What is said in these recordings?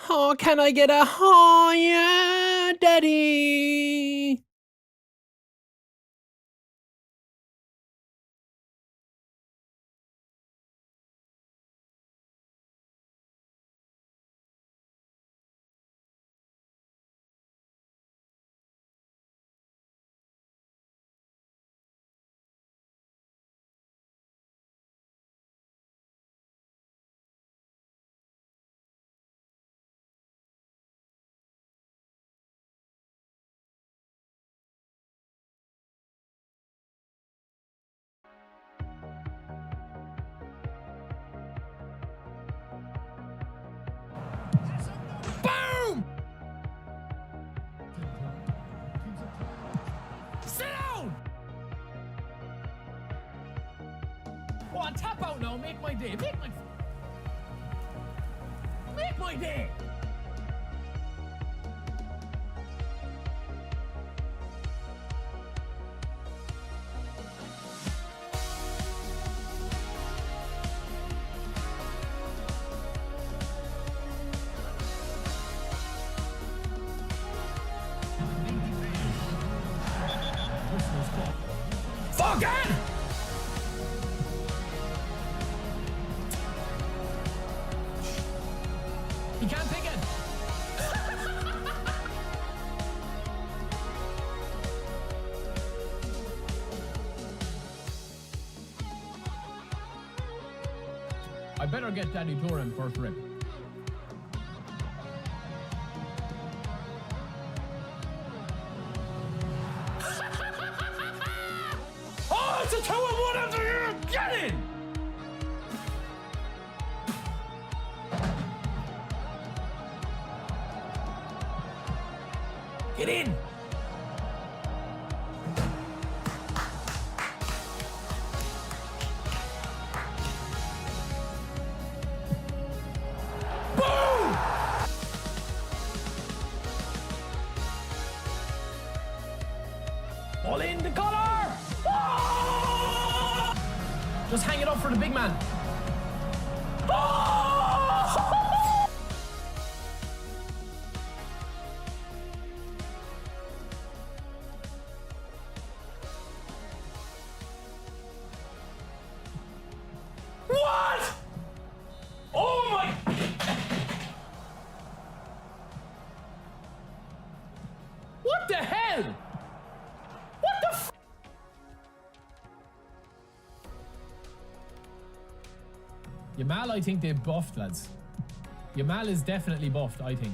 Oh, can I get a oh yeah, daddy? Boom! Sit down! Go on, tap out now. Make my day. Make my day. Fucking! He can't pick it. I better get Daddy Turin first rip. Oh, it's a 2-1 after here. Get in! Get in! Boom! All in the collar! Oh! Just hang it up for the big man. Oh! What? Oh my! What the hell? What the f? Yamal, I think they buffed, lads. Yamal is definitely buffed, I think.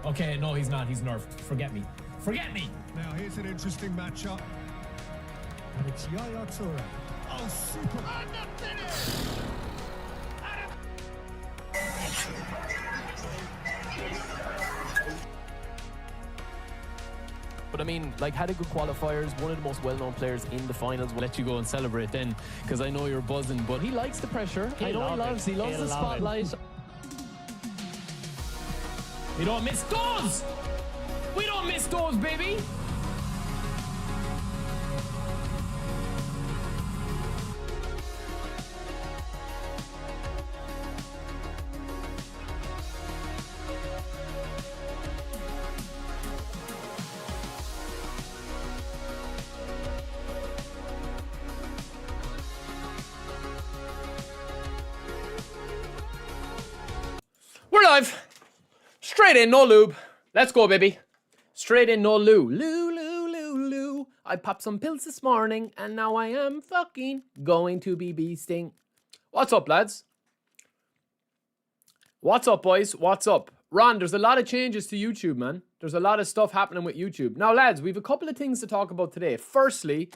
Okay, no, he's not. He's nerfed. Forget me. Forget me! Now here's an interesting matchup. And it's Yaya Toure. Oh, super. And the finish! But I mean, like, had a good qualifiers, one of the most well-known players in the finals. We'll let you go and celebrate then, because I know you're buzzing. But he likes the pressure. I know he loves the spotlight. We don't miss those! We don't miss those, baby! We're live. Straight in, no lube. Let's go, baby. Straight in, no loo. Loo. I popped some pills this morning, and now I am fucking going to be beasting. What's up, lads? What's up, boys? What's up? Ron, there's a lot of changes to YouTube, man. There's a lot of stuff happening with YouTube. Now, lads, we have a couple of things to talk about today. Firstly,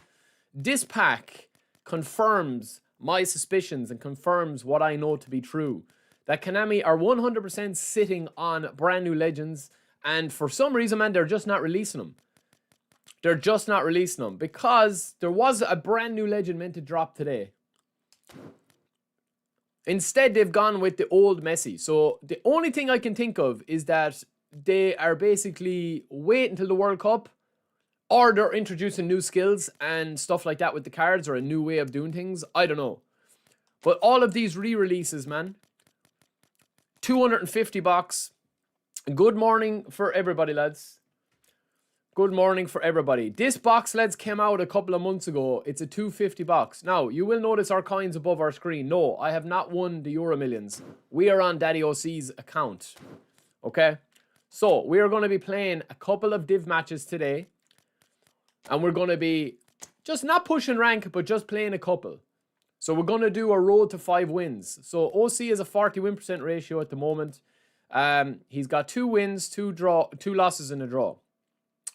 this pack confirms my suspicions and confirms what I know to be true. That Konami are 100% sitting on brand new legends, and for some reason, man, they're just not releasing them. They're just not releasing them because there was a brand new legend meant to drop today. Instead, they've gone with the old Messi. So the only thing I can think of is that they are basically wait until the World Cup, or they're introducing new skills and stuff like that with the cards, or a new way of doing things. I don't know. But all of these re-releases, man, 250 bucks. Good morning for everybody, lads. Good morning for everybody. This box, lads, came out a couple of months ago. It's a 250 box. Now, you will notice our coins above our screen. No, I have not won the Euro Millions. We are on Daddy OC's account. Okay? So, we are going to be playing a couple of div matches today. And we're going to be just not pushing rank, but just playing a couple. So, we're going to do a road to 5 wins. So, OC is a 40 win% ratio at the moment. He's got 2 wins, 2 losses, and a draw.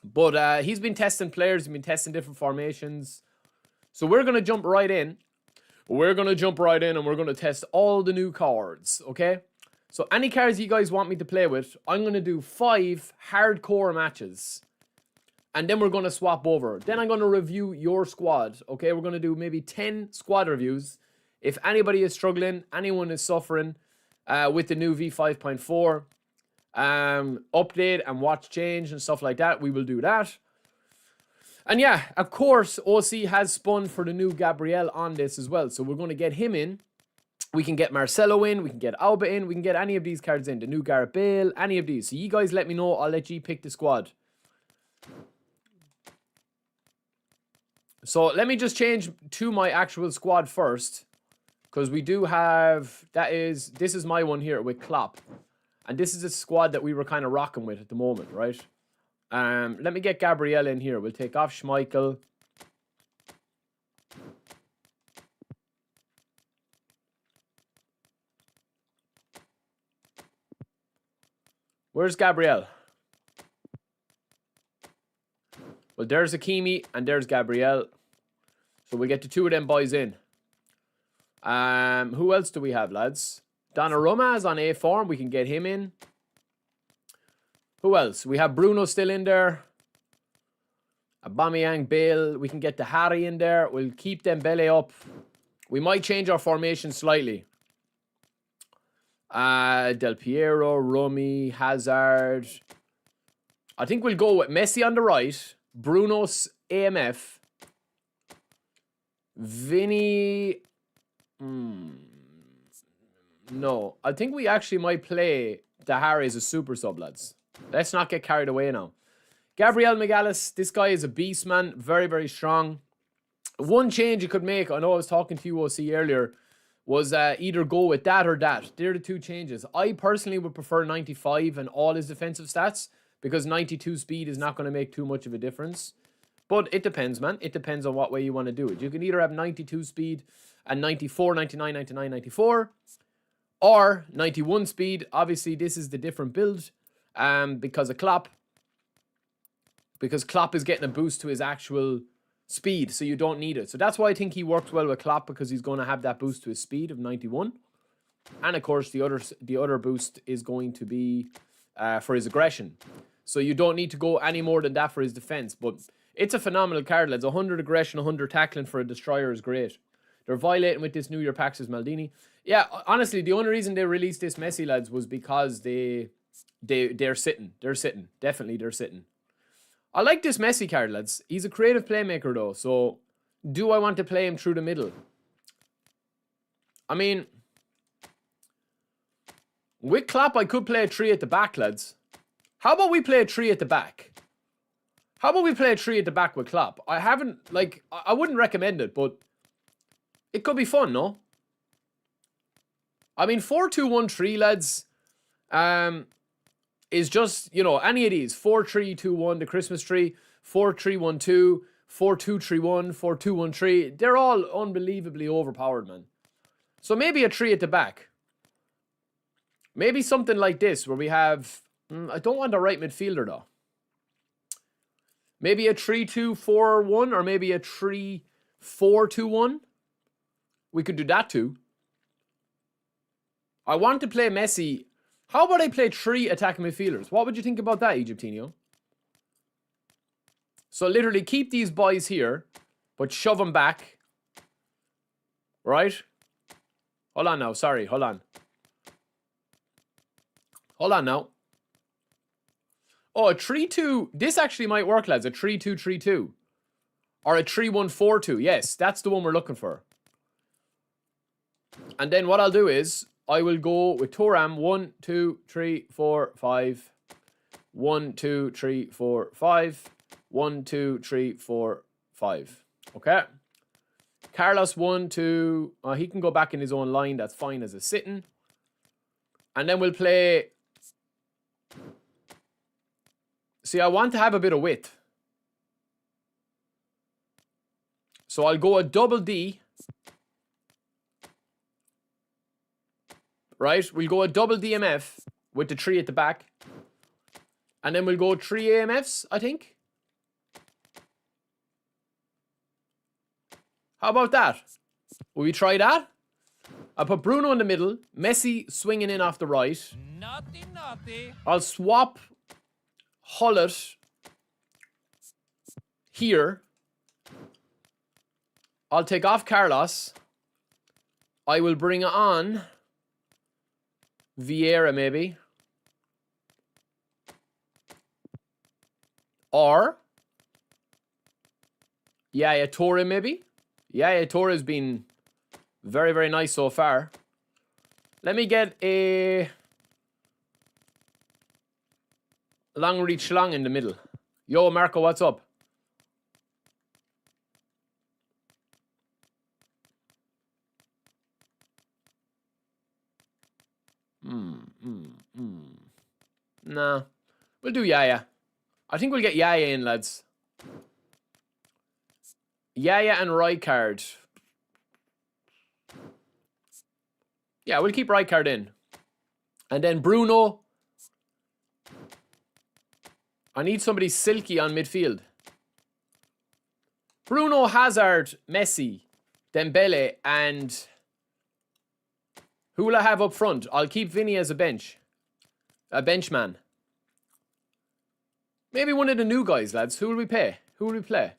But he's been testing players. He's been testing different formations. So we're going to jump right in. We're going to jump right in and we're going to test all the new cards, okay? So any cards you guys want me to play with, I'm going to do 5 hardcore matches. And then we're going to swap over. Then I'm going to review your squad, okay? We're going to do maybe 10 squad reviews. If anybody is struggling, anyone is suffering with the new V5.4, update and watch change and stuff like that, we will do that. And yeah, of course, OC has spun for the new Gabriel on this as well. So we're going to get him in. We can get Marcelo in. We can get Alba in. We can get any of these cards in. The new Gareth Bale, any of these. So you guys let me know. I'll let you pick the squad. So let me just change to my actual squad first. Because we do have, this is my one here with Klopp. And this is a squad that we were kind of rocking with at the moment, right? Let me get Gabriel in here. We'll take off Schmeichel. Where's Gabriel? Well, there's Hakimi and there's Gabriel. So we get the 2 of them boys in. Who else do we have, lads? Donnarumma is on A form. We can get him in. Who else? We have Bruno still in there. Aubameyang, Bale. We can get the Harry in there. We'll keep Dembele up. We might change our formation slightly. Del Piero, Romy, Hazard. I think we'll go with Messi on the right. Bruno's AMF. Vinny. No, I think we actually might play the Harry as a super sub, lads. Let's not get carried away now. Gabriel Magalhaes, this guy is a beast, man. Very, very strong. One change you could make, I know I was talking to you, OC, earlier, was either go with that or that. They're the 2 changes. I personally would prefer 95 and all his defensive stats, because 92 speed is not going to make too much of a difference. But it depends, man. It depends on what way you want to do it. You can either have 92 speed and 94, 99, 99, 94. Or 91 speed. Obviously, this is the different build because of Klopp. Because Klopp is getting a boost to his actual speed, so you don't need it. So that's why I think he works well with Klopp, because he's going to have that boost to his speed of 91. And of course, the other boost is going to be for his aggression. So you don't need to go any more than that for his defense. But it's a phenomenal card, lads. 100 aggression, 100 tackling for a destroyer is great. They're violating with this new year Pax's Maldini. Yeah, honestly, the only reason they released this Messi, lads, was because they're sitting. They're sitting. Definitely, they're sitting. I like this Messi card, lads. He's a creative playmaker, though. So, do I want to play him through the middle? I mean, with Klopp, I could play a 3 at the back, lads. How about we play a 3 at the back? How about we play a 3 at the back with Klopp? I haven't, like, I wouldn't recommend it, but it could be fun, no? I mean, 4-2-1-3, lads, is just, you know, any of these. 4-3-2-1, the Christmas tree. 4-3-1-2, 4-2-3-1, 4-2-1-3. They're all unbelievably overpowered, man. So maybe a 3 at the back. Maybe something like this, where we have... I don't want a right midfielder, though. Maybe a 3-2-4-1, or maybe a 3-4-2-1. We could do that, too. I want to play Messi. How about I play 3 attacking midfielders? What would you think about that, Egyptinho? So literally keep these boys here, but shove them back. Right? Hold on now. Sorry. Hold on. Hold on now. Oh, a 3-2. This actually might work, lads. A 3-2-3-2. Or a 3-1-4-2. Yes, that's the one we're looking for. And then what I'll do is, I will go with Thuram. 1, 2, 3, 4, 5. 1, 2, 3, 4, 5. 1, 2, 3, 4, 5. Okay. Carlos 1, 2. He can go back in his own line. That's fine as a sitting. And then we'll play. See, I want to have a bit of width. So I'll go a double D. Right? We'll go a double DMF with the 3 at the back. And then we'll go 3 AMFs, I think. How about that? Will we try that? I'll put Bruno in the middle. Messi swinging in off the right. Naughty, naughty. I'll swap Hullet here. I'll take off Carlos. I will bring on Vieira maybe. Or Yaya Toure maybe. Yaya Toure has been very, very nice so far. Let me get a long reach long in the middle. Yo, Marco, what's up? Nah. We'll do Yaya. I think we'll get Yaya in, lads. Yaya and Rijkaard. Yeah, we'll keep Rijkaard in. And then Bruno. I need somebody silky on midfield. Bruno, Hazard, Messi, Dembele, and who will I have up front? I'll keep Vinny as a bench. A benchman. Maybe one of the new guys, lads. Who will we pay? Who will we play?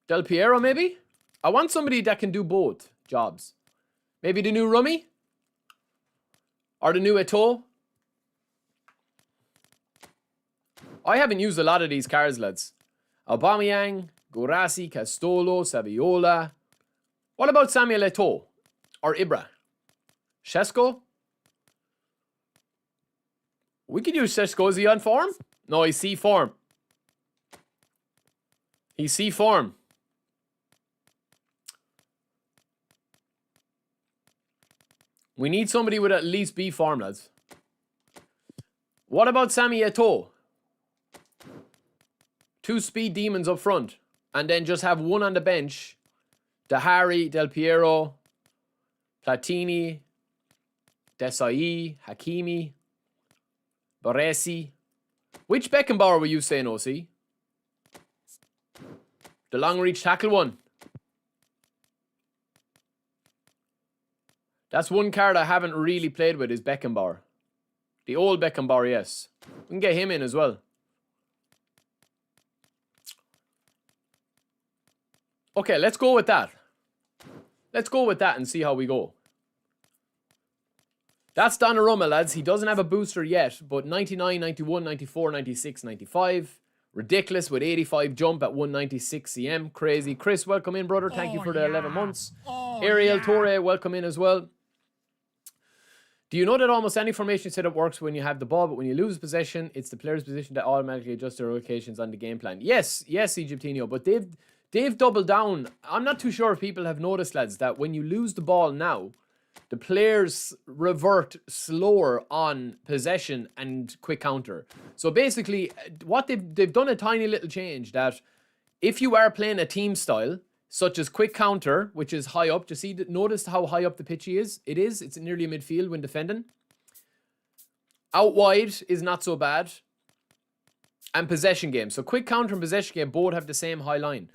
Del Piero, maybe? I want somebody that can do both jobs. Maybe the new Rummy? Or the new Eto'o? I haven't used a lot of these cards, lads. Aubameyang, Guirassy, Castolo, Saviola. What about Samuel Eto'o? Or Ibra? Shesko? We could use Shesko. Is he on form? No, he's C form. He's C form. We need somebody with at least B form, lads. What about Sammy Eto'o? 2 speed demons up front. And then just have one on the bench. Dahari, Del Piero, Platini, Desai, Hakimi, Baresi. Which Beckenbauer were you saying, OC? The long reach tackle one. That's one card I haven't really played with is Beckenbauer. The old Beckenbauer, yes. We can get him in as well. Okay, let's go with that. Let's go with that and see how we go. That's Donnarumma, lads. He doesn't have a booster yet, but 99, 91, 94, 96, 95. Ridiculous with 85 jump at 196 cm. Crazy. Chris, welcome in, brother. Thank you for the 11 months. Ariel Torre, welcome in as well. Do you know that almost any formation setup works when you have the ball, but when you lose possession, it's the player's position that automatically adjusts their locations on the game plan? Yes, yes, Egyptinio, but they've doubled down. I'm not too sure if people have noticed, lads, that when you lose the ball now, the players revert slower on possession and quick counter. So basically, what they've done a tiny little change that if you are playing a team style, such as quick counter, which is high up. Do you see? Notice how high up the pitch he is? It's nearly midfield when defending. Out wide is not so bad. And possession game. So quick counter and possession game both have the same high line.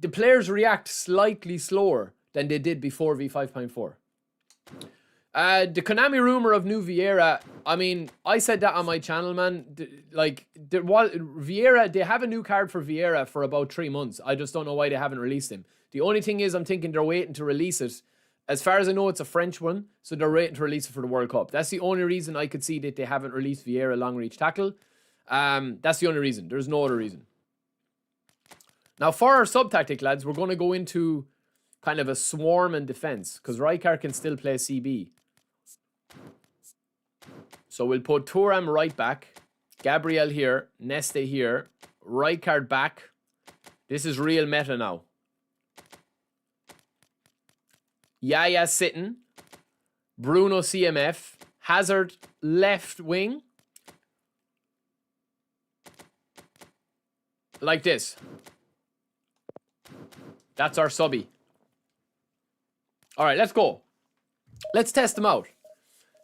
The players react slightly slower than they did before V5.4. The Konami rumor of new Vieira. I mean, I said that on my channel, man. Vieira, they have a new card for Vieira for about 3 months. I just don't know why they haven't released him. The only thing is, I'm thinking they're waiting to release it. As far as I know, it's a French one, so they're waiting to release it for the World Cup. That's the only reason I could see that they haven't released Vieira long reach tackle. That's the only reason. There's no other reason. Now, for our sub-tactic, lads, we're going to go into kind of a swarm and defense because Rijkaard can still play CB. So we'll put Thuram right back, Gabriel here, Neste here, Rijkaard back. This is real meta now. Yaya sitting, Bruno CMF, Hazard left wing. Like this. That's our subby. All right, let's go. Let's test them out.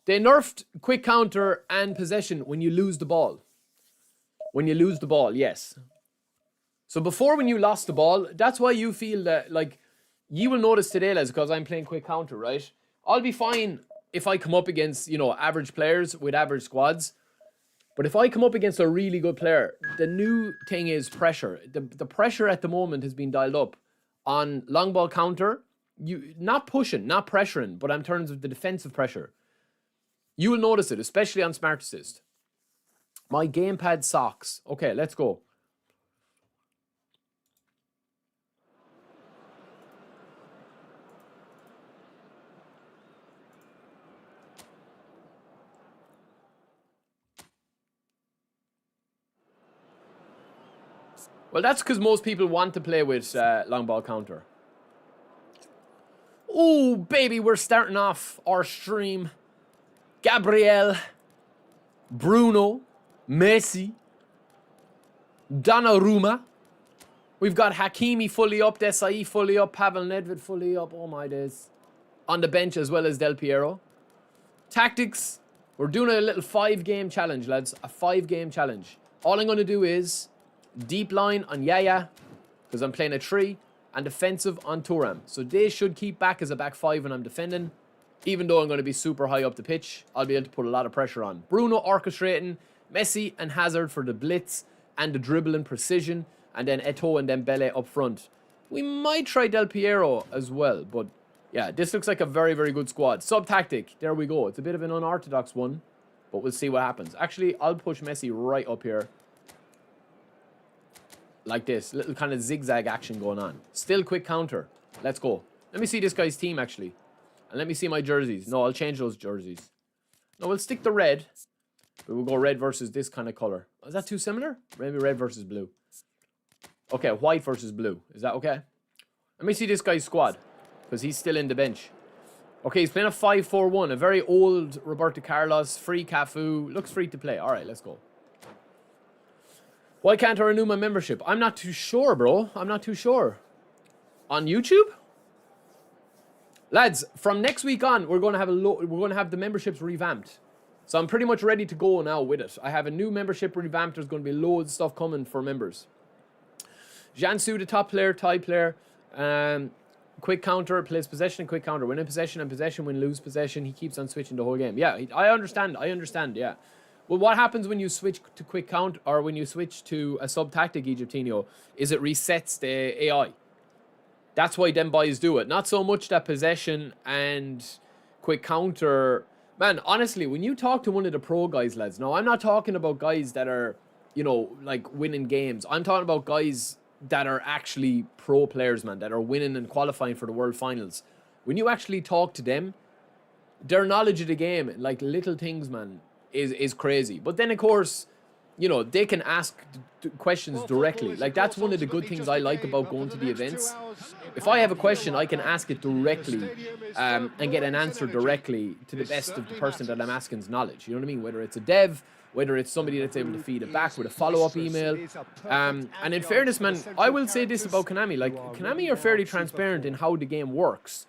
They nerfed quick counter and possession when you lose the ball. When you lose the ball, yes. So before, when you lost the ball, that's why you feel that, like, you will notice today, lads, because I'm playing quick counter, right? I'll be fine if I come up against, you know, average players with average squads. But if I come up against a really good player, the new thing is pressure. The pressure at the moment has been dialed up on long ball counter. You not pushing, not pressuring, but in terms of the defensive pressure. You will notice it, especially on Smart Assist. My gamepad socks. Okay, let's go. Well, that's because most people want to play with long ball counter. Oh, baby, we're starting off our stream. Gabriel, Bruno, Messi, Donnarumma. We've got Hakimi fully up, Desai fully up, Pavel Nedved fully up. Oh, my days. On the bench as well as Del Piero. Tactics. We're doing a little 5-game challenge, lads. A 5-game challenge. All I'm going to do is deep line on Yaya, because I'm playing a 3, and defensive on Thuram. So they should keep back as a back 5 when I'm defending. Even though I'm going to be super high up the pitch, I'll be able to put a lot of pressure on. Bruno orchestrating, Messi and Hazard for the blitz and the dribble and precision, and then Eto'o and Dembele up front. We might try Del Piero as well, but yeah, this looks like a very, very good squad. Sub-tactic, there we go. It's a bit of an unorthodox one, but we'll see what happens. Actually, I'll push Messi right up here. Like this, little kind of zigzag action going on. Still quick counter. Let's go. Let me see this guy's team, actually. And let me see my jerseys. No, I'll change those jerseys. No, we'll stick the red. But we'll go red versus this kind of color. Is that too similar? Maybe red versus blue. Okay, white versus blue. Is that okay? Let me see this guy's squad. Because he's still in the bench. Okay, he's playing a 5-4-1. A very old Roberto Carlos. Free Cafu. Looks free to play. All right, let's go. Why can't I renew my membership? I'm not too sure, bro. I'm not too sure. On YouTube? Lads, from next week on, we're going to have the memberships revamped. So I'm pretty much ready to go now with it. I have a new membership revamped. There's going to be loads of stuff coming for members. Jansu, the top player, tie player. Quick counter, plays possession and quick counter. Win in possession and possession, win lose possession. He keeps on switching the whole game. Yeah, I understand, yeah. Well, what happens when you switch to quick count or when you switch to a sub-tactic, Egyptinho, is it resets the AI. That's why them boys do it. Not so much that possession and quick counter. Man, honestly, when you talk to one of the pro guys, lads, now I'm not talking about guys that are, you know, like winning games. I'm talking about guys that are actually pro players, man, that are winning and qualifying for the World Finals. When you actually talk to them, their knowledge of the game, like little things, man, is crazy. But then, of course, you know, they can ask questions directly. Like, that's one of the good things I like about going to the events. If I have a question, I can ask it directly and get an answer directly to the best of the person that I'm asking's knowledge. You know what I mean? Whether it's a dev, whether it's somebody that's able to feed it back with a follow-up email. And in fairness, man, I will say this about Konami. Like, Konami are fairly transparent in how the game works.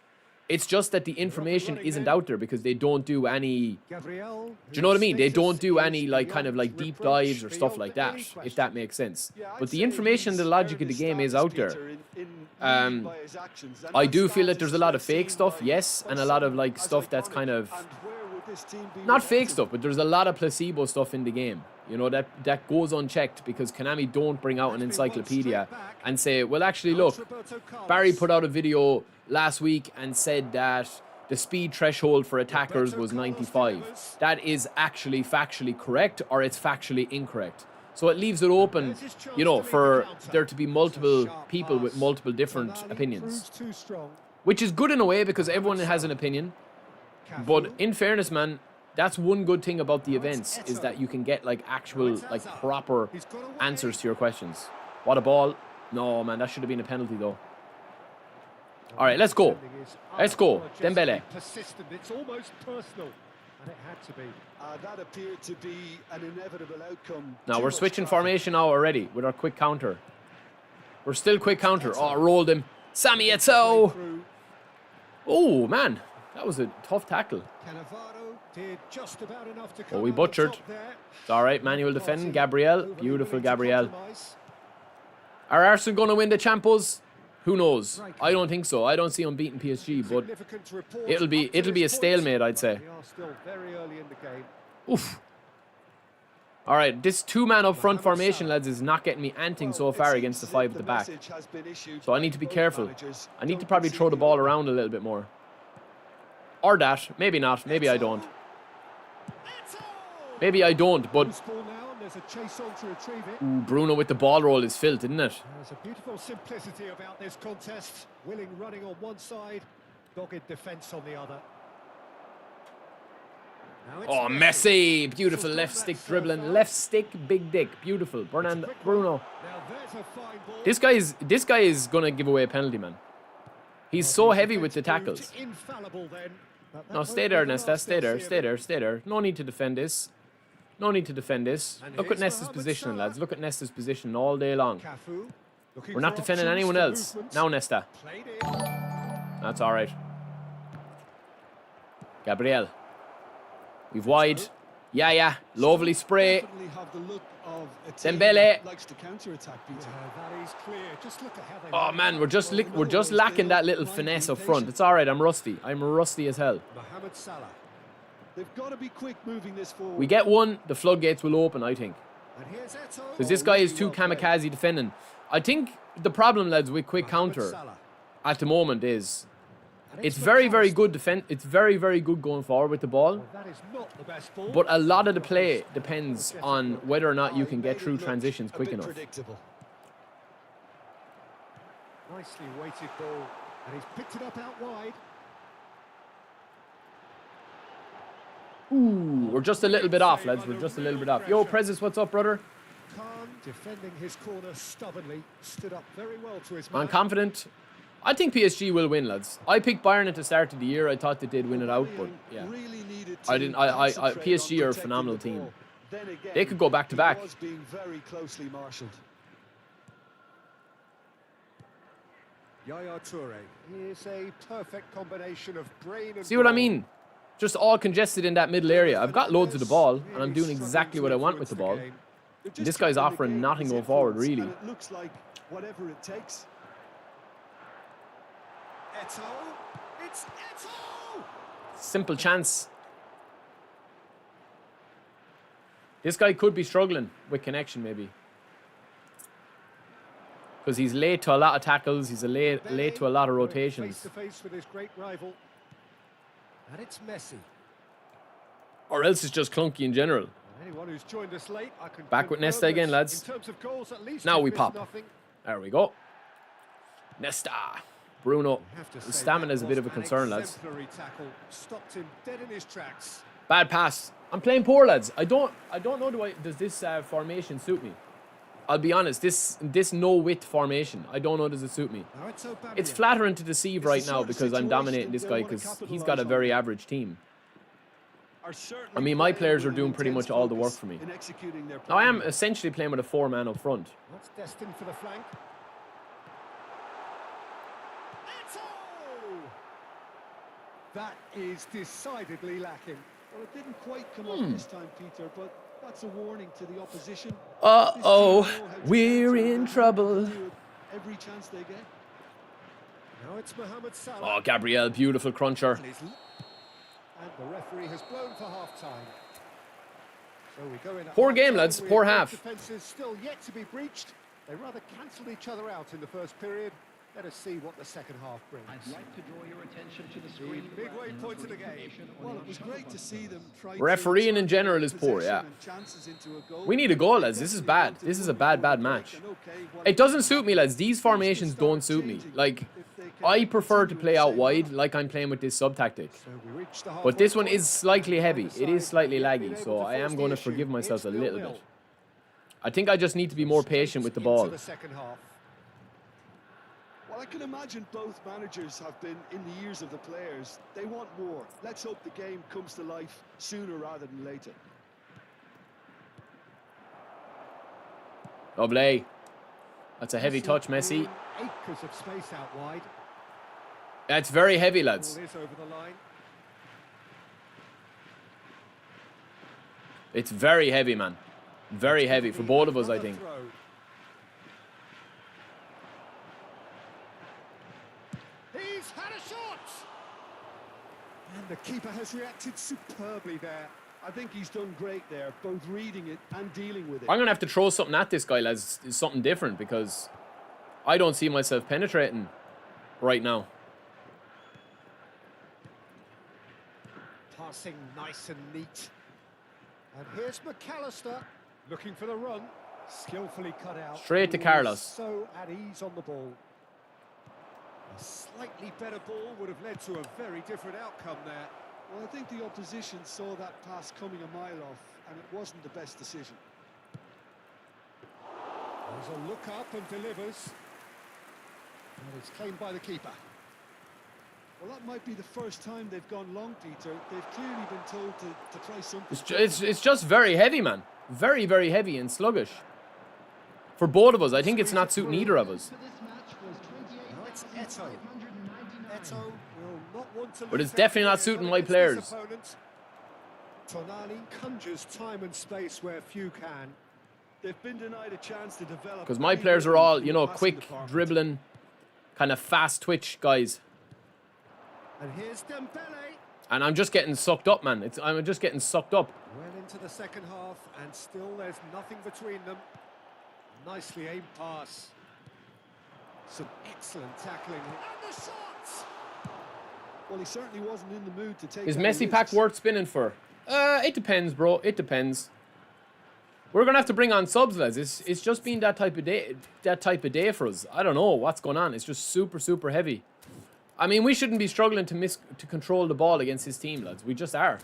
It's just that the information isn't out there because they don't do any, do you know what I mean? They don't do any like kind of like deep dives or stuff like that, if that makes sense. But the information, the logic of the game is out there. I do feel that there's a lot of fake stuff, yes, and a lot of like stuff that's kind of, not fake stuff, but there's a lot of placebo stuff in the game. You know, that goes unchecked because Konami don't bring out an encyclopedia and say, well, actually, look, Barry put out a video last week and said that the speed threshold for attackers was 95. That is actually factually correct, or it's factually incorrect. So it leaves it open, you know, for there to be multiple people with multiple different opinions. Which is good in a way because everyone has an opinion. But in fairness, man, that's one good thing about the events is that you can get like actual, like proper answers to your questions. What a ball. No, man, that should have been a penalty though. All right, let's go. Let's go. Dembele. It's almost personal. And it had to be. That appeared to be an inevitable outcome. Now we're switching formation now already with our quick counter. We're still quick counter. Oh, rolled him. Sammy Eto'o. Oh, man. That was a tough tackle. Oh, we butchered. It's all right, manual defending. Gabriel. Beautiful, Gabriel. Are Arsenal going to win the Champions? Who knows? I don't think so. I don't see them beating PSG, but it'll be a stalemate, I'd say. Oof. All right, this two-man up front formation, lads, is not getting me anything so far against the five at the back. So I need to be careful. I need to probably throw the ball around a little bit more. Or that. Maybe not. Maybe I don't. Maybe I don't, but... Ooh, Bruno with the ball roll is filth, isn't it? There's a beautiful simplicity about this contest. Willing running on one side, dogged defence on the other. Oh, Messi! Beautiful left stick dribbling. Left stick, big dick. Beautiful. Bruno. This guy is going to give away a penalty, man. He's so heavy with the tackles. No, stay there, Nesta. Stay there, stay there, stay there. No need to defend this. No need to defend this. Look at Nesta's position, lads. Look at Nesta's position all day long. We're not defending anyone else. Now, Nesta. That's all right. Gabriel. We've wide. Yeah. Lovely spray. Dembele. Oh, man, we're just lacking that little finesse up front. It's all right. I'm rusty. I'm rusty as hell. They've got to be quick moving this forward. We get one, the floodgates will open, I think. Because this guy is too kamikaze defending. I think the problem, lads, with quick counter at the moment is it's very, very good defense. It's very, very good going forward with the ball. But a lot of the play depends on whether or not you can get through transitions quick enough. Nicely weighted ball, and he's picked it up out wide. Ooh, we're just a little bit off, lads. We're just a little bit off. Yo, Prezis, what's up, brother? Khan, defending his corner stubbornly, stood up very well to his man. I'm confident. I think PSG will win, lads. I picked Bayern at the start of the year. I thought that they'd win it out, but yeah. I didn't. PSG are a phenomenal team. They could go back to back. Yaya Toure is a perfect combination of brain and See what I mean? Just all congested in that middle area. I've got loads of the ball, and I'm doing exactly what I want with the ball. And this guy's offering nothing going forward, really. It looks like whatever it takes. Eto'o. It's Eto'o. Simple chance. This guy could be struggling with connection, maybe. Because he's late to a lot of tackles. He's late to a lot of rotations. Face to face with his great rival. And it's Messi. Or else it's just clunky in general. Anyone who's joined us late, I can Back with Nesta again, lads. in terms of goals, at least Now we we've pop. missed nothing. There we go. Nesta. Bruno. The stamina is a bit of a concern, lads. Exemplary tackle. Stopped him dead in his tracks. Bad pass. I'm playing poor, lads. I don't know. Does this formation suit me? I'll be honest. This no width formation. I don't know. Does it suit me? It's flattering to deceive right now because I'm dominating this guy because he's got a very average team. I mean, my players are doing pretty much all the work for me. Now I am essentially playing with a 4-man up front. That's destined for the flank. That is decidedly lacking. Well, it didn't quite come off this time, Peter, but that's a warning to the opposition. Uh-oh, we're in trouble. Every chance they get. Now it's Mohamed Salah. Oh, Gabriel, beautiful cruncher. And the referee has blown for half-time. So we go in at Poor game, half-time lads. with Poor both half. Defenses still yet to be breached. They rather cancelled each other out in the first period. Let us see what the second half brings. I'd like to draw your attention to the screen. Midway point of the game. Well, it was great to see them try to Refereeing in turn general is poor, possession yeah. and chances into a goal. We need a goal, lads. This is bad. This is a bad, bad match. It doesn't suit me, lads. These formations don't suit me. Like, I prefer to play out wide like I'm playing with this sub-tactic. So we reach the But this halfway one is point. slightly heavy. It is slightly Been laggy, able so to I am force going the to forgive issue. myself a It's little 0-0. bit. I think I just need to be more patient with the Into ball. the second half. Well, I can imagine both managers have been in the ears of the players. They want more. Let's hope the game comes to life sooner rather than later. Lovely. That's a heavy touch, Messi. Acres of space out wide. That's very heavy, lads. Ball is over the line. It's very heavy, man. Very heavy for both of us, I think. Throw. He's had a shot! And the keeper has reacted superbly there. I think he's done great there, both reading it and dealing with it. I'm going to have to throw something at this guy, lads. Something different, because I don't see myself penetrating right now. Passing nice and neat. And here's McAllister looking for the run. Skillfully cut out. Straight to He was Carlos. So at ease on the ball. A slightly better ball would have led to a very different outcome there. Well, I think the opposition saw that pass coming a mile off, and it wasn't the best decision. There's a look up and delivers. And it's claimed by the keeper. Well, that might be the first time they've gone long, Peter. They've clearly been told to try something. It's just very heavy, man. Very, very heavy and sluggish. For both of us, I think it's not suiting either of us. Now it's Eto. Eto will not want to But it's lose definitely not out suiting here my against players. his opponent. Tonali conjures time and space where few can. They've been denied a chance to develop. Because my players are all, you know, quick, dribbling, kind of fast twitch guys. And here's Dembele. And I'm just getting sucked up, man. I'm just getting sucked up. Well into the second half, and still there's nothing between them. Nicely aimed pass. Some excellent tackling. And the shots! Well, he certainly wasn't in the mood to take. Is any Messi pack risks. worth spinning for? It depends, bro. It depends. We're gonna have to bring on subs, lads. It's just been that type of day for us. I don't know what's going on. It's just super, super heavy. I mean, we shouldn't be struggling to control the ball against his team, lads. We just are.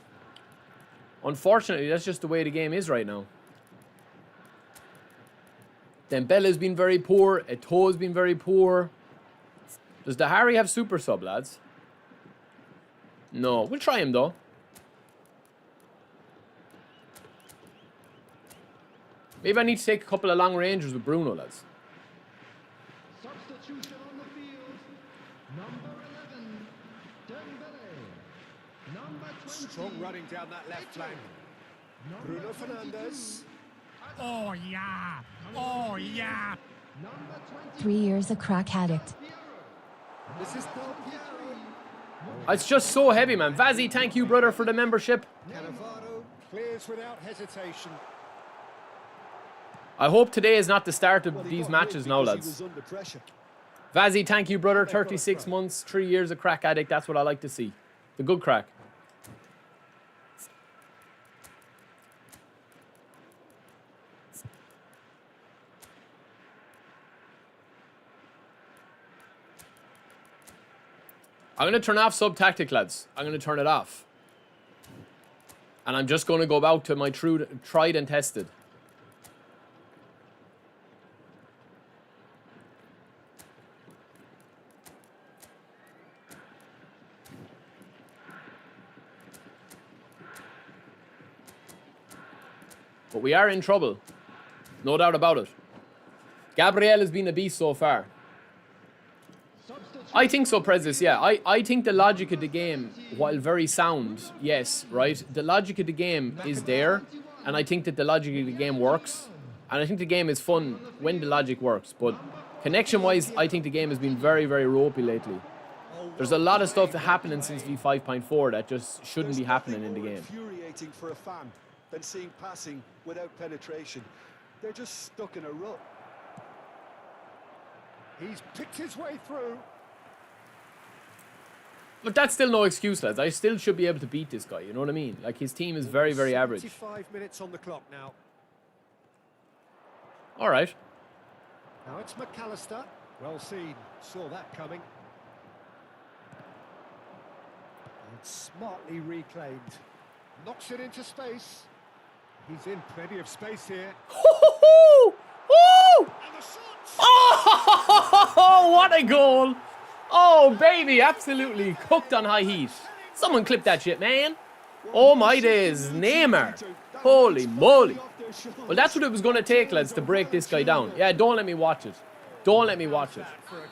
Unfortunately, that's just the way the game is right now. Dembele's been very poor. Eto'o's been very poor. Does the Harry have super sub, lads? No. We'll try him, though. Maybe I need to take a couple of long rangers with Bruno, lads. Substitution on the field. Number 11, Dembele. Number 20. Strong running down that left flank. Bruno Fernandes. Oh yeah! Oh yeah! Number 20. 3 years a crack addict. This is Del Piero. It's just so heavy, man. Vazzy, thank you, brother, for the membership. Cannavaro clears without hesitation. I hope today is not the start Well, of he these got matches rid now, because he lads. was under pressure. Vazzy, thank you, brother. 36 months, 3 years a crack addict. That's what I like to see. The good crack. I'm going to turn off sub-tactic, lads. I'm going to turn it off. And I'm just going to go back to my tried and tested. But we are in trouble. No doubt about it. Gabriel has been a beast so far. I think so, Prezis, yeah. I think the logic of the game, while very sound, yes, right? The logic of the game is there, and I think that the logic of the game works. And I think the game is fun when the logic works. But connection-wise, I think the game has been very, very ropey lately. There's a lot of stuff happening since V5.4 that just shouldn't be happening in the game. Infuriating for a fan than seeing passing without penetration. They're just stuck in a rut. He's picked his way through. But that's still no excuse, lads. I still should be able to beat this guy, you know what I mean? Like, his team is very, very average. 75 minutes on the clock now. All right. Now it's McAllister. Well seen. Saw that coming. And smartly reclaimed. Knocks it into space. He's in plenty of space here. Woo! And the shot! Oh, what a goal! Oh, baby, absolutely cooked on high heat. Someone clip that shit, man. Oh, my days. Neymar. Holy moly. Well, that's what it was going to take, lads, to break this guy down. Yeah, don't let me watch it. Don't let me watch it.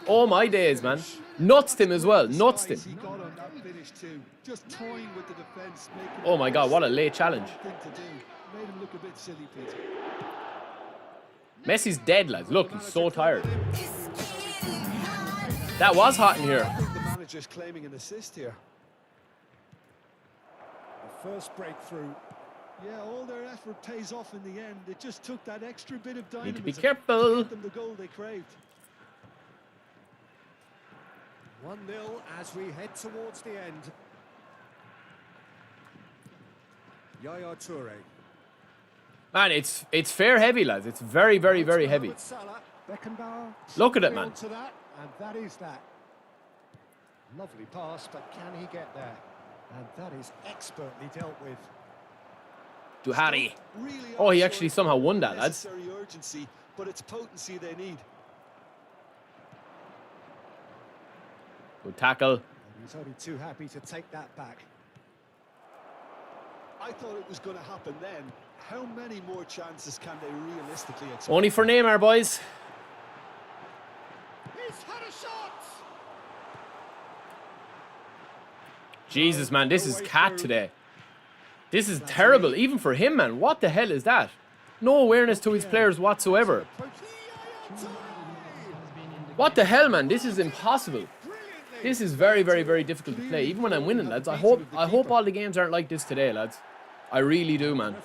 Oh, my days, man. Nutsed him as well. Nutsed him. He got on that finish too. Just toying with the defence. Oh, my God, what a late challenge. Made him look a bit silly, Peter. Messi's dead, lads. Look, he's so tired. That was hot in here. I think the manager's claiming an assist here. The first breakthrough. Yeah, all their effort pays off in the end. It just took that extra bit of dynamism Need to be careful. to get them the goal they craved. 1-0 as we head towards the end. Yaya Toure. Man, it's fair heavy, lads. It's very, very, very heavy. Salah. Beckenbauer. Look at it, man. To that, and that is that. Lovely pass, but can he get there? And that is expertly dealt with. Duhari. Really Oh, he are actually showing somehow won that, lads. unnecessary urgency, but it's potency they need. Good tackle. He's only too happy to take that back. I thought it was going to happen then. How many more chances can they realistically expect? Only for Neymar, boys. He's had a shot! Jesus, man, this is cat today. This is terrible, even for him, man. What the hell is that? No awareness to his players whatsoever. What the hell, man? This is impossible. This is very, very, very difficult to play. Even when I'm winning, lads. I hope all the games aren't like this today, lads. I really do, man.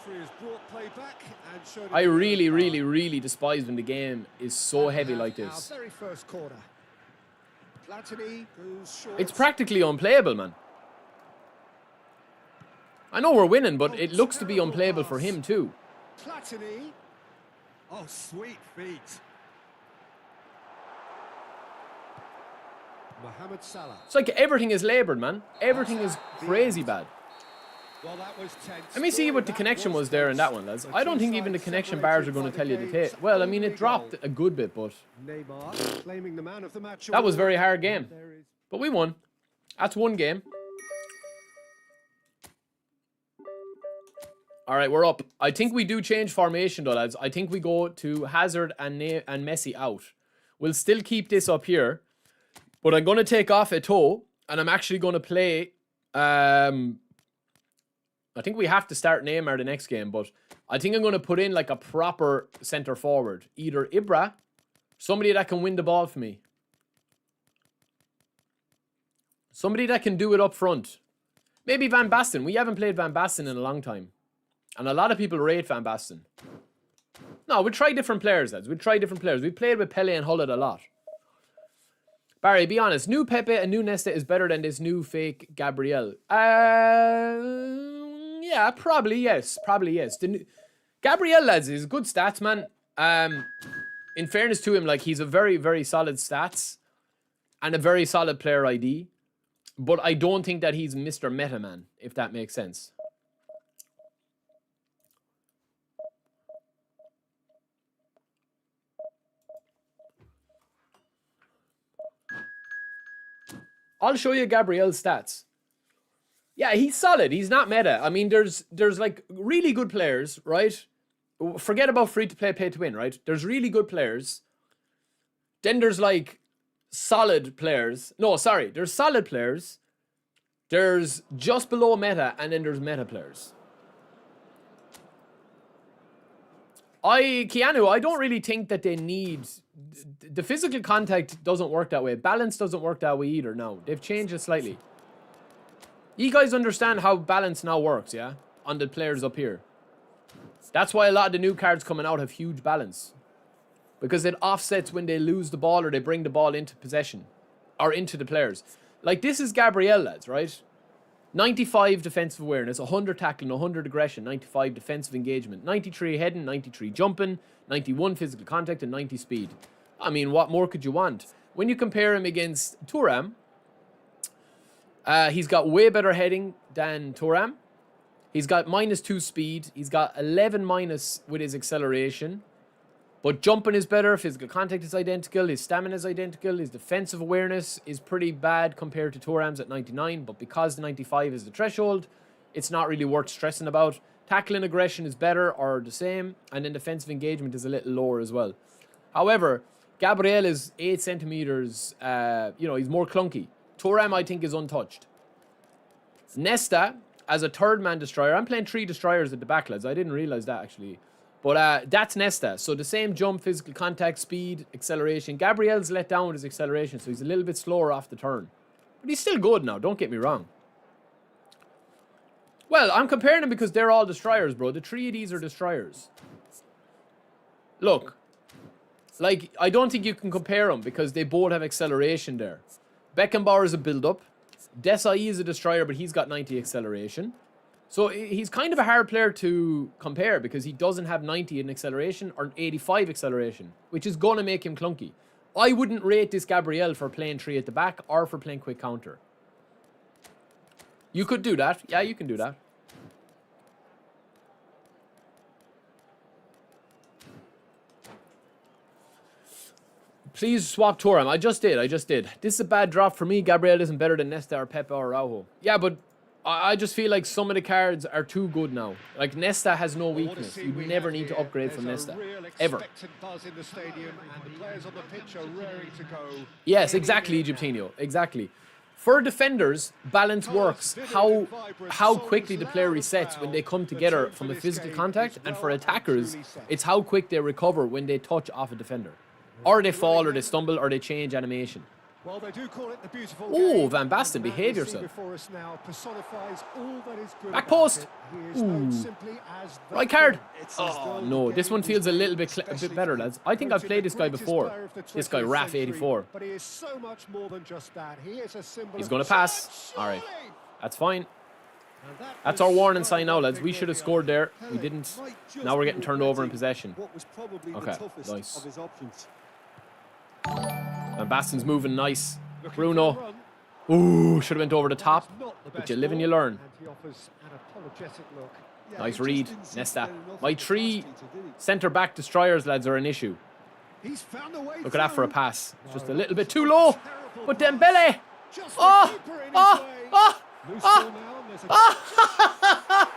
I really, really, really despise when the game is so heavy like this. Very first corner. Platini goes short. It's practically unplayable, man. I know we're winning, but it looks to be unplayable for him too. Platini. Oh, sweet feet. Mohamed Salah. It's like everything is laboured, man. Everything is crazy bad. Well, that was tense. Let me see what the connection was there in that one, lads. I don't think even the connection bars are going to tell you the tape. Well, I mean, it dropped a good bit, but Neymar claiming the man of the match. that was a very hard game. But we won. That's one game. All right, we're up. I think we do change formation, though, lads. I think we go to Hazard and Messi out. We'll still keep this up here. But I'm going to take off Eto'o, and I'm actually going to play... I think we have to start Neymar the next game, but I think I'm going to put in like a proper centre forward. Either Ibra, somebody that can win the ball for me. Somebody that can do it up front. Maybe Van Basten. We haven't played Van Basten in a long time. And a lot of people rate Van Basten. No, we'll try different players, lads. We'll try different players. We played with Pele and Hullet a lot. Barry, be honest. New Pepe and new Nesta is better than this new fake Gabriel. Yeah, probably yes. Probably yes. Gabriel, lads, is good stats, man. In fairness to him, like, he's a very, very solid stats. And a very solid player ID. But I don't think that he's Mr. Meta Man, if that makes sense. I'll show you Gabriel's stats. Yeah, he's solid. He's not meta. I mean, there's like really good players, right? Forget about free to play, pay to win, right? There's really good players. Then there's like solid players. No, sorry. There's solid players. There's just below meta, and then there's meta players. Keanu, I don't really think that they need... The physical contact doesn't work that way. Balance doesn't work that way either, no. They've changed it slightly. You guys understand how balance now works, yeah? On the players up here. That's why a lot of the new cards coming out have huge balance. because it offsets when they lose the ball or they bring the ball into possession or into the players. Like, this is Gabriel, lads, right? 95 defensive awareness, 100 tackling, 100 aggression, 95 defensive engagement, 93 heading, 93 jumping, 91 physical contact, and 90 speed. I mean, what more could you want? When you compare him against Thuram, he's got way better heading than Thuram. He's got -2 speed. He's got 11 minus with his acceleration. But jumping is better. Physical contact is identical. His stamina is identical. His defensive awareness is pretty bad compared to Thuram's at 99. But because the 95 is the threshold, it's not really worth stressing about. Tackling aggression is better or the same. And then defensive engagement is a little lower as well. However, Gabriel is 8 centimeters. He's more clunky. Thuram, I think, is untouched. Nesta, as a third-man destroyer. I'm playing 3 destroyers at the back, lads. I didn't realize that, actually. But that's Nesta. So the same jump, physical contact, speed, acceleration. Gabriel's let down with his acceleration, so he's a little bit slower off the turn. But he's still good now, don't get me wrong. Well, I'm comparing them because they're all destroyers, bro. The 3 of these are destroyers. Look. Like, I don't think you can compare them because they both have acceleration there. Beckenbauer is a build-up. Desai is a destroyer, but he's got 90 acceleration. So he's kind of a hard player to compare because he doesn't have 90 in acceleration or 85 acceleration, which is going to make him clunky. I wouldn't rate this Gabriel for playing 3 at the back or for playing quick counter. You could do that. Yeah, you can do that. Please swap Thuram. I just did. This is a bad drop for me. Gabriel isn't better than Nesta or Pepe or Araujo. Yeah, but I just feel like some of the cards are too good now. Like, Nesta has no weakness. You never need to upgrade from Nesta. Ever. Yes, exactly, Egyptinho. Exactly. For defenders, balance works. How quickly the player resets when they come together from a physical contact. And for attackers, it's how quick they recover when they touch off a defender. Or they fall, or they stumble, or they change animation. Well, they do call it the beautiful Oh, Van Basten, behave yourself. Back post. Ooh. Right card. Oh, no. This one feels a little bit better, lads. I think I've played this guy before. This guy, Raf84. He's going to pass. All right. That's fine. That's our warning sign now, lads. We should have scored there. We didn't. Now we're getting turned over in possession. Okay, nice. Van Basten's moving nice. Bruno. Ooh, should have went over the top. But you live and you learn. Nice read. Nesta. My 3 centre-back destroyers, lads, are an issue. Look at that for a pass. Just a little bit too low. But Dembele. Oh! Oh! Oh!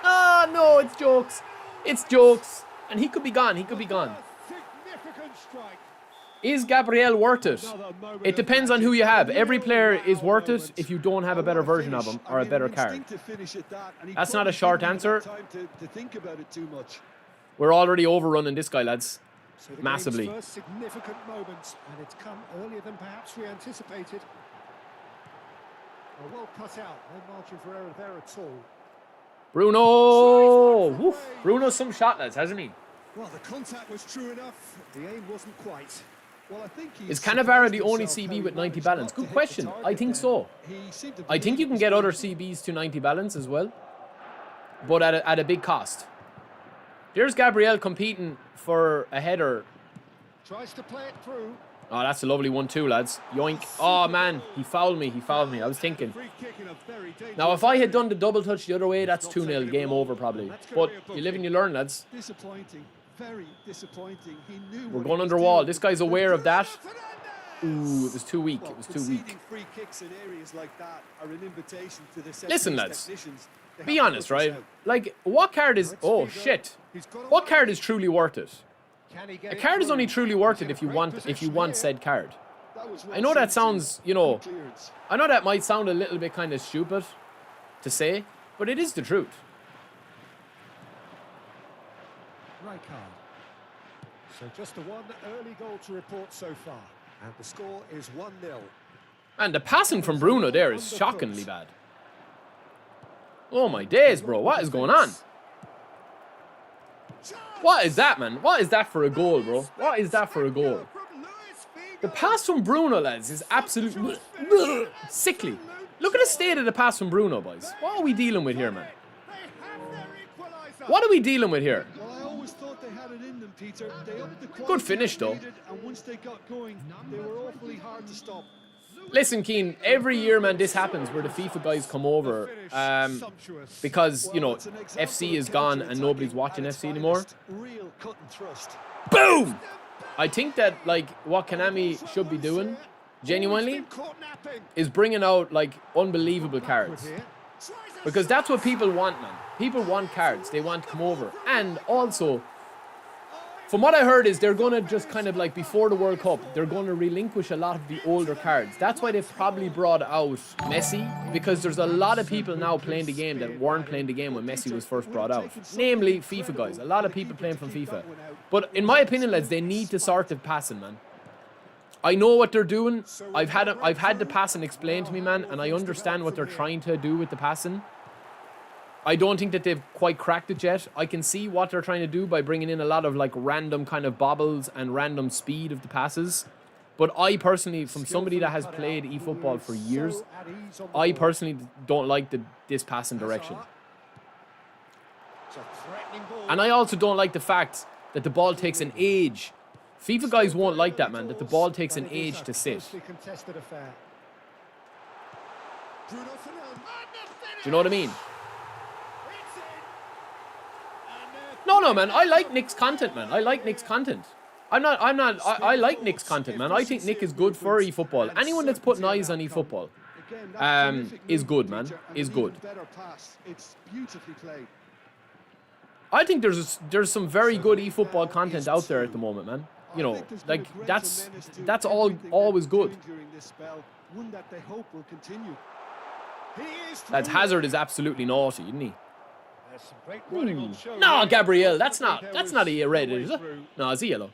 Oh! No, it's jokes. It's jokes. And he could be gone. He could be gone. Is Gabriel worth it? It depends on who you have. Every player is worth it if you don't have a better version of him or a better card. That's not a short answer. We're already overrunning this guy, lads. Massively. Significant moments, and it's come earlier than perhaps we anticipated. Well cut out. No margin for error there at all. Bruno! Woof. Bruno's some shot, lads, hasn't he? Well, the contact was true enough. The aim wasn't quite. Well, I think is Cannavaro the only CB with 90 balance? Good question. I think so. I think you can get other CBs to 90 balance as well, but at a big cost. There's Gabriel competing for a header. Tries to play it through. Oh, that's a lovely one too, lads. Yoink. Oh, man. He fouled me. He fouled me. I was thinking. Now, if I had done the double touch the other way, that's 2-0. Game over, probably. But you live and you learn, lads. Disappointing. Very disappointing. He knew we're going under wall. This guy's aware of that. Ooh, it was too weak. It was too weak. Free kicks in areas like that are an invitation to the listen, lads. Be honest, right? Like, what card is... Oh, shit. What card is truly worth it? A card is only truly worth it if you want said card. I know that sounds, you know... I know that might sound a little bit kind of stupid to say, but it is the truth. Right card. So just the one early goal to report so far. And the score is 1-0. And the passing from Bruno there is shockingly bad. Oh my days, bro. What is going on? What is that, man? What is that for a goal, bro? What is that for a goal? The pass from Bruno, lads, is absolutely sickly. Look at the state of the pass from Bruno, boys. What are we dealing with here, man? What are we dealing with here? Well, I always thought they had it in them, Peter. They upped the Good finish, though. and once they got going, they were awfully hard to stop. Listen, Keane, every year, man, this happens where the FIFA guys come over because, you know, FC is gone and nobody's watching FC anymore. Real cut and thrust. Boom! I think that, like, what Konami should be doing, genuinely, is bringing out, like, unbelievable cards. Because that's what people want, man. People want cards. They want to come over. And also, from what I heard is they're going to just kind of, like, before the World Cup, they're going to relinquish a lot of the older cards. That's why they've probably brought out Messi, because there's a lot of people now playing the game that weren't playing the game when Messi was first brought out. Namely, FIFA guys. A lot of people playing from FIFA. But in my opinion, lads, they need to sort the passing, man. I know what they're doing. I've had the passing explained to me, man, and I understand what they're trying to do with the passing. I don't think that they've quite cracked it yet. I can see what they're trying to do by bringing in a lot of, like, random kind of bobbles and random speed of the passes. But I personally, from somebody that has played eFootball for years, I personally don't like this passing direction. And I also don't like the fact that the ball takes an age. FIFA guys won't like that, man, that the ball takes an age to sit. Do you know what I mean? No, man. I like Nick's content, man. I like Nick's content. I like Nick's content, man. I think Nick is good for eFootball. Anyone that's putting eyes on eFootball is good, man. Is good. It's beautifully played. I think there's some very good eFootball content out there at the moment, man. You know, like, that's always good. That Hazard is absolutely naughty, isn't he? No, Gabriel, that's not a red, is it? No, it's a yellow.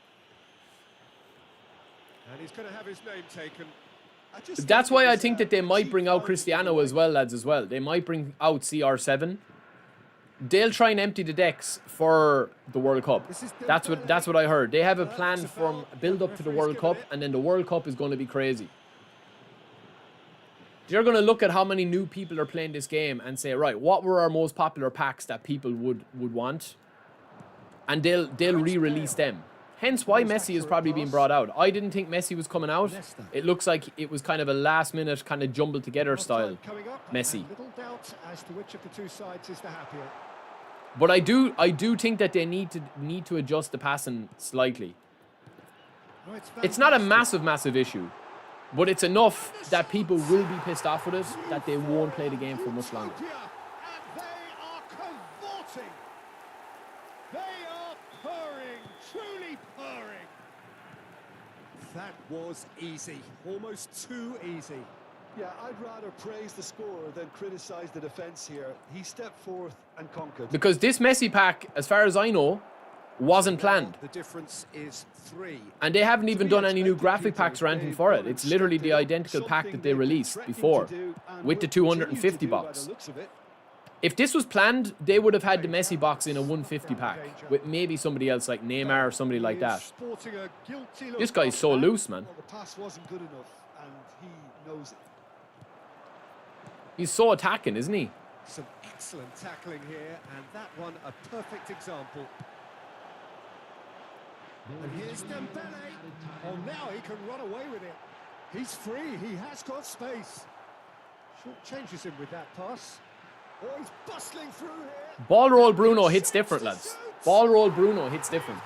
And he's going to have his name taken. That's why I think that they might bring out Cristiano as well, lads, as well. They might bring out CR7. They'll try and empty the decks for the World Cup. That's what I heard. They have a plan from build up to the World Cup, and then the World Cup is going to be crazy. They're going to look at how many new people are playing this game and say, right, what were our most popular packs that people would want? And they'll re-release them. Hence why Messi is probably being brought out. I didn't think Messi was coming out. It looks like it was kind of a last-minute kind of jumbled together style Messi. Little doubt as to which of the two sides is the happier. But I do think that they need to adjust the passing slightly. It's not a massive issue, but it's enough that people will be pissed off with it that they won't play the game for much longer. And they are cavorting. They are purring, truly purring. That was easy, almost too easy. Yeah, I'd rather praise the scorer than criticise the defence here. He stepped forth and conquered. Because this Messi pack, as far as I know, wasn't planned. The difference is 3. And they haven't even done any new graphic packs or anything for it. It's literally the identical pack that they released before with the 250 box. If this was planned, they would have had the Messi box in a 150 pack with maybe somebody else like Neymar or somebody like that. This guy's so loose, man. Well, the pass wasn't good enough, and he knows it. He's so attacking, isn't he? Some excellent tackling here, and that one a perfect example. And here's Dembele. Oh, now he can run away with it. He's free. He has got space. Short changes him with that pass. Oh, he's bustling through here. Ball roll Bruno hits different, lads. Ball roll Bruno hits different.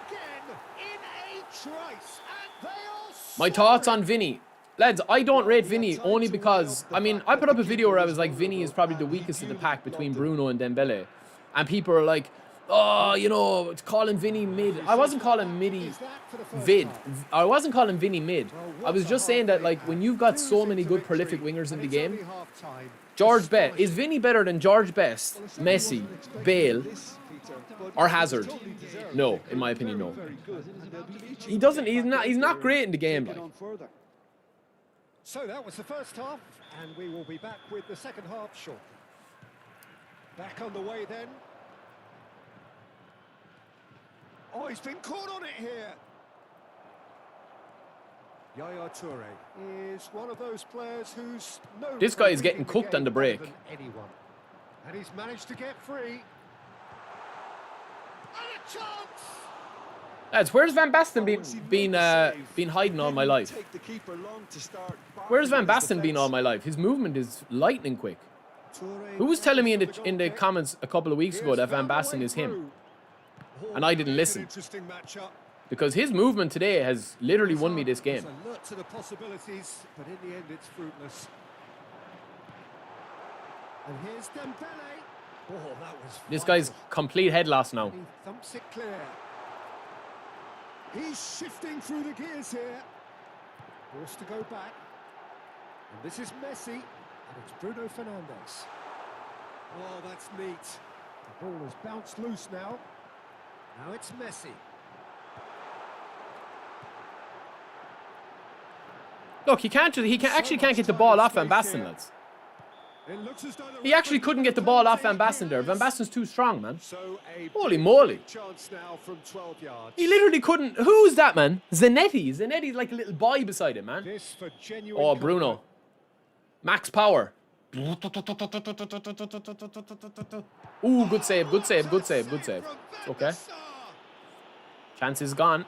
Again in a trice, and they all. My thoughts on Vinny. Lads, I don't rate Vinny only because, I mean, I put up a video where I was like, Vinny is probably the weakest of the pack between Bruno and Dembele. And people are like, oh, you know, it's calling Vinny mid. I wasn't calling midi vid. I wasn't calling Vinny mid. I was just saying that, like, when you've got so many good prolific wingers in the game, George Best, is Vinny better than George Best, Messi, Bale, or Hazard? No, in my opinion, no. He doesn't, he's not great in the game, like. So that was the first half, and we will be back with the second half shortly. Back on the way then. Oh, he's been caught on it here. Yaya Toure is one of those players who's known This for guy is getting reading the cooked on game the break. better than anyone. And he's managed to get free. And a chance! Lads, where's Van Basten been hiding all my life? Take the keeper long to start. Where's Van barking Basten his been all defence. my life? His movement is lightning quick. Toure Who was telling me in goes for the goal kick. comments a couple of weeks ago Here's that Van found a way Basten is him? through. Oh, And I didn't it's an listen. interesting matchup. Because his movement today has literally won me this game. There's alert to the possibilities, but in the end it's fruitless. And here's Dembele. Oh, that was This vital. guy's complete head loss now. He thumps it clear. He's shifting through the gears here. Forced to go back. And this is Messi. And it's Bruno Fernandes. Oh, that's neat. The ball has bounced loose now. Now it's Messi. Look, he actually can't get the ball off Van Basten, lads. It looks as though the He actually referee couldn't get the can ball off take Van Basten there. Van his. Basten's too strong, man. So a Holy big moly. chance now from 12 yards. He literally couldn't. Who's that, man? Zanetti. Zanetti's like a little boy beside him, man. This for genuine Oh, Bruno. comfort. Max power. Ooh, good save, good save, good save, good save. It's okay. Chance is gone.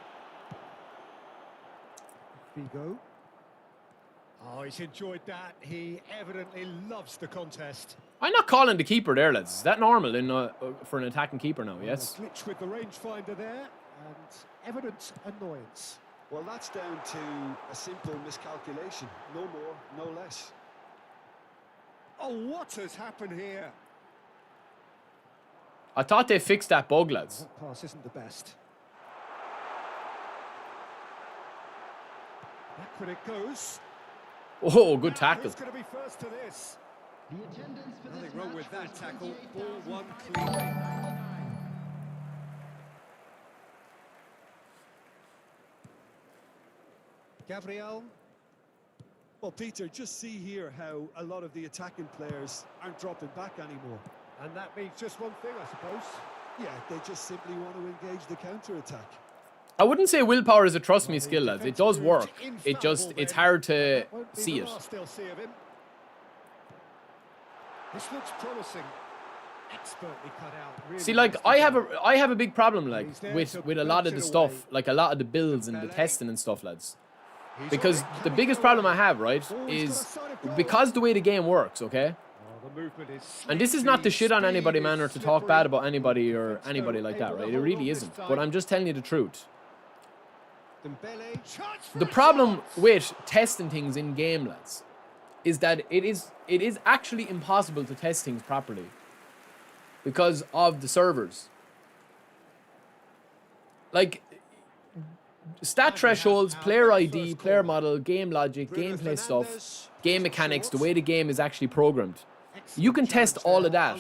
Figo. Oh, he's enjoyed that. He evidently loves the contest. I'm not calling the keeper there, lads. Is that normal for an attacking keeper now? Yes. A glitch with the rangefinder there, and evident annoyance. Well, that's down to a simple miscalculation. No more, no less. Oh, what has happened here? I thought they fixed that bug, lads. That pass isn't the best. Back it goes. Oh, good tackle. Who's going to be first to this? The attendance for this Nothing wrong match with that was tackle. Ball 28,099. won cleanly. Gabriel. Well, Peter, just see here how a lot of the attacking players aren't dropping back anymore. And that means just one thing, I suppose. Yeah, they just simply want to engage the counter-attack. I wouldn't say willpower is a trust me skill, lads. It does work. It's hard to That won't be see the it. last they'll see of him. This looks promising. Expertly cut out. Really See, like nice design. I have a big problem like with a lot of the stuff, like a lot of the builds and the testing and stuff, lads. He's Because on it. the Can he biggest go problem on? I have, right, Oh, he's got a is side of goal. because the way the game works, okay? Oh, the movement is And this is slick, not to the shit on speed anybody, is man, or to talk slippery. bad about anybody or Defense anybody still like that, able to right? It hold really on this isn't. time. But I'm just telling you the truth. Dembele. Chance for The a problem shot. with testing things in game, lads, is that it is actually impossible to test things properly because of the servers. Like stat thresholds, player ID, player model, game logic, Bruno gameplay stuff, Fernandes. game mechanics, the way the game is actually programmed. You can test all of that,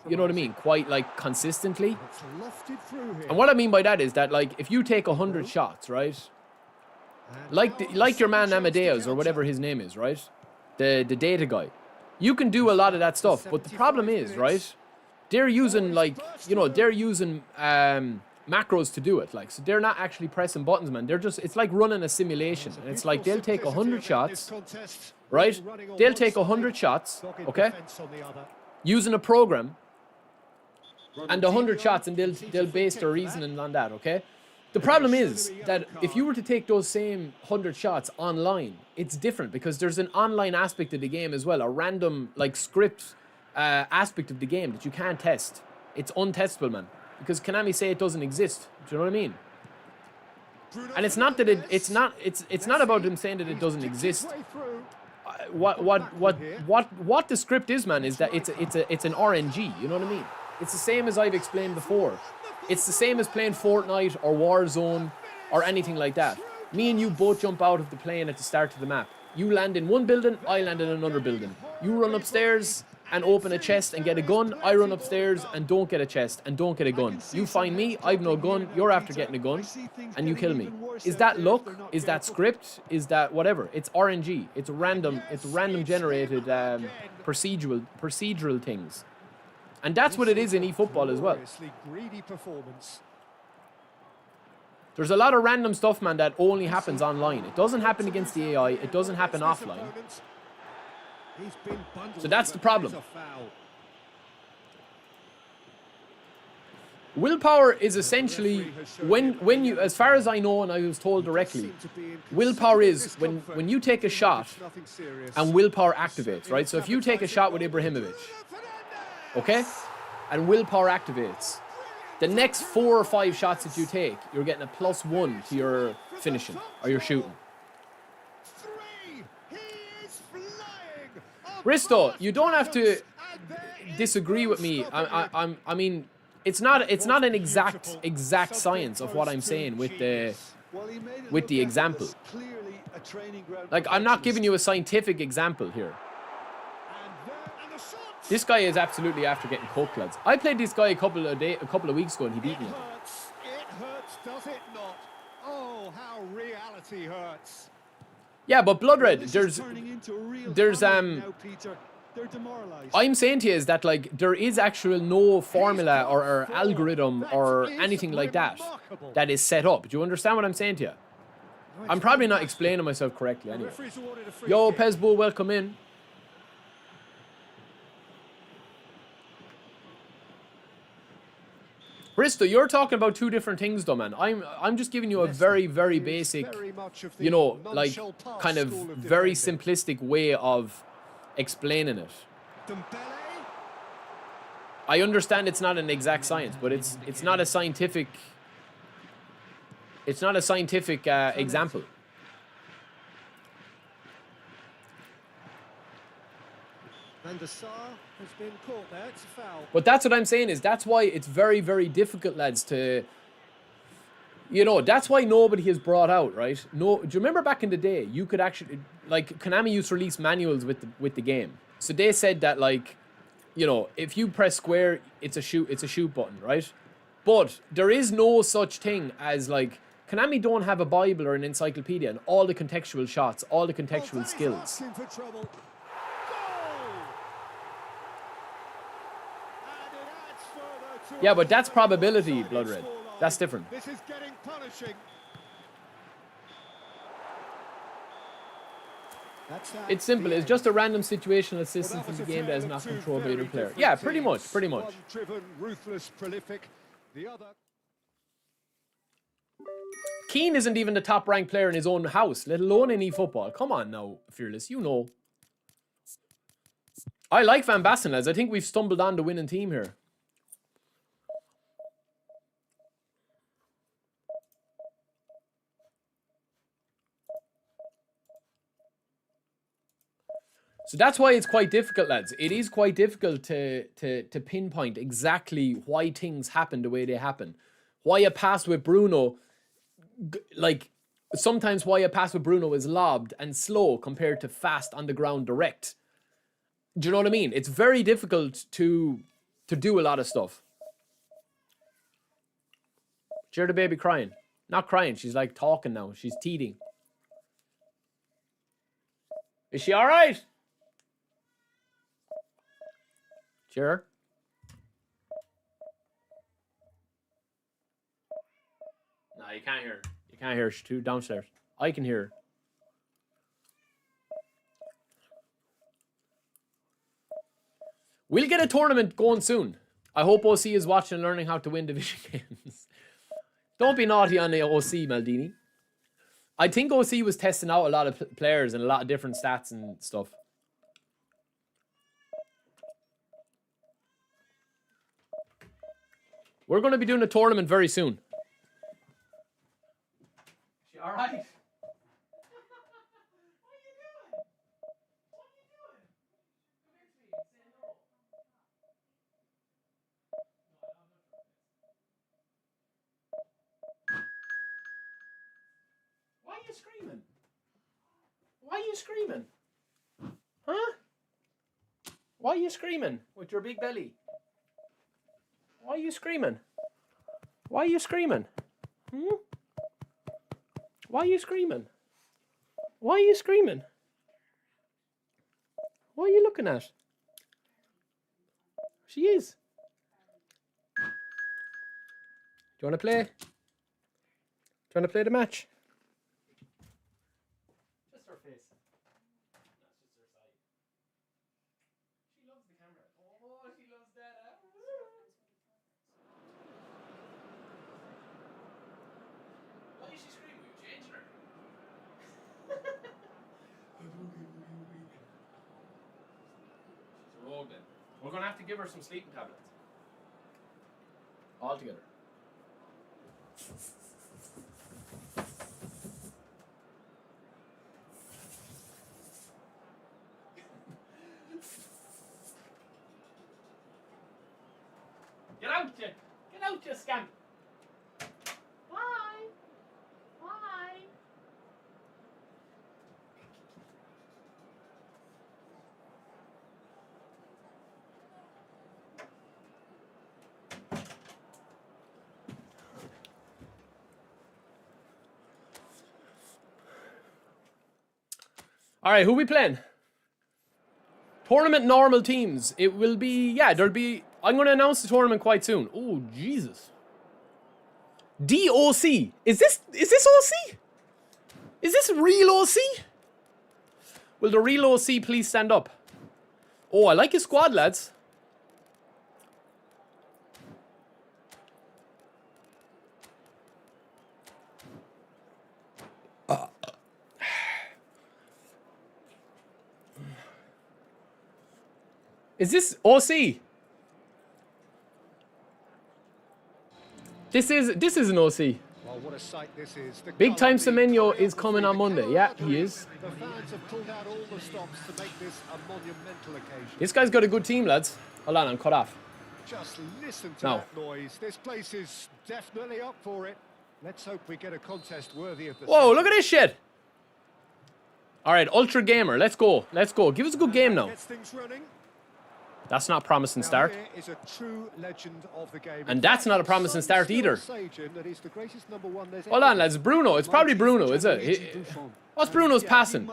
you know what I mean, quite like consistently. It's lofted through here. And what I mean by that is that, like, if you take 100 shots, right? And Like now your man second chance to Amadeus or counter. whatever his name is, right? The data guy. You can do a lot of that stuff, but the problem is, right? They're using they're using macros to do it, like, so they're not actually pressing buttons, man. It's like running a simulation. And it's like they'll take 100 shots, right? They'll take 100 shots, okay, using a program, and 100 shots, and they'll base their reasoning on that, okay? The problem is that if you were to take those same 100 shots online, it's different because there's an online aspect of the game as well, a random like script aspect of the game that you can't test. It's untestable, man, because Konami say it doesn't exist. Do you know what I mean? And it's not that it's not about them saying that it doesn't exist. What the script is, man, is that it's an RNG. You know what I mean? It's the same as I've explained before. It's the same as playing Fortnite or Warzone or anything like that. Me and you both jump out of the plane at the start of the map. You land in one building, I land in another building. You run upstairs and open a chest and get a gun. I run upstairs and don't get a chest and don't get a gun. You find me, I've no gun, you're after getting a gun, and you kill me. Is that luck? Is that script? Is that whatever? It's RNG. It's random generated procedural things. And that's what it is in eFootball as well. Greedy performance. There's a lot of random stuff, man, that only happens online. It doesn't happen against the AI. It doesn't happen offline. So that's the problem. Willpower is essentially when you, as far as I know, and I was told directly, willpower is when you take a shot and willpower activates, right? So if you take a shot with Ibrahimovic, okay, and willpower activates, the next 4 or 5 shots that you take, you're getting a +1 to your finishing or your shooting. Risto, you don't have to disagree with me. I mean, it's not an exact science of what I'm saying with the example. Like, I'm not giving you a scientific example here. This guy is absolutely after getting cooked, lads. I played this guy a couple of weeks ago and he beat me. It hurts, does it not? Oh, how reality hurts. Yeah, but Blood Red, there's I'm saying to you is that, like, there is actual no formula or algorithm or anything like that that is set up. Do you understand what I'm saying to you? I'm probably not explaining myself correctly anyway. Yo, Pezbo, welcome in. Bristo, you're talking about 2 different things though, man. I'm just giving you a very, very basic, you know, like, kind of very simplistic way of explaining it. I understand it's not an exact science, but it's not a scientific example. And the Sar has been caught there. It's a foul. But that's what I'm saying is that's why it's very, very difficult, lads, to, you know, that's why nobody has brought out, right? No, do you remember back in the day, you could actually, like, Konami used to release manuals with the game. So they said that, like, you know, if you press square, it's a shoot button, right? But there is no such thing as, like, Konami don't have a Bible or an encyclopedia and all the contextual shots, all the contextual skills. Yeah, but that's probability, Blood Red. That's different. This is getting punishing. It's simple. It's just a random situational assistance in the game that is not controlled by the player. Yeah, pretty much. Driven, ruthless, prolific. The other. Keane isn't even the top-ranked player in his own house, let alone in eFootball. Come on now, Fearless. You know. I like Van Basten, lads. I think we've stumbled on the winning team here. So that's why it's quite difficult, lads. It is quite difficult to pinpoint exactly why things happen the way they happen. Why a pass with Bruno, like, sometimes why a pass with Bruno is lobbed and slow compared to fast on the ground direct. Do you know what I mean? It's very difficult to do a lot of stuff. Cheer the baby crying. Not crying, she's like talking now. She's teething. Is she alright? Sure. No, you can't hear her. You can't hear her. She's too downstairs. I can hear her. We'll get a tournament going soon. I hope OC is watching and learning how to win division games. Don't be naughty on the OC, Maldini. I think OC was testing out a lot of players and a lot of different stats and stuff. We're going to be doing a tournament very soon. She all right? Why are you screaming? Why are you screaming? Huh? Why are you screaming with your big belly? Why are you screaming? Why are you screaming? Hmm? Why are you screaming? Why are you screaming? What are you looking at? She is. Do you want to play? Trying to play the match. Just her face. That's just her side. She loves the camera. Oh, she loves that. Why is she screaming? You changing her? She's a rogue then. We're going to have to give her some sleeping tablets. All together. Get out, you scamp! Why? All right, who we playing? Tournament normal teams. It will be, yeah, there'll be, I'm going to announce the tournament quite soon. Oh, Jesus. DOC. Is this OC? Is this real OC? Will the real OC please stand up? Oh, I like his squad, lads. Is this OC? This is an OC. Well, what a sight this is. Big time Semenyo is coming on Monday. Yeah, he is. The fans have pulled out all the stops to make this a monumental occasion. This guy's got a good team, lads. Hold on, I'm cut off. Just listen to No. that noise. This place is definitely up for it. Let's hope we get a contest worthy of the... Whoa, look at this shit. All right, Ultra Gamer, let's go. Let's go. Give us a good game now. Gets things running. That's not a promising start. Now, here is a true legend of the game. And that's not a promising start either. That he's the greatest number one there's Hold ever on, lads. Bruno. It's probably Bruno, is it? What's Bruno's passing?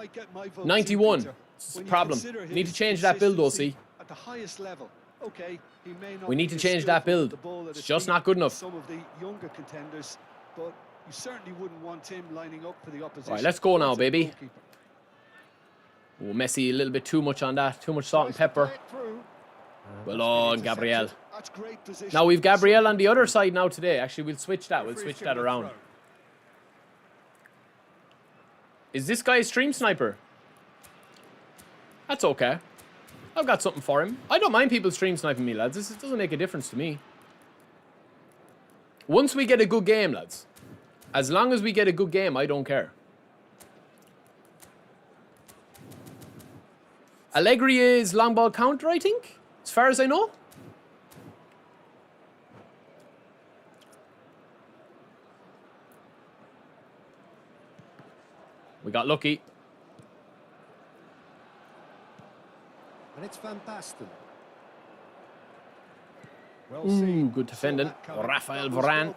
91. It's a problem. Need to change that build, OC. At the highest level. Okay, he may not We need be to as change that skillful with build. the ball at It's his just feet not good enough. as some of the younger contenders, but you certainly wouldn't want him lining up for the opposition. Right, let's go now, That's a baby. goalkeeper. Oh, Messi, a little bit too much on that. Too much salt and pepper. Well on, Gabriel. That's great position. Now we've Gabriel on the other side now today. Actually, we'll switch that. We'll switch that around. Is this guy a stream sniper? That's okay. I've got something for him. I don't mind people stream sniping me, lads. This doesn't make a difference to me. Once we get a good game, lads. As long as we get a good game, I don't care. Allegri is long ball counter, I think. As far as I know. We got lucky. And it's Van Basten. Well Ooh, seen. good defending. Rafael Varane.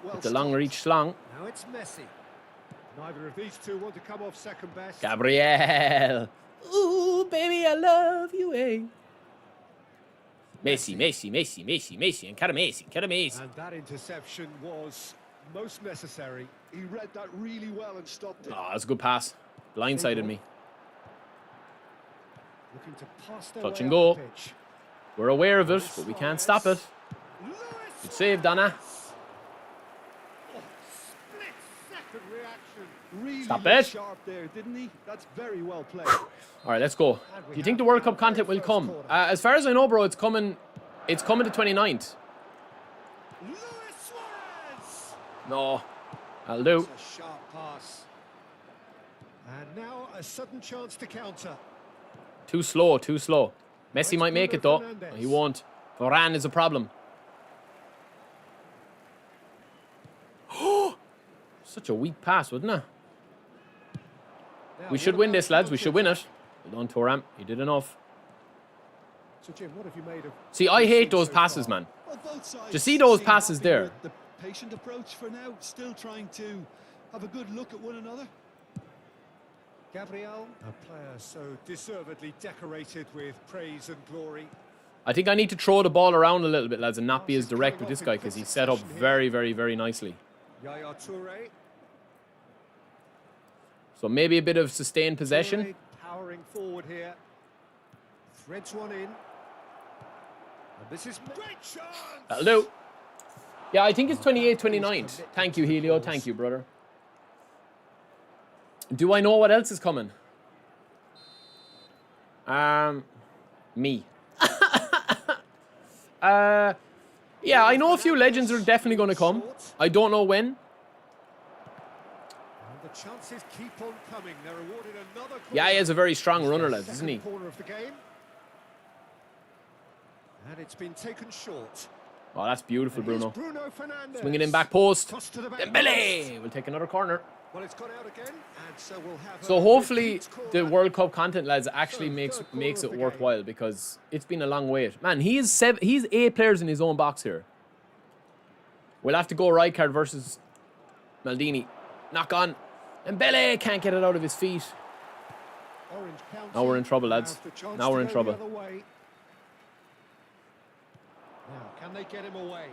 Well The long reach slong. Now it's Messi. Neither of these two want to come off second best. Gabriel. Ooh, baby, I love you, eh? Messi, Messi, Messi, Messi, Messi. Encara Messi, encara Messi. And that interception was most necessary. He read that really well and stopped it. Oh, that's a good pass. Blindsided me. Looking to pass their Touch way and up go. the pitch. We're aware of it, but we can't stop it. Good save, Donna. Split-second reaction. Really Stop looked it. sharp there, didn't he? That's very well played. All right, let's go. Do you think the World Cup content will come? As far as I know, bro, it's coming. It's coming the 29th. Luis Suarez. No, I'll do. It's a sharp pass. And now a sudden chance to counter. Too slow, too slow. Messi might make it though. No, he won't. Varane is a problem. Such a weak pass, wasn't it? We should win this, lads. We should win it. Well done, Thuram. You did enough. So Jim, what have you made of? See, I hate those passes, man. Well, both sides Do you see those seem passes happy there? with the patient approach for now, still trying to have a good look at one another. Gabriel, a player so deservedly decorated with praise and glory. I think I need to throw the ball around a little bit, lads, and not be as direct with this guy because he's set up very, very, very nicely. Yaya Toure. So maybe a bit of sustained possession. Toure powering forward here. Threads one in. And this is great chance. That'll do. Yeah, I think it's 28-29. Thank you, Helio. Thank you, brother. Do I know what else is coming? Me. Yeah, I know a few legends are definitely going to come. I don't know when. And the chances keep on coming. They're awarded another corner. Yeah, he has a very strong runner, lads, isn't he? Corner of the game. And it's been taken short. Oh, that's beautiful, Bruno. Bruno Fernandes. Swinging in back post. Toss to the back Dembele! We'll take another corner. Well, it's gone out again, and so we'll have So a hopefully repeat corner. the World Cup content, lads, actually makes it worthwhile, because it's been a long wait. Man, he's 8 players in his own box here. We'll have to go Rijkaard versus Maldini. Knock on. Dembele can't get it out of his feet. Orange County Now we're in trouble, lads. have the chance Now to we're in go trouble. the other way. Now, can they get him away?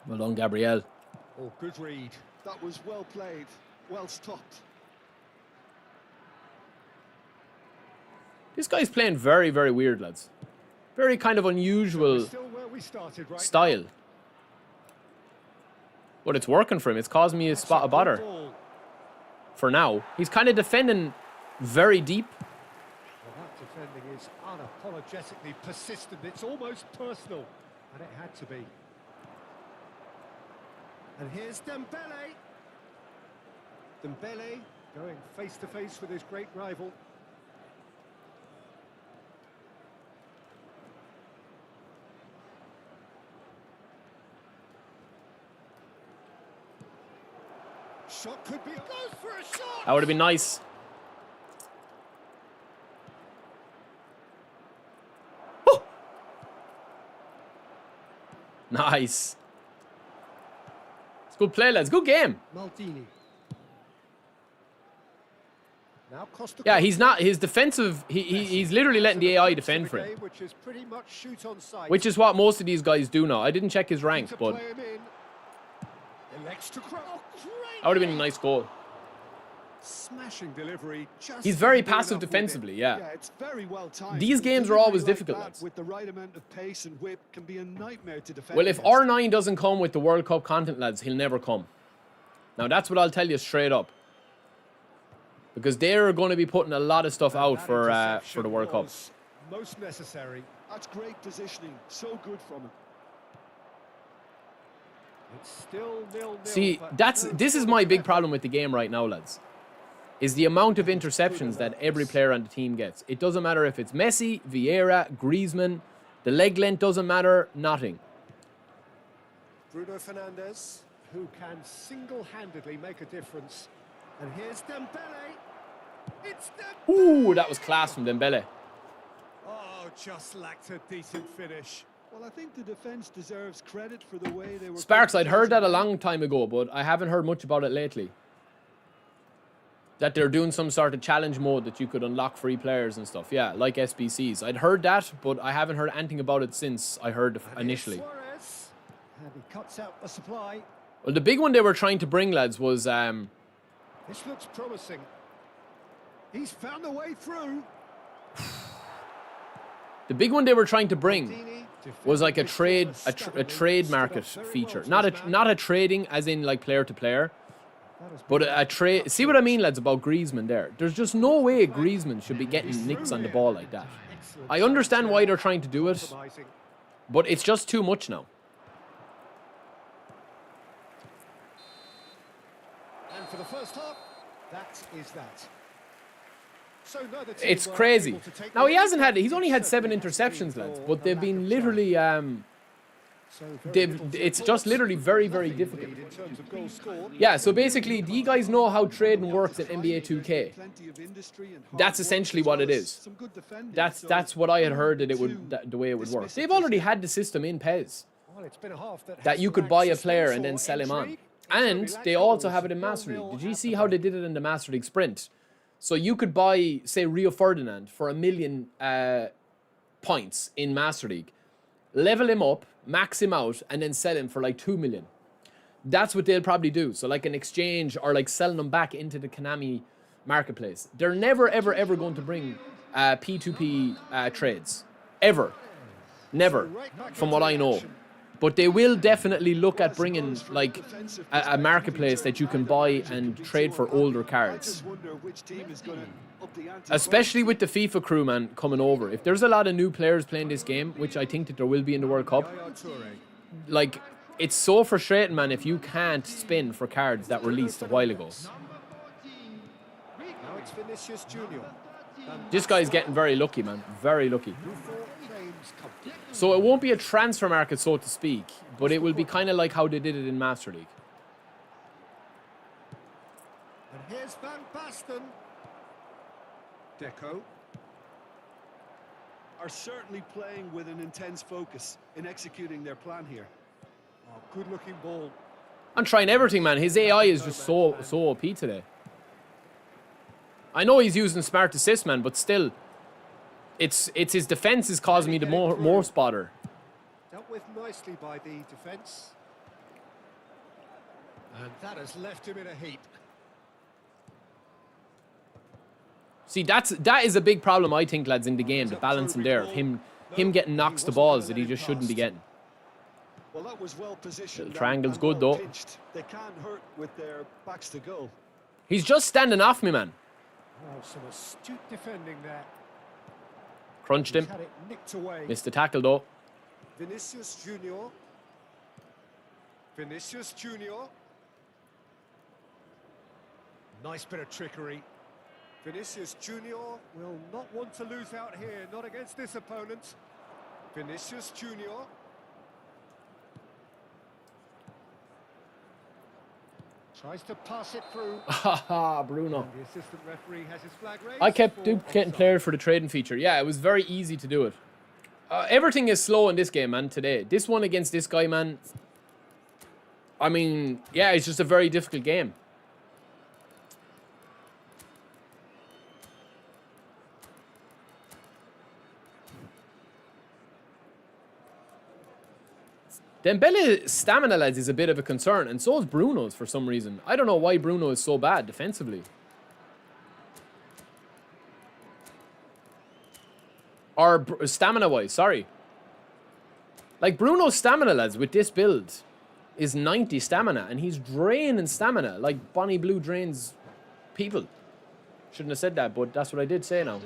Well done, Gabriel. Oh, good read. That was well played, well stopped. This guy's playing very, very weird, lads. Very kind of unusual Still where we started, right? style. But it's working for him. It's causing me a spot of bother. Ball. For now. He's kind of defending very deep. Well, that defending is unapologetically persistent. It's almost personal, and it had to be. And here's Dembele. Dembele going face to face with his great rival. Shot could be goes for a shot. That would have been nice. Oh! Nice. It's good play, lads. Good game. Maldini. Now Costa. Yeah, he's not. His defensive. He's literally letting the AI defend for him, which is pretty much shoot on sight. which is what most of these guys do now. I didn't check his rank, To but play him in. Elects to cross. Oh, great that would have been a nice goal. smashing delivery. Just He's very couldn't do passive enough with defensively. it. Yeah. Yeah, it's very well timed. These games are Delivery always like difficult, that lads. With the right amount of pace and whip can be a nightmare to defend. Well, if against. R9 doesn't come with the World Cup content, lads, he'll never come. Now, that's what I'll tell you straight up. Because they're going to be putting a lot of stuff out That for interception the World Cup. was most necessary. That's great positioning, so good from him. It's still 0-0. See, but this is my big problem with the game right now, lads. Is the amount of interceptions that every player on the team gets. It doesn't matter if it's Messi, Vieira, Griezmann. The leg length doesn't matter. Nothing. Bruno Fernandes, who can single-handedly make a difference. And here's Dembele. It's Dembele. Ooh, that was class from Dembele. Oh, just lacked a decent finish. Well, I think the defence deserves credit for the way they were... Sparks, I'd heard that a long time ago, but I haven't heard much about it lately. That they're doing some sort of challenge mode that you could unlock free players and stuff. Yeah, like SBCs. I'd heard that, but I haven't heard anything about it since I heard it initially. Suarez. And he cuts out the supply. Well, the big one they were trying to bring, lads, was... This looks promising. He's found a way through. the big one they were trying to bring Dini was like a defending trade before a trade market stood up very feature. well to his man. Not a trading as in like player to player, That has but been a trade. See what I mean, lads, about Griezmann there. There's just no way Griezmann should be getting nicks on the ball like that. excellent I understand chance why there. they're trying to do it, Compromising. but it's just too much now. And for the first half, that is that. So neither team It's were crazy. able to take Now the lead. he's only had 7 Certainly has to be interceptions, lads, for but the they've lack been of literally time. So very little to it's report. just literally very, very Nothing difficult. indeed in terms of goals scored. Yeah, so basically, do you guys know how trading works in NBA 2K? Plenty of industry and hard That's work essentially as what well it as is. some good defending, so That's what I had heard that it two would the way it would work. dismissive They've already had the system in PES Well, it's been a half that that has you could lacked buy a suspense player and or then sell him on. intrigue. And Certainly they lacked also goals. have it in Master 0-0 League. Did you at see the how they moment. did it in the Master League Sprint? So you could buy, say, Rio Ferdinand for 1 million points in Master League, level him up, max him out, and then sell him for like 2 million. That's what they'll probably do. So like an exchange or like selling them back into the Konami marketplace. They're never, ever, ever going to bring P2P trades. Ever. Never. From what I know. But they will definitely look at bringing like a marketplace that you can buy and trade for older cards. Especially with the FIFA crew, man, coming over. If there's a lot of new players playing this game, which I think that there will be in the World Cup, like, it's so frustrating, man, if you can't spin for cards that released a while ago. Now it's Vinicius Junior. This guy's getting very lucky, man. Very lucky. So it won't be a transfer market, so to speak, but it will be kind of like how they did it in Master League. And here's Van Basten. Deco. Are certainly playing with an intense focus in executing their plan here. Oh, good looking ball. I'm trying everything, man. His AI is just so OP today. I know he's using smart assist, man, but still, it's his defense is causing me the more spotter. Dealt with nicely by the defense. And that has left him in a heap. See, that is a big problem, I think, lads, in the game. The balancing there of him getting knocks to balls that he just shouldn't be getting. Well, that was well positioned. Little triangle's good though. They can't hurt with their backs to goal. He's just standing off me, man. Oh, some astute defending there. Crunched him. He's had it nicked away. Missed the tackle though. Vinicius Junior. Vinicius Junior. Nice bit of trickery. Vinicius Junior will not want to lose out here, not against this opponent. Vinicius Junior. Tries to pass it through. Haha, Bruno. The assistant referee has his flag raised. I kept duplicating players for the trading feature. Yeah, it was very easy to do it. Everything is slow in this game, man, today. This one against this guy, man. I mean, yeah, it's just a very difficult game. Dembele's stamina, lads, is a bit of a concern, and so is Bruno's for some reason. I don't know why Bruno is so bad defensively. Or stamina-wise, sorry. Like, Bruno's stamina, lads, with this build is 90 stamina, and he's draining stamina like Bonnie Blue drains people. Shouldn't have said that, but that's what I did say now,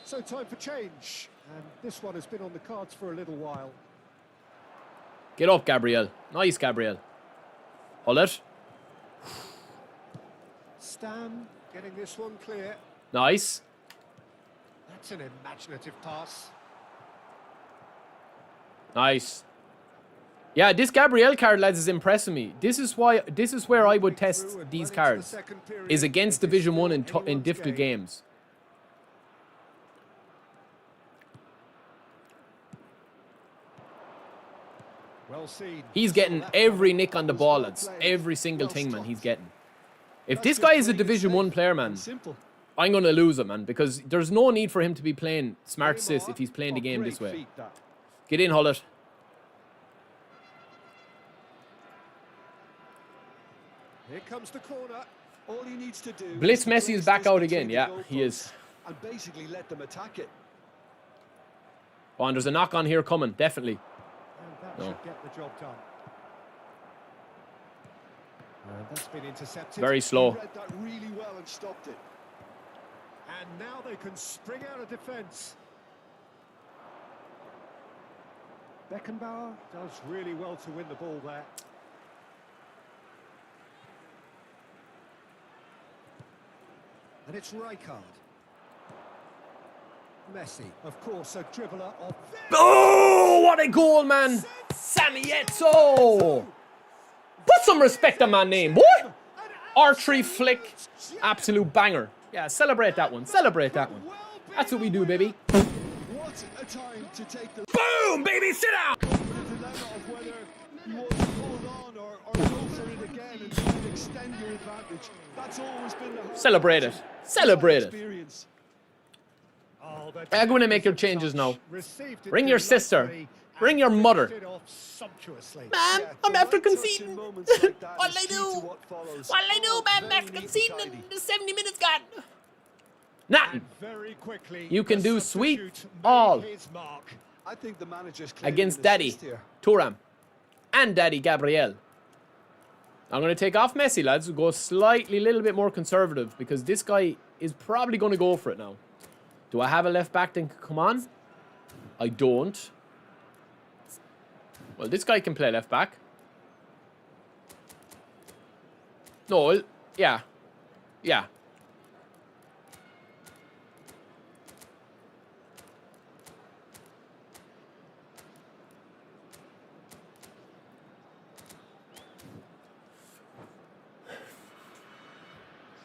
So time for change. And this one has been on the cards for a little while. Get up, Gabriel. Nice, Gabriel. Hold it. Stam getting this one clear. Nice. That's an imaginative pass. Nice. Yeah, this Gabriel card, lads, is impressing me. This is where I would test these cards. Is against Division 1 in difficult games. Well seen. He's getting every nick on the ball, lads. Every single thing, man, he's getting. If this guy is a Division 1 player, man, I'm going to lose him, man, because there's no need for him to be playing smart assist if he's playing the game this way. Get in, Hullet. Here comes the corner. All he needs to do. Blitz Messi is back out again. Yeah, he is. And basically let them attack it. Oh, and there's a knock on here coming, definitely. And that should get the job done. And that's been intercepted. Very slow. He read that really well and stopped it. And now they can spring out of defence. Beckenbauer does really well to win the ball there. And it's Rijkaard. Messi, of course, a dribbler of... Oh, what a goal, man! Sammy Eto'o! Put some respect on my name, boy! R3 flick, absolute banger. Yeah, celebrate that one, celebrate that one. That's what we do, baby. What a time to take the... Boom, baby, sit down! dilemma of whether you want to hold on or go for it again and try and extend your advantage. That's always been the... Celebrate it, celebrate it. Experience. Oh, I'm going to make your changes now. Bring your sister. Bring your mother. off sumptuously. Man, Yeah, I'm the after right touch in conceding. moments like that What'll is I key do? to what follows. What'll I do, man? I'm Very after neat and conceding tidy. and the 70 minutes gone. Nothing. And very quickly, You can the do sweet substitute made all his mark. I think the manager's claiming against an Daddy, assist here. Thuram, and Daddy Gabriel. I'm going to take off Messi, lads. Go slightly, little bit more conservative because this guy is probably going to go for it now. Do I have a left back that can come on? I don't. Well, this guy can play left back. No, yeah. Yeah.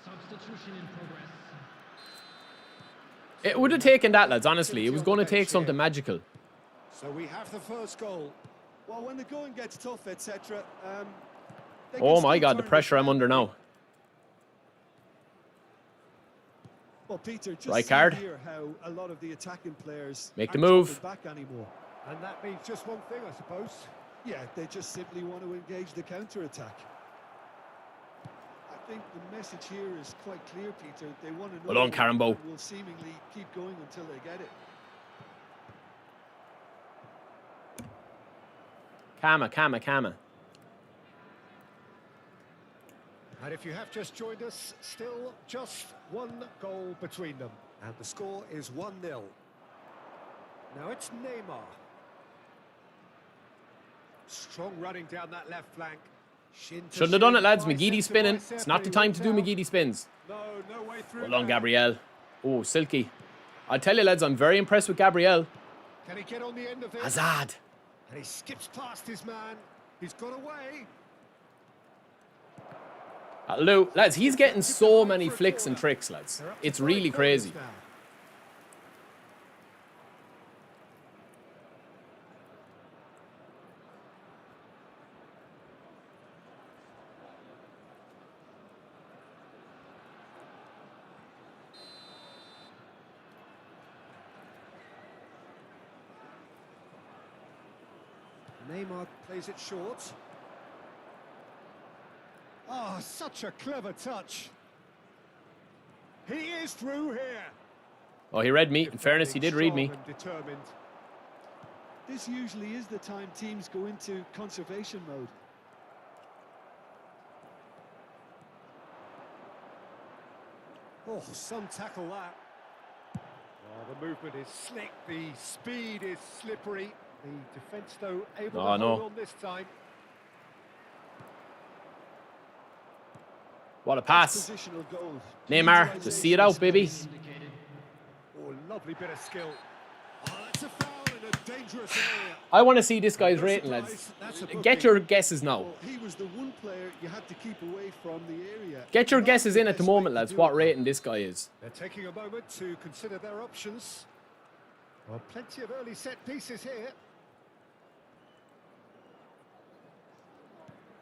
Substitution in progress. It would have taken that, lads, honestly. It was going to take something magical. So we have the first goal. Well, when the going gets tough, etc. Oh my God, the pressure I'm under now. Well, Peter, just Right see card. here how a lot of the attacking players Make the aren't move. dropping back anymore. And that means just one thing, I suppose. Yeah, they just simply want to engage the counter-attack. I think the message here is quite clear, Peter. They want to know Well done, Carambo. and will seemingly keep going until they get it. Kama. And if you have just joined us, still just one goal between them. And the score is 1-0. Now it's Neymar. Strong running down that left flank. Shin to Shouldn't have done it, shin, lads. bicep McGeady to spinning. bicep, It's not the and he time went to do down. McGeady spins. No way through. Well done, now. Gabriel. Oh, silky. I tell you, lads, I'm very impressed with Gabriel. Can he get on the end of it? Hazard. And he skips past his man. He's got away. Hello. Lads, he's getting so many flicks and tricks, lads. They're up to It's 5 really corners crazy. now. Neymar plays it short. Oh, such a clever touch. He is through here. Oh, he read me. In fairness, he did read me. Strong and determined. This usually is the time teams go into conservation mode. Oh, some tackle that. Oh, the movement is slick. The speed is slippery. The defence, though, able Oh, to no. hold on this time. What a pass. Positional goal. Neymar, just see it out, baby. Oh, lovely bit of skill. Oh, that's a foul in a dangerous area. I want to see this guy's No rating, surprise, lads. that's a Get booking. your guesses now. Well, he was the one player you had to keep away from the area. Get your Not guesses the in at the best way moment, to lads, do what it. rating this guy is. They're taking a moment to consider their options. Well, plenty of early set pieces here.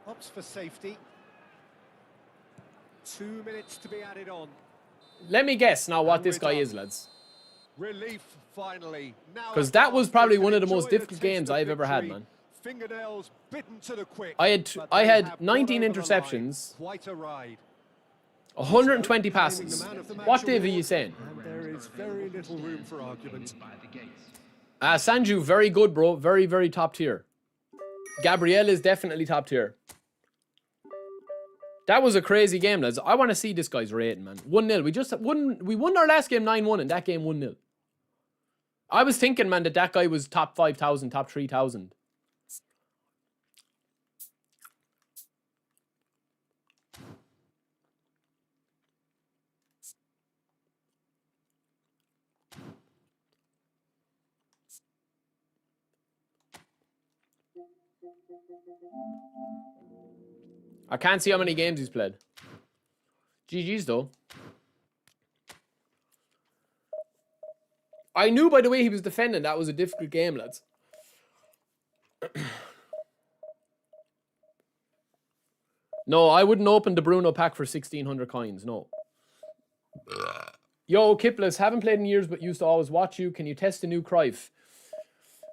Opts for safety. 2 minutes to be added on. Let me guess now what And this we're guy done. is, lads. Relief finally. Now Because at that was last probably they one of the can most enjoy difficult taste games of I've ever had, victory. man. Fingernails bitten to the quick. I had but I they had have 19 got over the line. interceptions, Quite a ride. 120 passes. What Dave are you saying? And there is very little room for argument. Sanju, very good, bro. Very, very top tier. Gabriel is definitely top tier. That was a crazy game, lads. I want to see this guy's rating, man. 1-0. We won our last game 9-1 and that game 1-0. I was thinking, man, that guy was top 5,000, top 3,000. I can't see how many games he's played. GG's though. I knew by the way he was defending that was a difficult game, lads. No, I wouldn't open the Bruno pack for 1,600 coins, no. Yo, Kipless, haven't played in years but used to always watch you. Can you test a new Cruyff?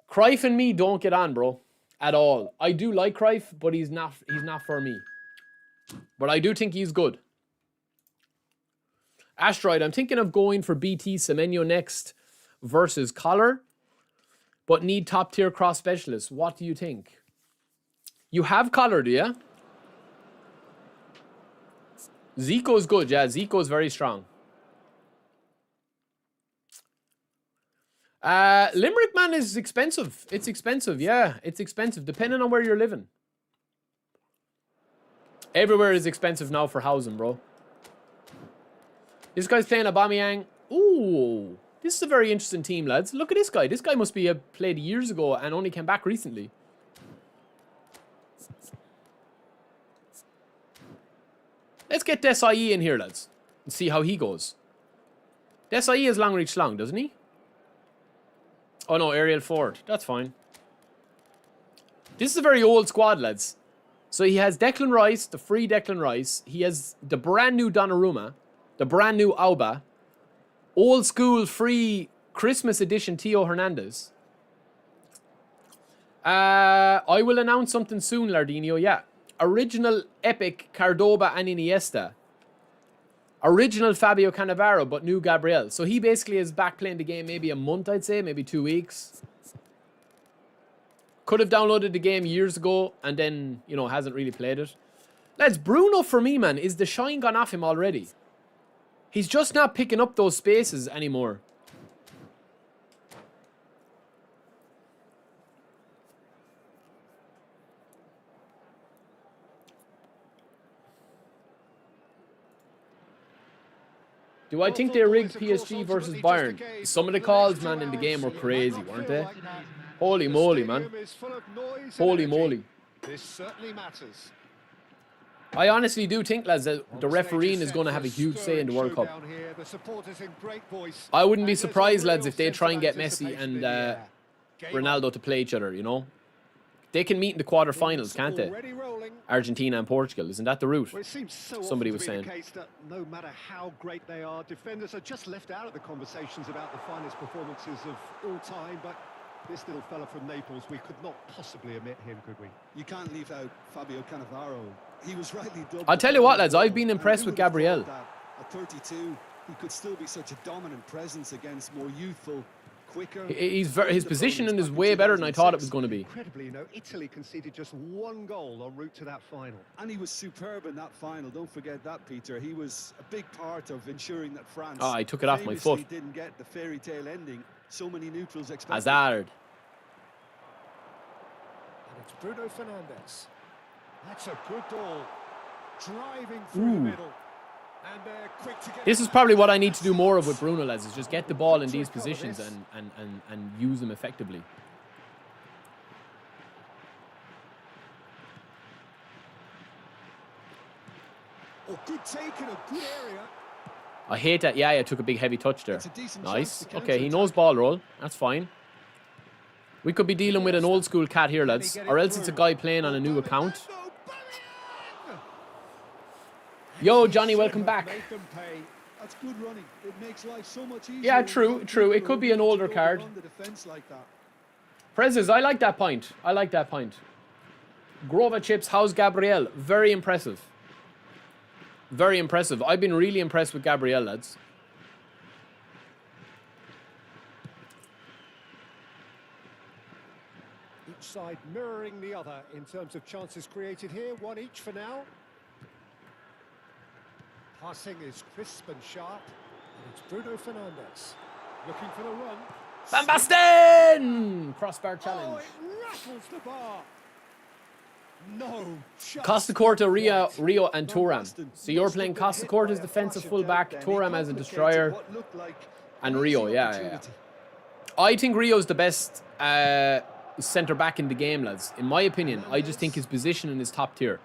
Cruyff and me don't get on, bro. at all. I do like Cruyff, but he's not for me. But I do think he's good. Asteroid, I'm thinking of going for BT Semenyo next versus Collar, but need top tier cross specialists. What do you think? You have Collar, do you? Zico's good, yeah. Zico's very strong. Limerick, man, is expensive. It's expensive, yeah. It's expensive, depending on where you're living. Everywhere is expensive now for housing, bro. This guy's playing Aubameyang. Ooh, this is a very interesting team, lads. Look at this guy. This guy must be played years ago and only came back recently. Let's get Desai in here, lads, and see how he goes. Desai has long reach long, doesn't he? Oh no, Ariel Ford. That's fine. This is a very old squad, lads. So he has Declan Rice, the free Declan Rice. He has the brand new Donnarumma, the brand new Auba, old school free Christmas edition Theo Hernandez. I will announce something soon, Lardinho. Yeah. Original epic Cordoba and Iniesta. Original Fabio Cannavaro, but new Gabriel. So he basically is back playing the game maybe a month, I'd say, maybe 2 weeks. Could have downloaded the game years ago and then, you know, hasn't really played it. Lads, Bruno for me, man, is the shine gone off him already? He's just not picking up those spaces anymore. Do I think they rigged PSG versus Bayern? Some of the calls, man, in the game were crazy, weren't they? Holy moly, man. Holy moly. This certainly matters. I honestly do think, lads, that the refereeing is going to have a huge say in the World Cup. I wouldn't be surprised, lads, if they try and get Messi and Ronaldo to play each other, you know? They can meet in the quarterfinals, can't they? Argentina and Portugal. Isn't that the route? Well, it seems so Somebody was often to be saying. the case that no matter how great they are, defenders are just left out of the conversations about the finest performances of all time. But this little fella from Naples, we could not possibly omit him, could we? You can't leave out Fabio Cannavaro. He was rightly dubbed. I'll tell you what, lads, I've been impressed with Gabriel. At 32, he could still be such a dominant presence against more youthful, quicker. His positioning is way better than I thought it was going to be. Incredibly, you know, Italy conceded just one goal en route to that final. And he was superb in that final. Don't forget that, Peter. He was a big part of ensuring that France. Oh, I took it off my foot. Didn't get the fairy tale ending. So many neutrals expected. Hazard. And it's Bruno Fernandes. That's a good ball. Driving through the middle. And they're quick to get. This is probably what I need to do more of with Bruno, lads, is just get the ball in these positions and use them effectively. Oh, good take in a good area. I hate that. Yeah, I took a big heavy touch there. It's a decent Nice. chance to Okay, he counter-attack. knows ball roll. That's fine. We could be dealing with an old school cat here, lads. Or else it's a guy playing on a new account. Yo, Johnny, welcome back. Make them pay. That's good running. It makes life so much easier. Yeah, true, true. It could be an older card. On the defense like that. Prezes, I like that point. I like that point. Grova Chips, how's Gabriel? Very impressive. Very impressive. I've been really impressed with Gabriel, lads. Each side mirroring the other in terms of chances created here. One each for now. Passing is crisp and sharp. And it's Bruno Fernandes. Looking for the run. Van Basten! Crossbar Oh, challenge. it rattles the bar. No. Costa Corta, Rio and Thuram. So you're playing Costa Corta as defensive fullback, Thuram as a destroyer, and Rio. Yeah. I think Rio's the best centre back in the game, lads. In my opinion, I just think his positioning is top tier.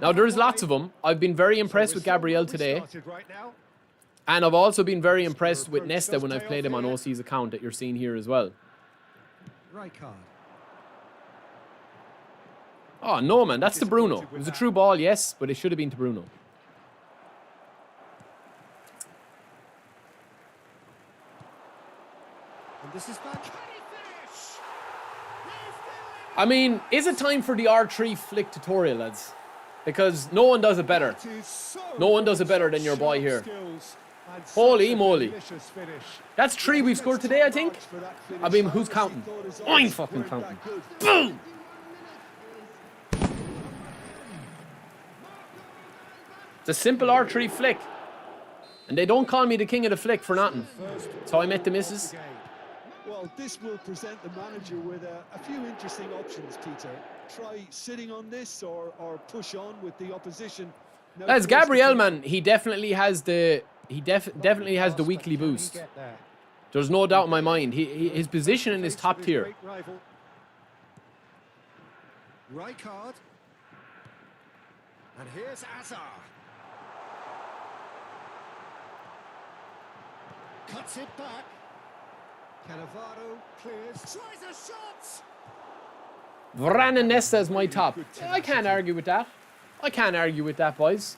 Now there's lots of them. I've been very impressed with Gabriel today, and I've also been very impressed with Nesta when I've played him on OC's account that you're seeing here as well. Oh no, man, that's to Bruno. It was a true ball, yes, but it should have been to Bruno. And this is back. I mean, is it time for the R3 flick tutorial, lads? Because no one does it better. No one does it better than your boy here. Holy moly. That's 3 we've scored today, I think. I mean, who's counting? I'm fucking counting. Boom! It's a simple R3 flick. And they don't call me the king of the flick for nothing. That's how I met the missus. Well, this will present the manager with a few interesting options, Peter. Try sitting on this or push on with the opposition. As Gabriel, man, he definitely has the definitely has the weekly boost. There's no doubt in my mind. His position is top tier. Rijkaard. And here's Azar. Cuts it back. Cannavaro clears. Tries a shot. Varane and Nesta is my top. I can't argue with that. I can't argue with that, boys.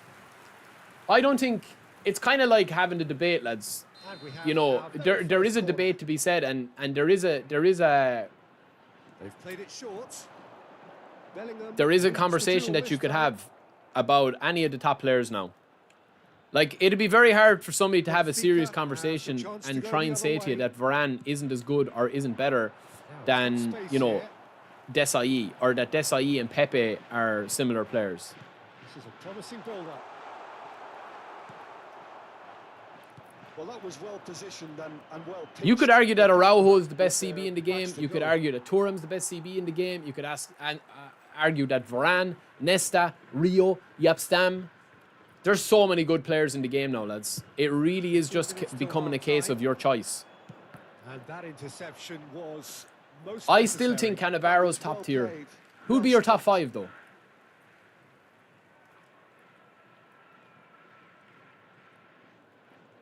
I don't think it's kind of like having the debate, lads. You know, there is a debate to be said, and there is a They've played it short. Bellingham. there is a conversation that you could have about any of the top players now. Like, it'd be very hard for somebody to have a serious conversation and try and say to you that Varane isn't as good or isn't better than, you know, Desai, or that Desai and Pepe are similar players. This is a promising build-up. Well, that was well positioned and well pitched. You could argue that Araujo is the best CB in the game. You could argue that Thuram's the best CB in the game. You could argue that Varane, Nesta, Rio, Yapstam. There's so many good players in the game now, lads. It really is just becoming a case of your choice. And that interception was most I still think Cannavaro's top tier. Who'd be your top 5, though?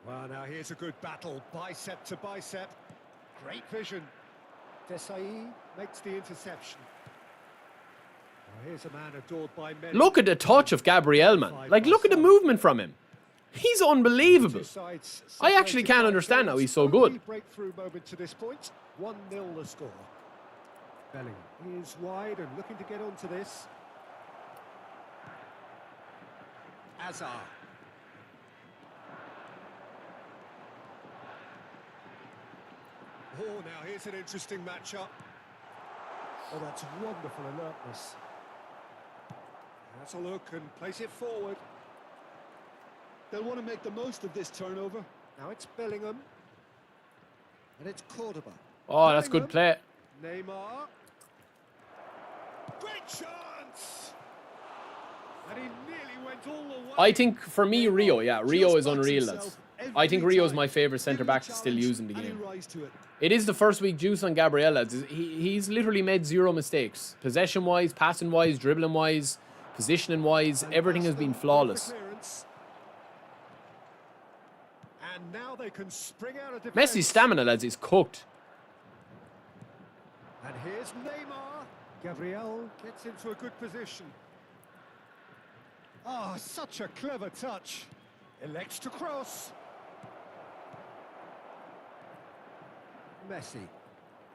Well, now here's a good battle, bicep to bicep. Great vision. Desai makes the interception. Well, here's a man adored by many. Look at the touch of Gabriel, man. Like, look at the movement from him. He's unbelievable. I actually can't understand how he's so good. Breakthrough moment to this point. 1-0 the score. Bellingham is wide and looking to get onto this. Azar. Oh, now here's an interesting matchup. Oh, that's wonderful alertness. That's a look and place it forward. They'll want to make the most of this turnover. Now it's Bellingham. And it's Cordoba. Oh, that's good play. Neymar. Great chance! And he nearly went all the way. I think, for me, Rio. Yeah, Rio is unreal, lads. I think Rio is my favourite centre-back to still use in the game. It is the first week juice on Gabriel, lads. He's literally made 0 mistakes. Possession-wise, passing-wise, dribbling-wise, positioning-wise, everything has been flawless. And now they can spring out of Messi's defense. stamina, lads, is cooked. And here's Neymar. Gabriel gets into a good position. Oh, such a clever touch. Elects to cross. Messi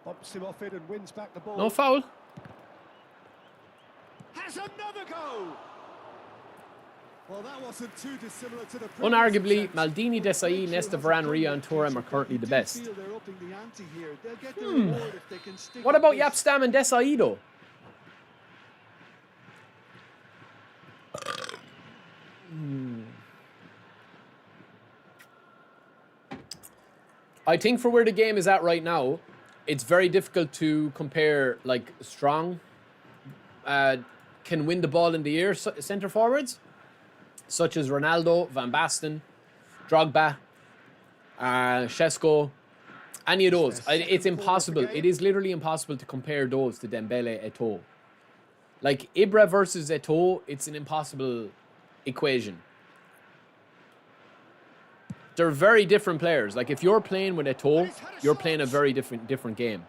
bumps him off it and wins back the ball. No foul. Has another go. Well, that wasn't too dissimilar to the Unarguably, attempt. Maldini, Desai, Nesta, Varane, Rio and Thuram are currently the best. They're upping the ante here. They'll get the reward if they can stick What with about this. Yapstam and Desai, though? I think for where the game is at right now, it's very difficult to compare, like, strong, can win the ball in the air centre forwards, such as Ronaldo, Van Basten, Drogba, Šeško, any of those. It's impossible. It is literally impossible to compare those to Dembele, Eto'o. Like, Ibra versus Eto'o, it's an impossible equation. They're very different players. Like, if you're playing with Eto'o, you're playing a very different game.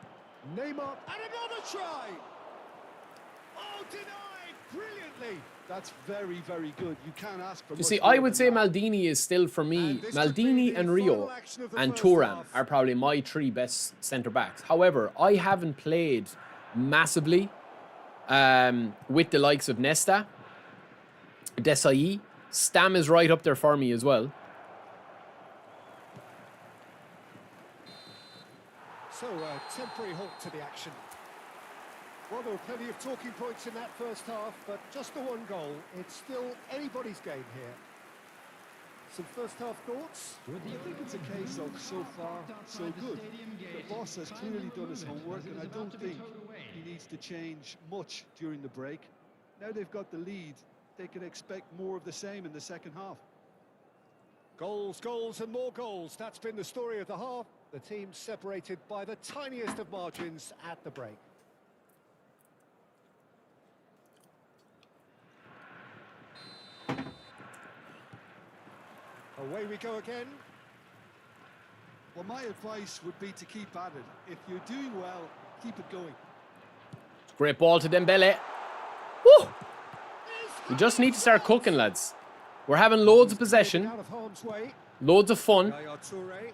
Neymar, and another try. Oh, denied brilliantly. That's very, very good. You can't ask for You much see, more I would than say that. Maldini is still, for me, And this could be Maldini the and Rio final action of the and first Thuram half. are probably my 3 best centre-backs. However, I haven't played massively with the likes of Nesta, Desai. Stam is right up there for me as well. So, temporary halt to the action. Well, there were plenty of talking points in that first half, but just the one goal. It's still anybody's game here. Some first half thoughts? I think it's a case of so far, so good. The boss has clearly done his homework, and I don't think he needs to change much during the break. Now they've got the lead, they can expect more of the same in the second half. Goals, goals and more goals. That's been the story of the half. The team separated by the tiniest of margins at the break. Away we go again. Well, my advice would be to keep at it. If you're doing well, keep it going. Great ball to Dembele. Woo! We just need to start cooking, lads. We're having loads of possession, Out of harm's way. loads of fun. Yaya Toure.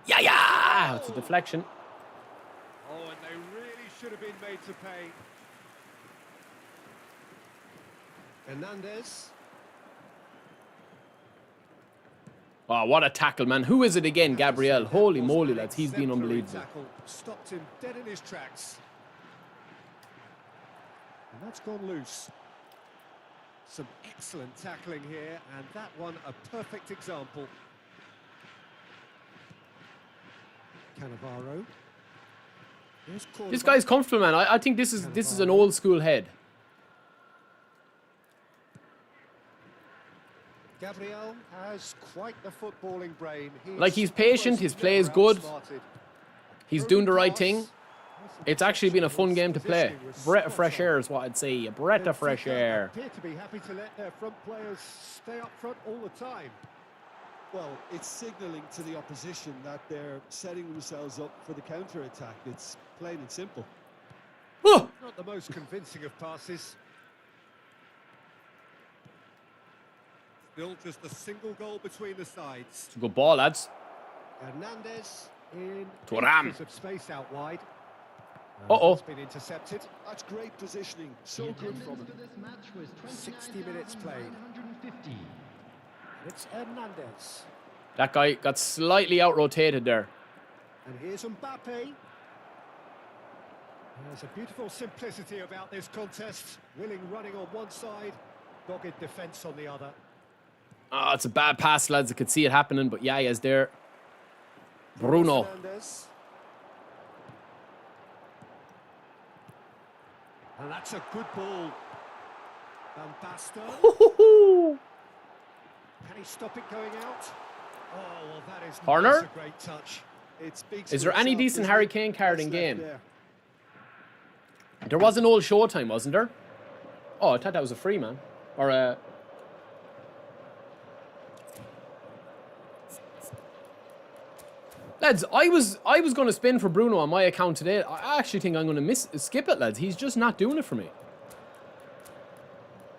Yeah! It's a deflection. Oh, and they really should have been made to pay. Hernandez. Oh, what a tackle, man. Who is it again? Gabriel. Holy moly, lads. He's been unbelievable. Tackle. Stopped him dead in his tracks. And that's gone loose. Some excellent tackling here, and that one a perfect example. Cannavaro. This guy's comfortable, man. I think this is an old school head. Gabriel has quite the footballing brain. Like, he's patient, his play is good. He's doing the right thing. It's actually been a fun game to play. Breath of fresh air is what I'd say. A breath of fresh air. Appear to be happy to let their front players stay up front all the time. Well, it's signalling to the opposition that they're setting themselves up for the counter-attack. It's plain and simple. Oh! Not the most convincing of passes. Still just a single goal between the sides. It's a good ball, lads. Hernandez in Thuram. inches of space out wide. Uh-oh. It's been intercepted. That's great positioning. So good from him. 60 minutes played. It's Hernandez. That guy got slightly out-rotated there. And here's Mbappe. There's a beautiful simplicity about this contest. Willing running on one side, dogged defence on the other. Oh, it's a bad pass, lads. I could see it happening, but yeah, he's there. Bruno. Hernandez. And that's a good ball. Van Basten. Can he stop it going out? Oh, well, that is Corner? a great touch. It speaks Is for there any itself, decent isn't Harry it? Kane card in What's left game? there? There was an old Showtime, wasn't there? Oh, I thought that was a free, man. Or a... Lads, I was going to spin for Bruno on my account today. I actually think I'm going to skip it, lads. He's just not doing it for me.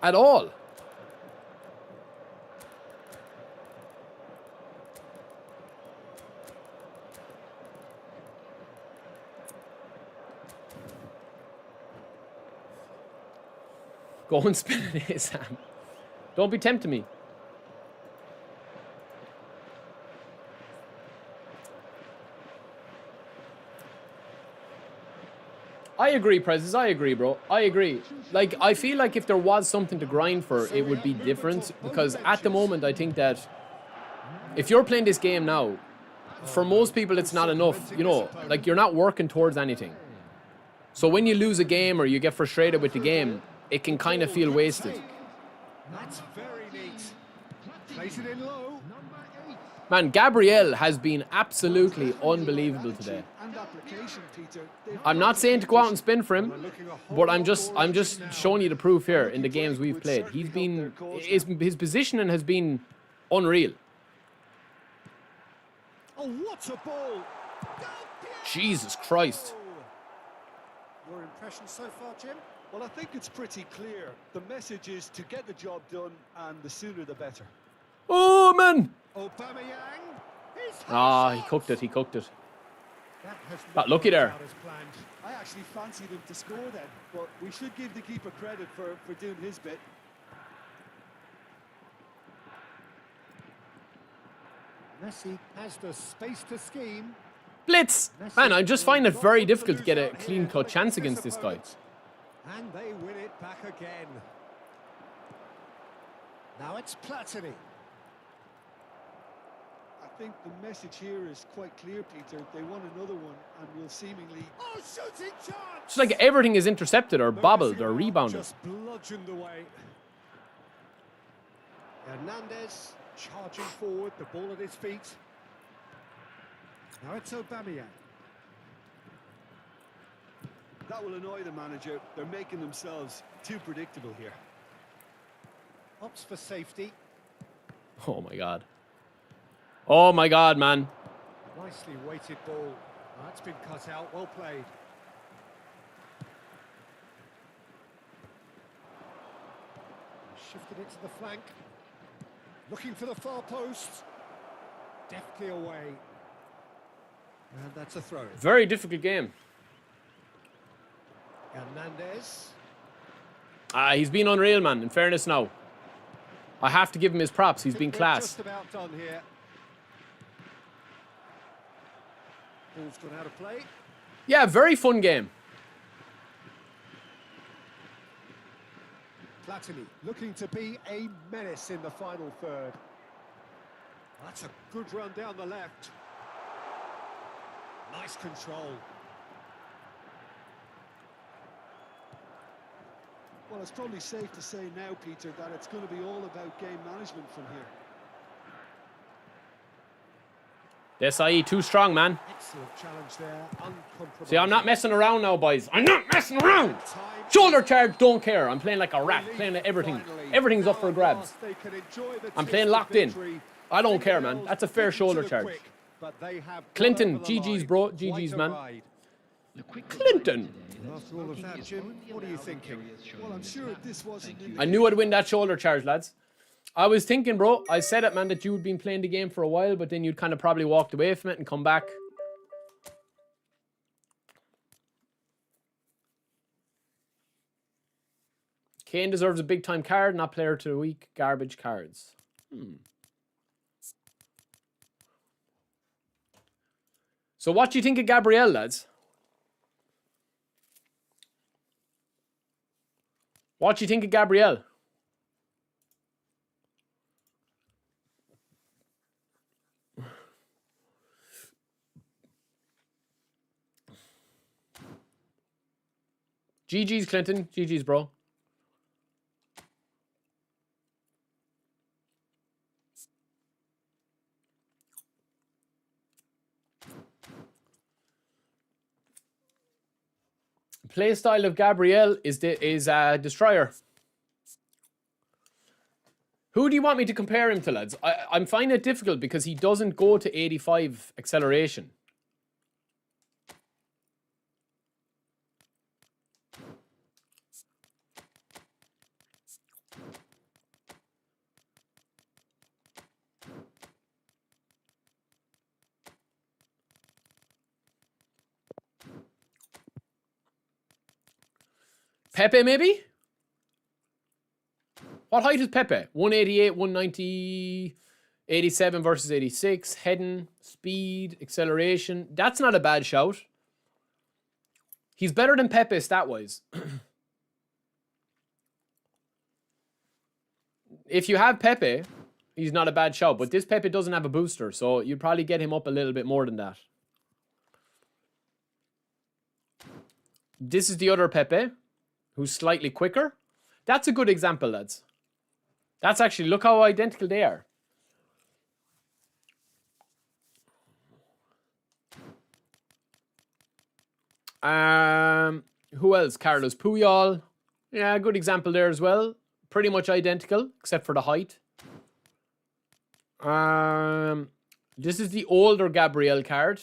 At all. Go and spin it, Sam. Don't be tempting me. I agree, Prezes. I agree, bro. I agree. Like, I feel like if there was something to grind for, it would be different. Because at the moment, I think that if you're playing this game now, for most people, it's not enough. You know, like, you're not working towards anything. So when you lose a game or you get frustrated with the game, it can kind of feel wasted. That's very neat. Plays it in low. Man, Gabriel has been absolutely unbelievable today. And application, Peter. I'm not saying to go out and spin for him, but I'm just showing you the proof here in the games we've played. He's been his positioning has been unreal. Oh, what a ball! Jesus Christ. Your impression so far, Jim? Well, I think it's pretty clear. The message is to get the job done, and the sooner the better. Oh, man. Aubameyang. Ah, he cooked it. He cooked it. That has Got lucky there. out as planned. I actually fancied him to score then, but we should give the keeper credit for doing his bit. Messi has the space to scheme. Blitz! Man, I just find it very difficult to get a clean-cut chance against this guy. And they win it back again. Now it's Platini. I think the message here is quite clear, Peter. They want another one and will seemingly... Oh, shooting chance! It's like everything is intercepted or bobbled or rebounded. Just bludgeoned away. Hernandez charging forward, the ball at his feet. Now it's Aubameyang. That will annoy the manager. They're making themselves too predictable here. Opts for safety. Oh my god. Oh my god, man. Nicely weighted ball. That's been cut out. Well played. Shifted it to the flank. Looking for the far post. Deftly away. And that's a throw. Very difficult game. Hernandez. He's been unreal, man, in fairness now. I have to give him his props. He's been We're class. just about done here. Ball's gone out of play. Yeah, very fun game. Platini looking to be a menace in the final third. That's a good run down the left. Nice control. Well, it's probably safe to say now, Peter, that it's going to be all about game management from here. Desai, too strong, man. Excellent challenge there. Uncompromising. See, I'm not messing around now, boys. I'm not messing around. Shoulder charge, don't care. I'm playing like a rat, playing at everything. Everything's up for grabs. I'm playing locked in. I don't care, man. That's a fair shoulder charge. Clinton, GG's, bro. GG's, man. Clinton. After all of that, Jim, what are you thinking? Well, I'm sure this wasn't... I knew I'd win that shoulder charge, lads. I was thinking, bro, I said it, man, that you had been playing the game for a while, but then you'd kind of probably walked away from it and come back. Kane deserves a big-time card, not player to the week. Garbage cards. So what do you think of Gabriel, lads? What do you think of Gabriel? GG's, Clinton. GG's, bro. Play style of Gabriel is Destroyer. Who do you want me to compare him to, lads? I'm finding it difficult because he doesn't go to 85 acceleration. Pepe, maybe? What height is Pepe? 188, 190, 87 versus 86. Heading, speed, acceleration. That's not a bad shout. He's better than Pepe stat-wise. If you have Pepe, he's not a bad shout. But this Pepe doesn't have a booster, so you'd probably get him up a little bit more than that. This is the other Pepe, who's slightly quicker. That's a good example, lads. That's actually, look how identical they are. Who else? Carlos Puyol. Yeah, good example there as well. Pretty much identical, except for the height. This is the older Gabriel card.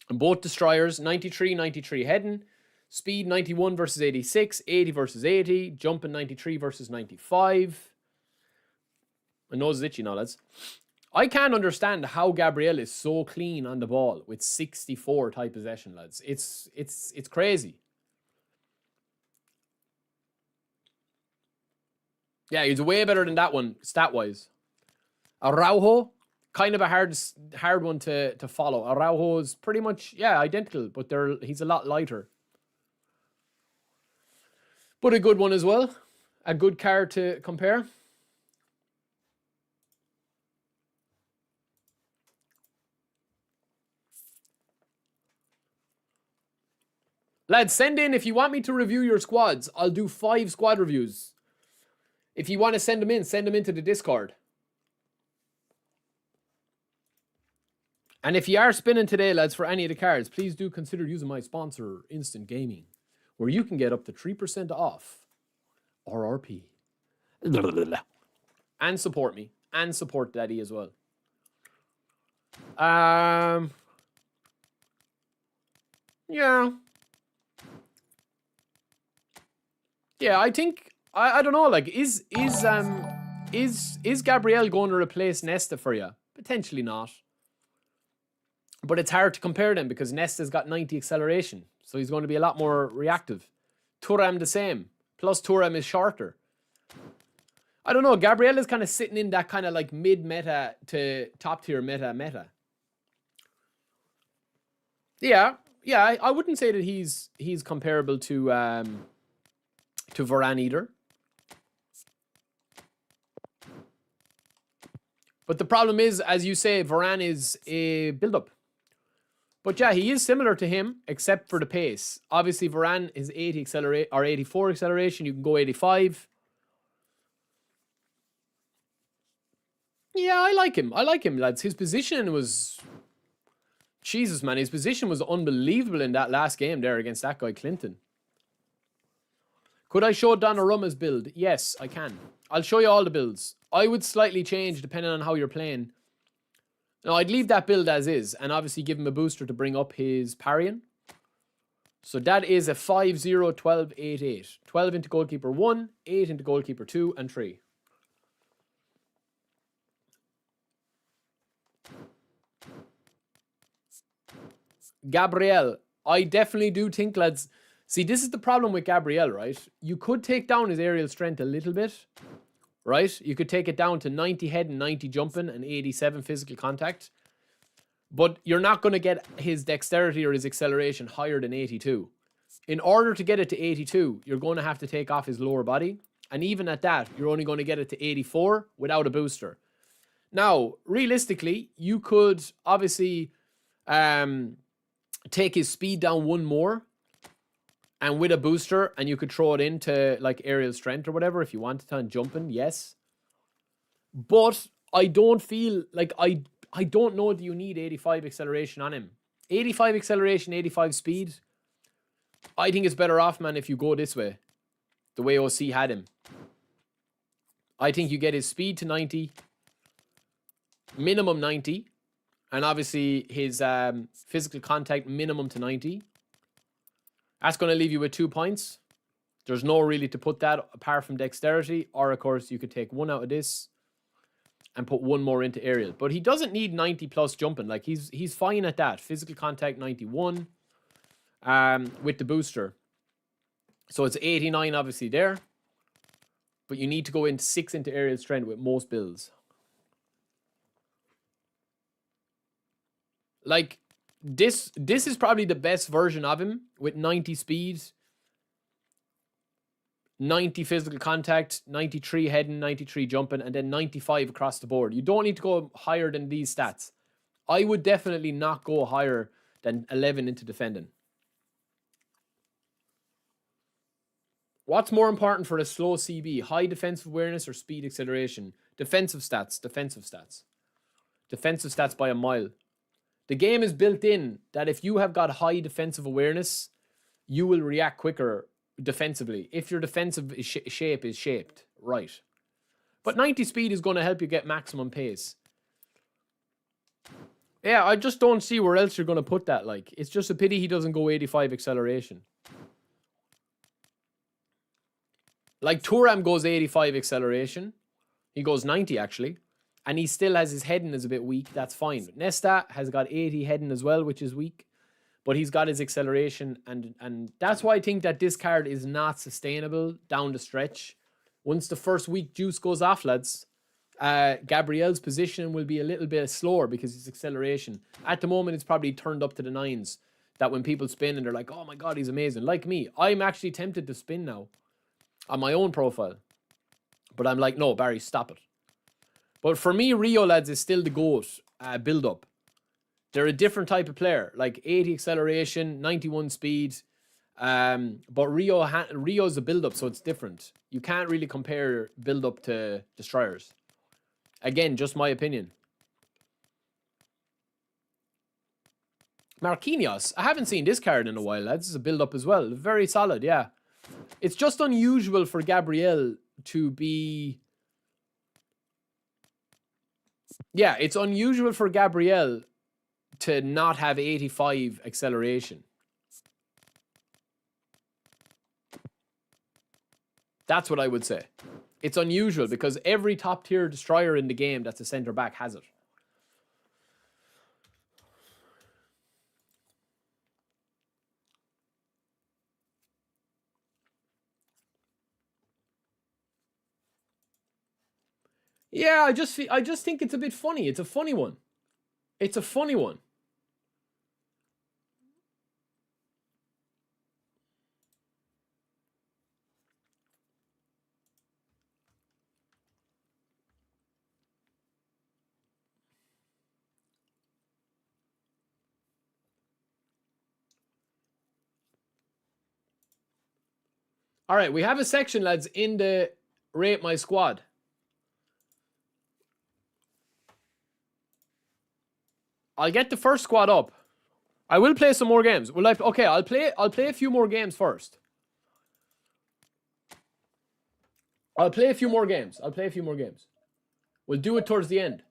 Both destroyers, 93, 93 heading. Speed 91 versus 86, 80 versus 80, jumping 93 versus 95. My nose is itchy now, lads. I can't understand how Gabriel is so clean on the ball with 64 tight possession, lads. It's crazy. Yeah, he's way better than that one, stat-wise. Araujo, kind of a hard one to follow. Araujo is pretty much, yeah, identical, but he's a lot lighter. But a good one as well. A good card to compare. Lads, send in if you want me to review your squads. I'll do 5 squad reviews. If you want to send them into the Discord. And if you are spinning today, lads, for any of the cards, please do consider using my sponsor, Instant Gaming, where you can get up to 3% off RRP. And support me. And support Daddy as well. Yeah. Yeah, I think I don't know, like is Gabriel going to replace Nesta for you? Potentially not. But it's hard to compare them because Nesta's got 90 acceleration, so he's going to be a lot more reactive. Thuram the same. Plus Thuram is shorter. I don't know, Gabriel is kind of sitting in that kind of like mid-meta to top-tier meta. Yeah, I wouldn't say that he's comparable to Varane either. But the problem is, as you say, Varane is a build-up. But yeah, he is similar to him, except for the pace. Obviously, Varane is 80 accelerate or 84 acceleration. You can go 85. Yeah, I like him. I like him, lads. His position was... Jesus, man. His position was unbelievable in that last game there against that guy, Clinton. Could I show Donnarumma's build? Yes, I can. I'll show you all the builds. I would slightly change depending on how you're playing. No, I'd leave that build as is and obviously give him a booster to bring up his parrying. So that is a 5-0, 12, 8, 8. 12 into goalkeeper 1, 8 into goalkeeper 2, and 3. Gabriel, I definitely do think, lads... See, this is the problem with Gabriel, right? You could take down his aerial strength a little bit, right? You could take it down to 90 head and 90 jumping and 87 physical contact. But you're not going to get his dexterity or his acceleration higher than 82. In order to get it to 82, you're going to have to take off his lower body. And even at that, you're only going to get it to 84 without a booster. Now, realistically, you could obviously take his speed down one more. And with a booster, and you could throw it into like aerial strength or whatever if you wanted to, and jumping, yes. But I don't feel like I don't know, do you need 85 acceleration on him? 85 acceleration, 85 speed. I think it's better off, man, if you go this way. The way OC had him. I think you get his speed to 90. Minimum 90. And obviously his physical contact minimum to 90. That's going to leave you with 2 points. There's no really to put that apart from dexterity. Or, of course, you could take 1 out of this and put 1 more into aerial. But he doesn't need 90 plus jumping. Like, he's fine at that. Physical contact, 91 with the booster. So it's 89, obviously, there. But you need to go into 6 into aerial strength with most builds. Like... This is probably the best version of him with 90 speed, 90 physical contact, 93 heading, 93 jumping, and then 95 across the board. You don't need to go higher than these stats. I would definitely not go higher than 11 into defending. What's more important for a slow CB? High defensive awareness or speed acceleration? Defensive stats. Defensive stats. Defensive stats by a mile. The game is built in that if you have got high defensive awareness, you will react quicker defensively if your defensive shape is shaped right. But 90 speed is going to help you get maximum pace. Yeah, I just don't see where else you're going to put that. Like, it's just a pity he doesn't go 85 acceleration. Like, Thuram goes 85 acceleration. He goes 90, actually. And he still has his heading is a bit weak. That's fine. But Nesta has got 80 heading as well, which is weak. But he's got his acceleration. And that's why I think that this card is not sustainable down the stretch. Once the first weak juice goes off, lads, Gabriel's position will be a little bit slower because his acceleration. At the moment, it's probably turned up to the 9s. That when people spin and they're like, oh my God, he's amazing. Like me, I'm actually tempted to spin now on my own profile. But I'm like, no, Barry, stop it. But for me, Rio, lads, is still the GOAT build-up. They're a different type of player. Like 80 acceleration, 91 speed. But Rio's a build-up, so it's different. You can't really compare build-up to destroyers. Again, just my opinion. Marquinhos. I haven't seen this card in a while, lads. It's a build-up as well. Very solid, yeah. It's just unusual for Gabriel to be... Yeah, it's unusual for Gabriel to not have 85 acceleration. That's what I would say. It's unusual because every top-tier destroyer in the game that's a centre-back has it. Yeah, I just think it's a bit funny. It's a funny one. It's a funny one. All right, we have a section, lads, in the Rate My Squad. I'll get the first squad up. I will play some more games. Okay, I'll play a few more games first. I'll play a few more games. We'll do it towards the end.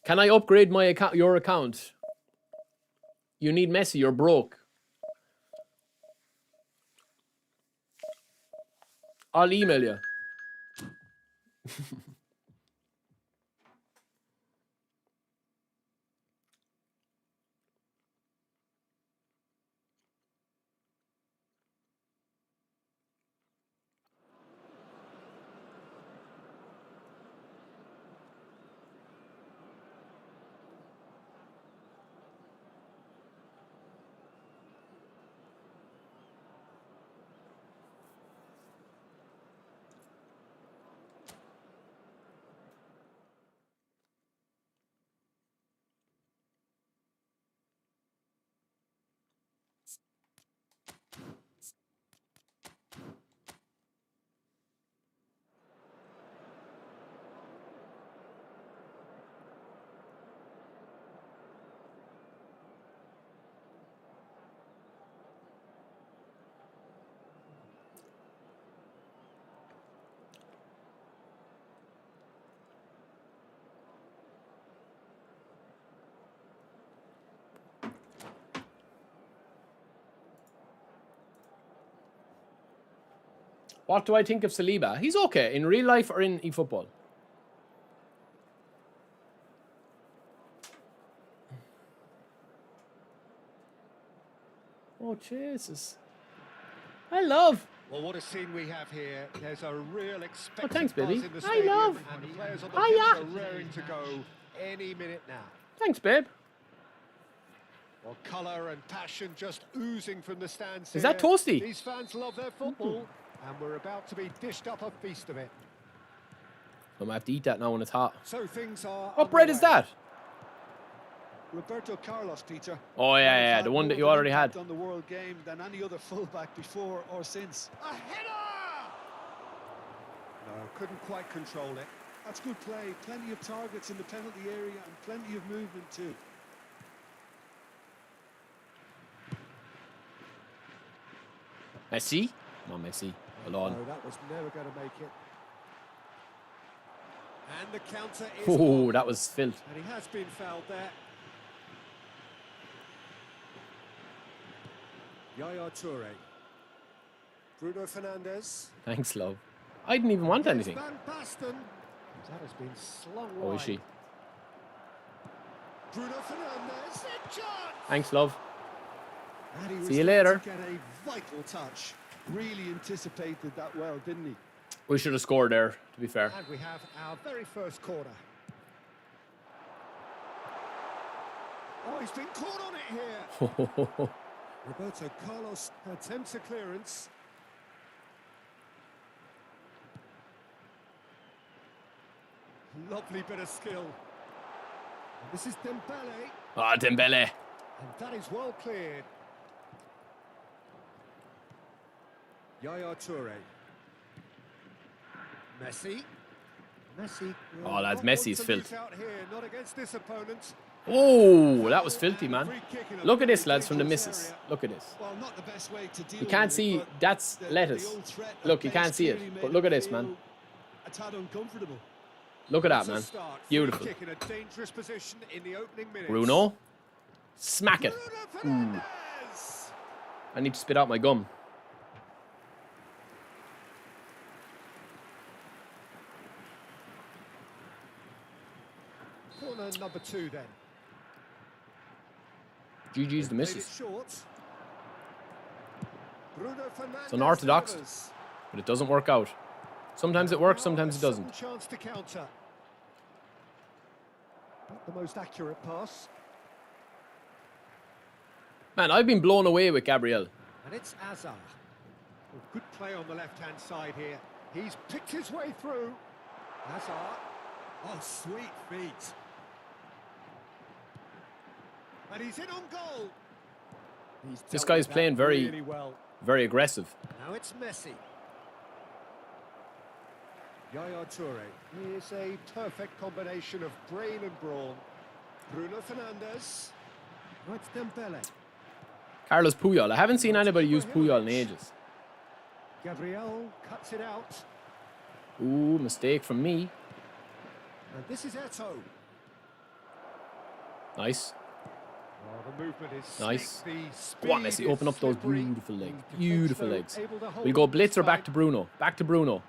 Can I upgrade my account? Your account? You need Messi. You're broke. I'll email you. What do I think of Saliba? He's okay in real life or in eFootball. Oh, Jesus. I love. Well, what a scene we have here. There's a real expectant thanks, baby. buzz in the I stadium, love. and the players on the Hiya. pitch are raring to go any minute now. Thanks, babe. Well, colour and passion just oozing from the stands. Is that here. toasty? These fans love their football, and we're about to be dished up a feast of it. I'm gonna have to eat that now when it's hot. So things are. What bread is that? Roberto Carlos, Peter. Oh yeah, the one that you already had. On the world game than any other fullback before or since. A header! No, couldn't quite control it. That's good play. Plenty of targets in the penalty area and plenty of movement too. Messi? Come on, Messi. Hold on. No, that was never going to make it. And the counter is Oh, on. that was filth. And he has been fouled there. Yaya Toure. Bruno Fernandes. Thanks, love. I didn't even want anything. Van Basten. That has been slung Oh, wide. is she? Bruno Fernandes. Thanks, love. And he was See you there to later. Get a vital touch. Really anticipated that well, didn't he? We should have scored there, to be fair. And we have our very first corner. Oh, he's been caught on it here. Roberto Carlos attempts a clearance. Lovely bit of skill. And this is Dembele. Ah, Dembele. And that is well cleared. Yaya Toure. Messi. Messi. Oh, lads, not Messi want is to filth. lose out here, not against this opponent. Oh, that was filthy, man. Look at this, lads, from the missus. Look at this. Well, not the best way to deal You can't with it, see, but that's the lettuce. old threat of Look, you pace can't see clearly it. made But look at him this, man. feel a tad uncomfortable. Look at that, That's a man. start. Free Beautiful. kick in a dangerous position in the opening minutes. Bruno. Smack it. Bruno Fernandes. I need to spit out my gum. Corner number 2 then. GG's the Played it missus. short. Bruno Fernandes It's unorthodox, delivers. but it doesn't work out. Sometimes it works, sometimes it doesn't. Second chance to counter. Not the most accurate pass. Man, I've been blown away with Gabriel. And it's Azar. Oh, good play on the left-hand side here. He's picked his way through. Azar. Oh, sweet feet. And he's in on goal. He's This dealt guy's with that playing very- really well. Very aggressive. Now it's Messi. Yaya Toure. Here's a perfect combination of brain and brawn. Bruno Fernandes. Now it's Dembele. Carlos Puyol. I haven't seen anybody use Puyol in ages. Gabriel cuts it out. Ooh, mistake from me. And this is Eto'o. Nice. Oh, the movement is Nice. slick, the Go on, speed Messi. is Open up those slippery. beautiful legs. The defence, Beautiful though, legs. able to hold We'll go it blitz or this back time. to Bruno. Back to Bruno.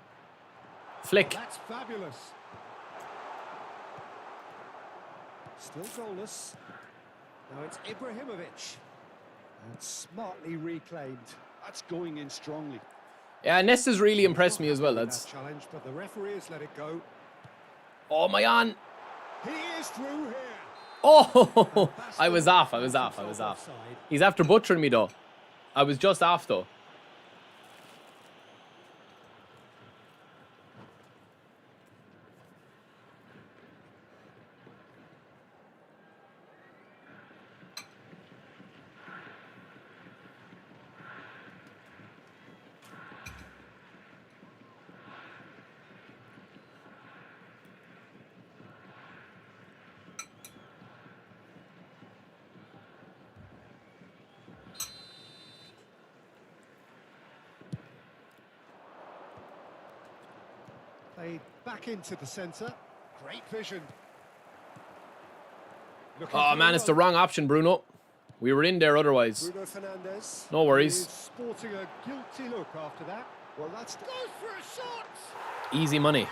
Flick. That's fabulous. Still goalless. Now it's Ibrahimovic. And smartly reclaimed. That's going in strongly. Yeah, Nesta's really impressed me as well, That lads. challenge, but the referee has let it go. Oh, my on. He is through here. Oh, I was off. He's after butchering me, though. I was just off, though. Played back into the centre. Great vision. Looking Oh, for man, the it's the run. wrong option, Bruno. We were in there otherwise. Bruno Fernandes. No worries. Is sporting a guilty look after that. Well, that's Goes for a shot. Easy money.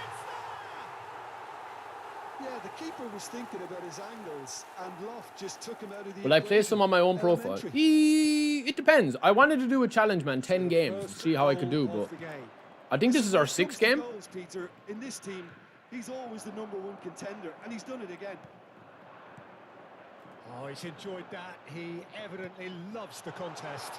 yeah. The keeper was thinking about his angles, and Loft just took him out of the. Will I place him on my own profile? Elementary. It depends. I wanted to do a challenge, man. 10 games. To see how I could do, Goal but of the game. I think this is our When it 6th comes to game. goals, Peter, in this team, he's always the #1 contender, and he's done it again. Oh, he's enjoyed that. He evidently loves the contest.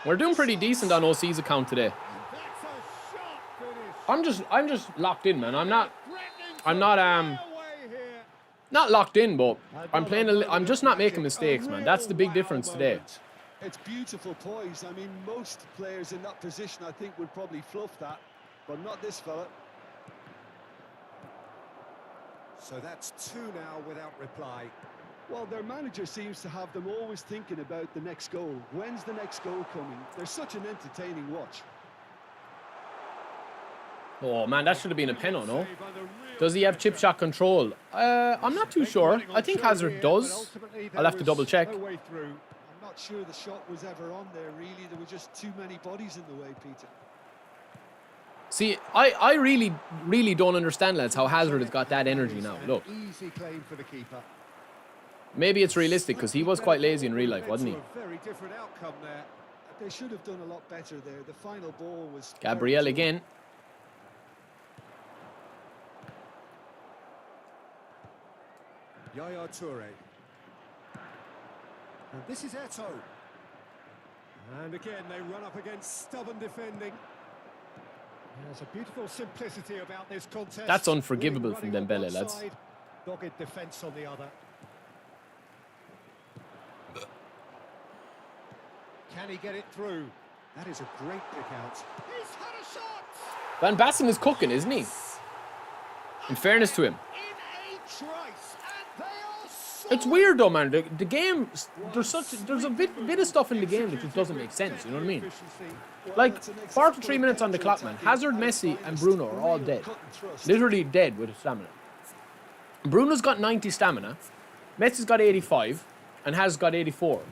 We're doing pretty decent on OC's account today. That's a shot finish. I'm just locked in, man. I'm not Threatening to fly away here. not locked in, but I'm just not making mistakes, man. That's the big difference today. It's beautiful poise. I mean, most players in that position, I think, would probably fluff that, but not this fella. So that's 2 now without reply. Well, their manager seems to have them always thinking about the next goal. When's the next goal coming? They're such an entertaining watch. Oh man, that should have been a penalty, no? Save under real Does he have chip shot control? I'm not too sure. I think Hazard does. I'll have to double check. No way through. I'm not not sure the shot was ever on there, really. There were just too many bodies in the way, Peter. See, I really don't understand, lads, how Hazard has got that energy now. Look. Easy claim for the keeper. Maybe it's realistic because he was quite lazy in real life, wasn't he? A very different outcome there. They should have done a lot better there. The final ball was... Gabriel again. Yaya Toure. And this is Eto'o. And again, they run up against stubborn defending. There's a beautiful simplicity about this contest. That's unforgivable from Dembele, lads. Dogged defence on the other. Can he get it through? That is a great pick out. He's had a shot! Van Basten is cooking, isn't he? In fairness to him. In a trice, and they are so... It's weird though, man. The game, there's a bit of stuff in the game that just doesn't make sense. You know what I mean? Like 43 minutes on the clock, man. Hazard, Messi, and Bruno are all dead, literally dead with stamina. Bruno's got 90 stamina, Messi's got 85, and Hazard's got 84.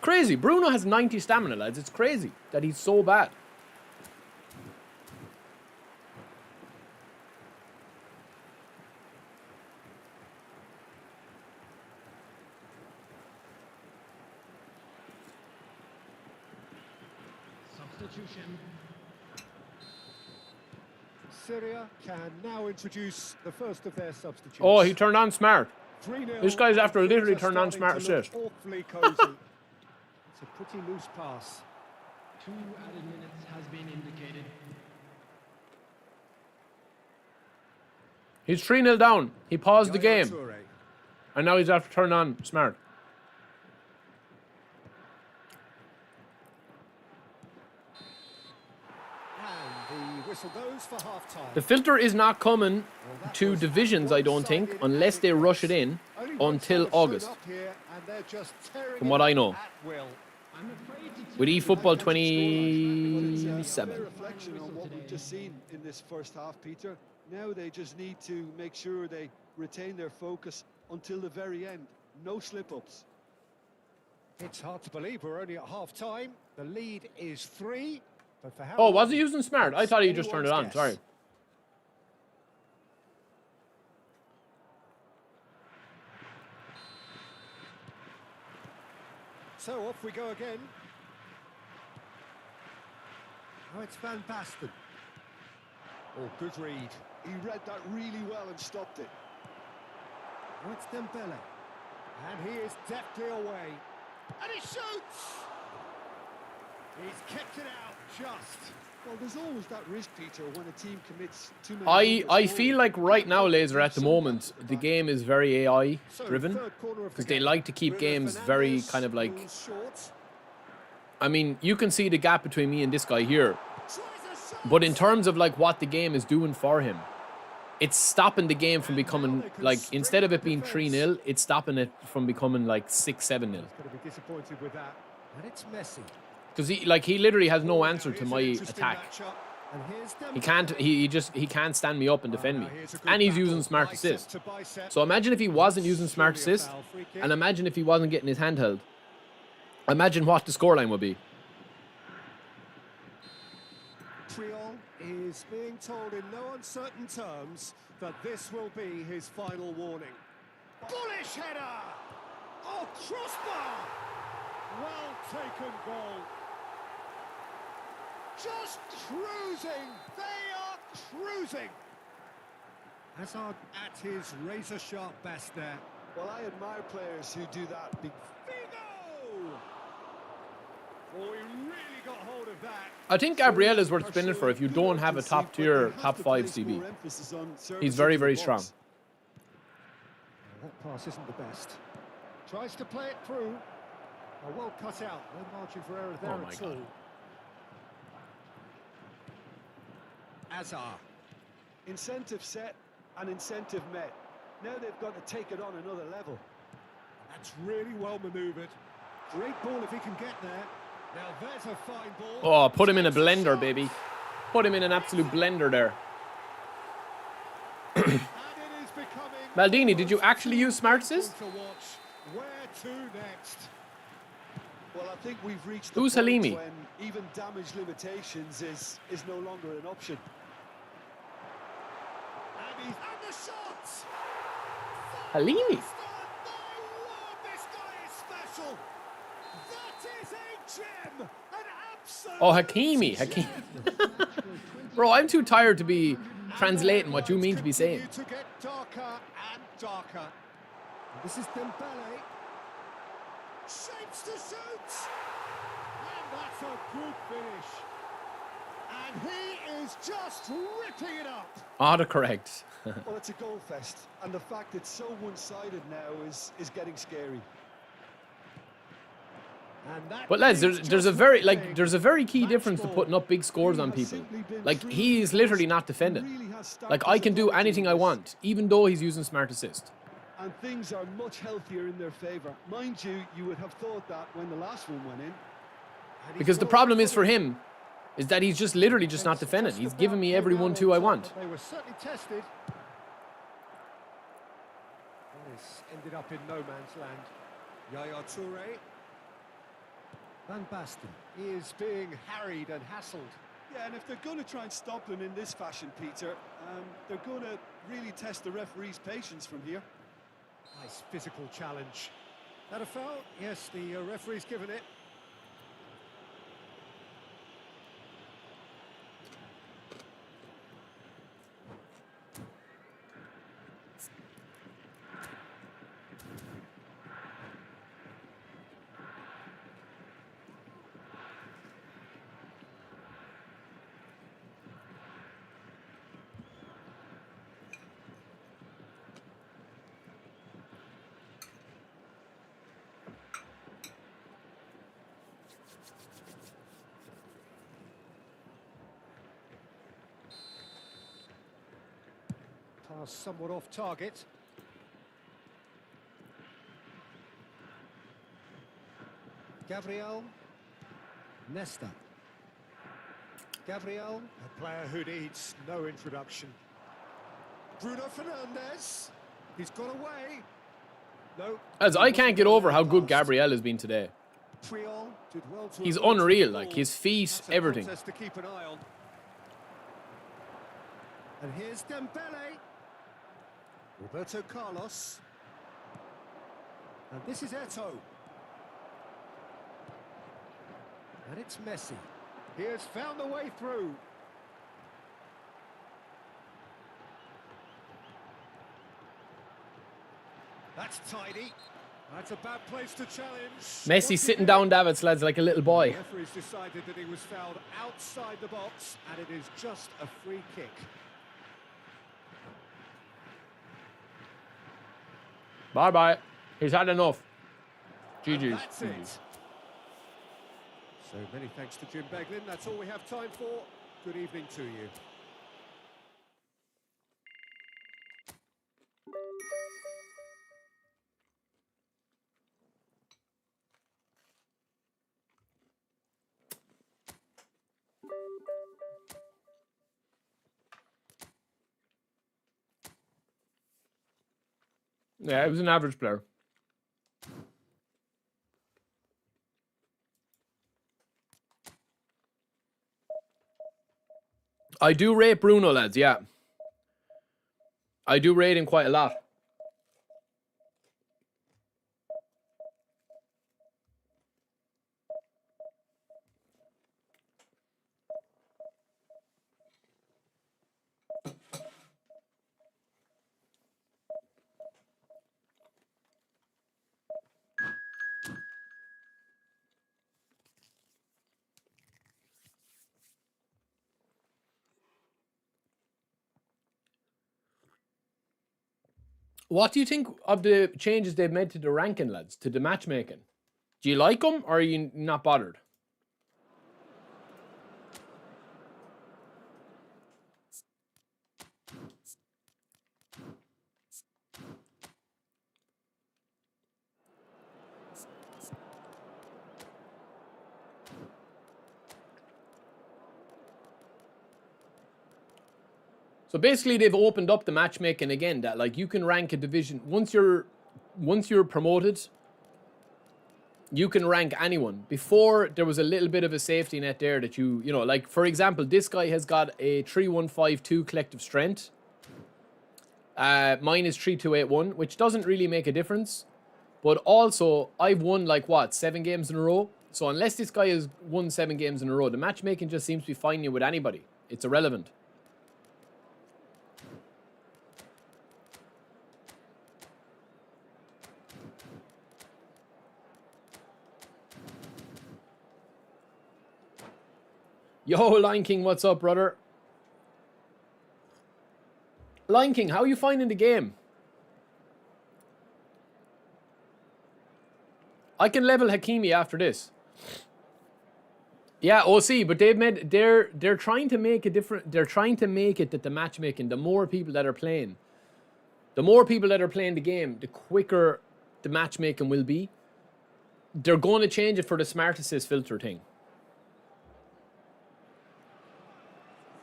Crazy. Bruno has 90 stamina, lads. It's crazy that he's so bad. Substitution. Syria can now introduce the first of their substitutes. Oh, he turned on Smart. 3-0. This guy's after literally Things are turned on starting Smart to look assist. Awfully cozy. It's a pretty loose pass. 2 added minutes has been indicated. He's 3-0 down. He paused the Yaya game. Toure. And now he's after turning on Smart. And the whistle goes for half-time. The filter is not coming to divisions, I don't think, unless they rush it in until August, from what I know. I'm afraid to With eFootball It's a 27. reflection on what we've just seen in this first half, Peter. Now they just need to make sure they retain their focus until the very end. No slip-ups. It's hard to believe we're only at half-time. The lead is 3. But for how Oh, was long? he using Smart? I thought he just turned it on. Anyone's Sorry. guess. So off we go again. Oh, it's Van Basten. Oh, good read. He read that really well and stopped it. Oh, it's Dembele. And he is deftly away. And he shoots! He's kept it out just. Well, there's always that risk, Peter, when a team commits too many... I feel like right now, Laser, at the moment, the game is very AI driven. Because they like to keep games very kind of like... I mean, you can see the gap between me and this guy here. But in terms of like what the game is doing for him, it's stopping the game from becoming like, instead of it being 3-0, it's stopping it from becoming like 6-7-0. He's going to be disappointed with that. And it's Messi. Because he literally has no answer to my attack. And here's He can't stand me up and defend me. And he's using Smart Assist. So imagine if he wasn't using Smart Assist, and imagine if he wasn't getting his hand held. Imagine what the scoreline would be. Triol is being told in no uncertain terms that this will be his final warning. Bullish header! Oh, crossbar! Well taken goal. Just cruising. They are cruising. Hazard at his razor-sharp best there. Well, I admire players who do that. Figo! Oh, he really got hold of that. I think Gabriel is worth spinning for if you don't have a top tier, top 5 CB. He's very, very strong. That pass isn't the best. Tries to play it through. Oh, well cut out. No margin for error there Oh my at God. all. Azar. Incentive set and incentive met. Now they've got to take it on another level. That's really well manoeuvred. Great ball if he can get there. Now there's a fine ball. Oh, put him in a blender, baby. Put him in an absolute blender there. And it is becoming... Maldini, did you actually use Smart Assist? To watch. Where to next? Well, I think we've reached the Who's point Halimi? when even damage limitations is no longer an option. And the shots! Halimi. My word, this guy is special. That is a gem. An absolute Oh, Hakimi. Hakimi. Bro, I'm too tired to be translating what you mean to be saying. Continue to get darker and darker. This is Dembele. Shapes to shoot. And that's a good finish. And he is just ripping it up. Autocorrect. Well, it's a goal fest, and the fact it's so one-sided now is getting scary. And that But lads, is there's a just very big. there's a very key Match difference to ball. putting up big scores on He has people. simply been Like through he the is literally force. not He defending. really has stacked Like his I can do authority anything in I this. want, even though he's using smart assist. And things are much healthier in their favour. Mind you, you would have thought that when the last one went in. And he's Because the well problem is for footed. him, is that he's just literally just not It's defending. just He's about giving me came every out 1-2 I on top, want. but they were certainly tested. This ended up in no man's land. Yaya Toure. Van Basten. He is being harried and hassled. Yeah, and if they're going to try and stop him in this fashion, Peter, they're going to really test the referee's patience from here. Nice physical challenge. That a foul? Yes, the referee's given it. Pass somewhat off target. Gabriel. Nesta. Gabriel. A player who needs no introduction. Bruno Fernandes. He's got away. No. As I can't get over how good Gabriel has been today. Triol did well to He's avoid unreal, the like ball. his feet, That's a everything. contest to keep an eye on. And here's Dembele. Roberto Carlos. And this is Eto'o. And it's Messi. He has found a way through. That's tidy. That's a bad place to challenge. Messi sitting down Davids, lads, like a little boy. The referee's decided that he was fouled outside the box, and it is just a free kick. Bye-bye. He's had enough. And GG's. that's it. So many thanks to Jim Beglin. That's all we have time for. Good evening to you. Yeah, he was an average player. I do rate Bruno, lads, yeah. I do rate him quite a lot. What do you think of the changes they've made to the ranking, lads, to the matchmaking? Do you like them, or are you not bothered? So basically, they've opened up the matchmaking again. That like you can rank a division once you're promoted. you can rank anyone. Before, there was a little bit of a safety net there that you know, like, for example, this guy has got a 3152 collective strength. Mine is 3281, which doesn't really make a difference. But also, I've won, like, what, 7 games in a row? So unless this guy has won 7 games in a row, the matchmaking just seems to be fine with anybody. It's irrelevant. Yo, Lion King, what's up, brother? Lion King, how are you finding the game? I can level Hakimi after this. Yeah, OC, but they're trying to make a different. They're trying to make it that the matchmaking, the more people that are playing the game, the quicker the matchmaking will be. They're going to change it for the smart assist filter thing.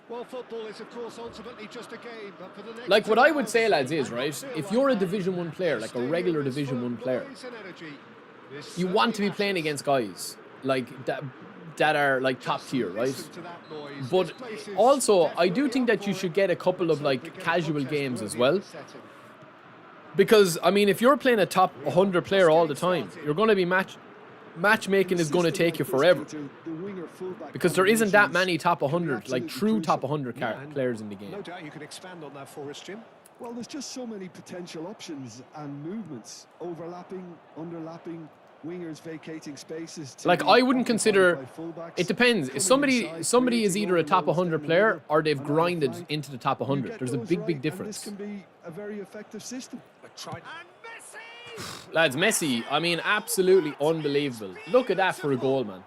Well, football is, of course, ultimately just a game, but for the next Like, what I would say, lads, is, right, if you're a Division 1 player, like a regular Division 1 player, you want to be playing against guys like that are like top tier, right? But also, I do think that you should get a couple of like casual games as well. Because, I mean, if you're playing a top 100 player all the time, you're going to be matchmaking is going to take you forever. Because there isn't that many top 100, like true top 100 players in the game. No doubt you can expand on that for us, Jim. Well, there's just so many potential options and movements, overlapping, underlapping, wingers vacating spaces. Like, I wouldn't consider, it depends. If somebody is either a top 100 player or they've grinded into the top 100. There's a big difference. This can be a very effective system. Lads, Messi, I mean, absolutely unbelievable. Look at that for a goal, man.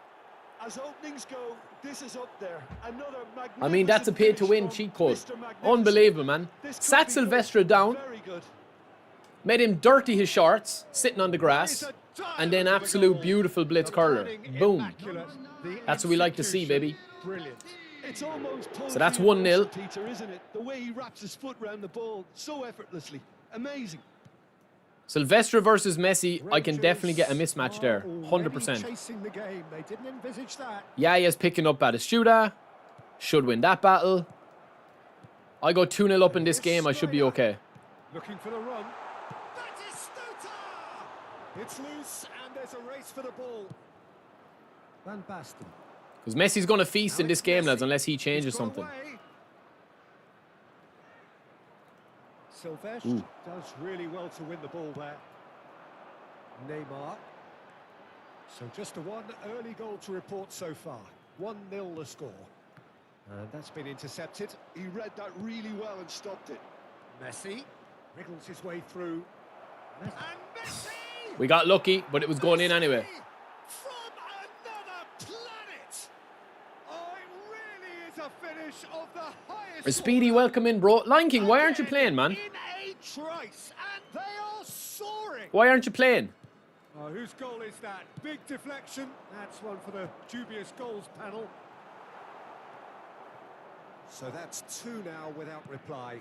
As openings go, this is up there. Another I mean, that's a pay-to-win cheat code. Unbelievable, man. Sat Silvestre down, made him dirty his shorts, sitting on the grass, and then absolute beautiful blitz curler. Boom. That's what we like to see, baby. So that's 1-0. Peter, isn't it? The way he wraps his foot around the ball so effortlessly. Amazing. Silvestre versus Messi, I can definitely get a mismatch there. 100%. Chasing the game. They didn't envisage that. Yaya's picking up Batistuta. Should win that battle. I go 2-0 up in this game, I should be okay. Looking for the run. Batistuta! It's loose and there's a race for the ball. Van Basten. Because Messi's going to feast in this game, lads, unless he changes something. Silvestre does really well to win the ball there. Neymar. So just a one early goal to report so far. 1-0 the score. And that's been intercepted. He read that really well and stopped it. Messi wriggles his way through. And Messi! We got lucky, but it was going in anyway. From another planet! Oh, it really is a finish of the highest. A speedy welcome in, bro. Lion King, why aren't you playing, man? In a trice, and they are soaring. Why aren't you playing? Oh, whose goal is that? Big deflection. That's one for the dubious goals panel. So that's 2 now without reply.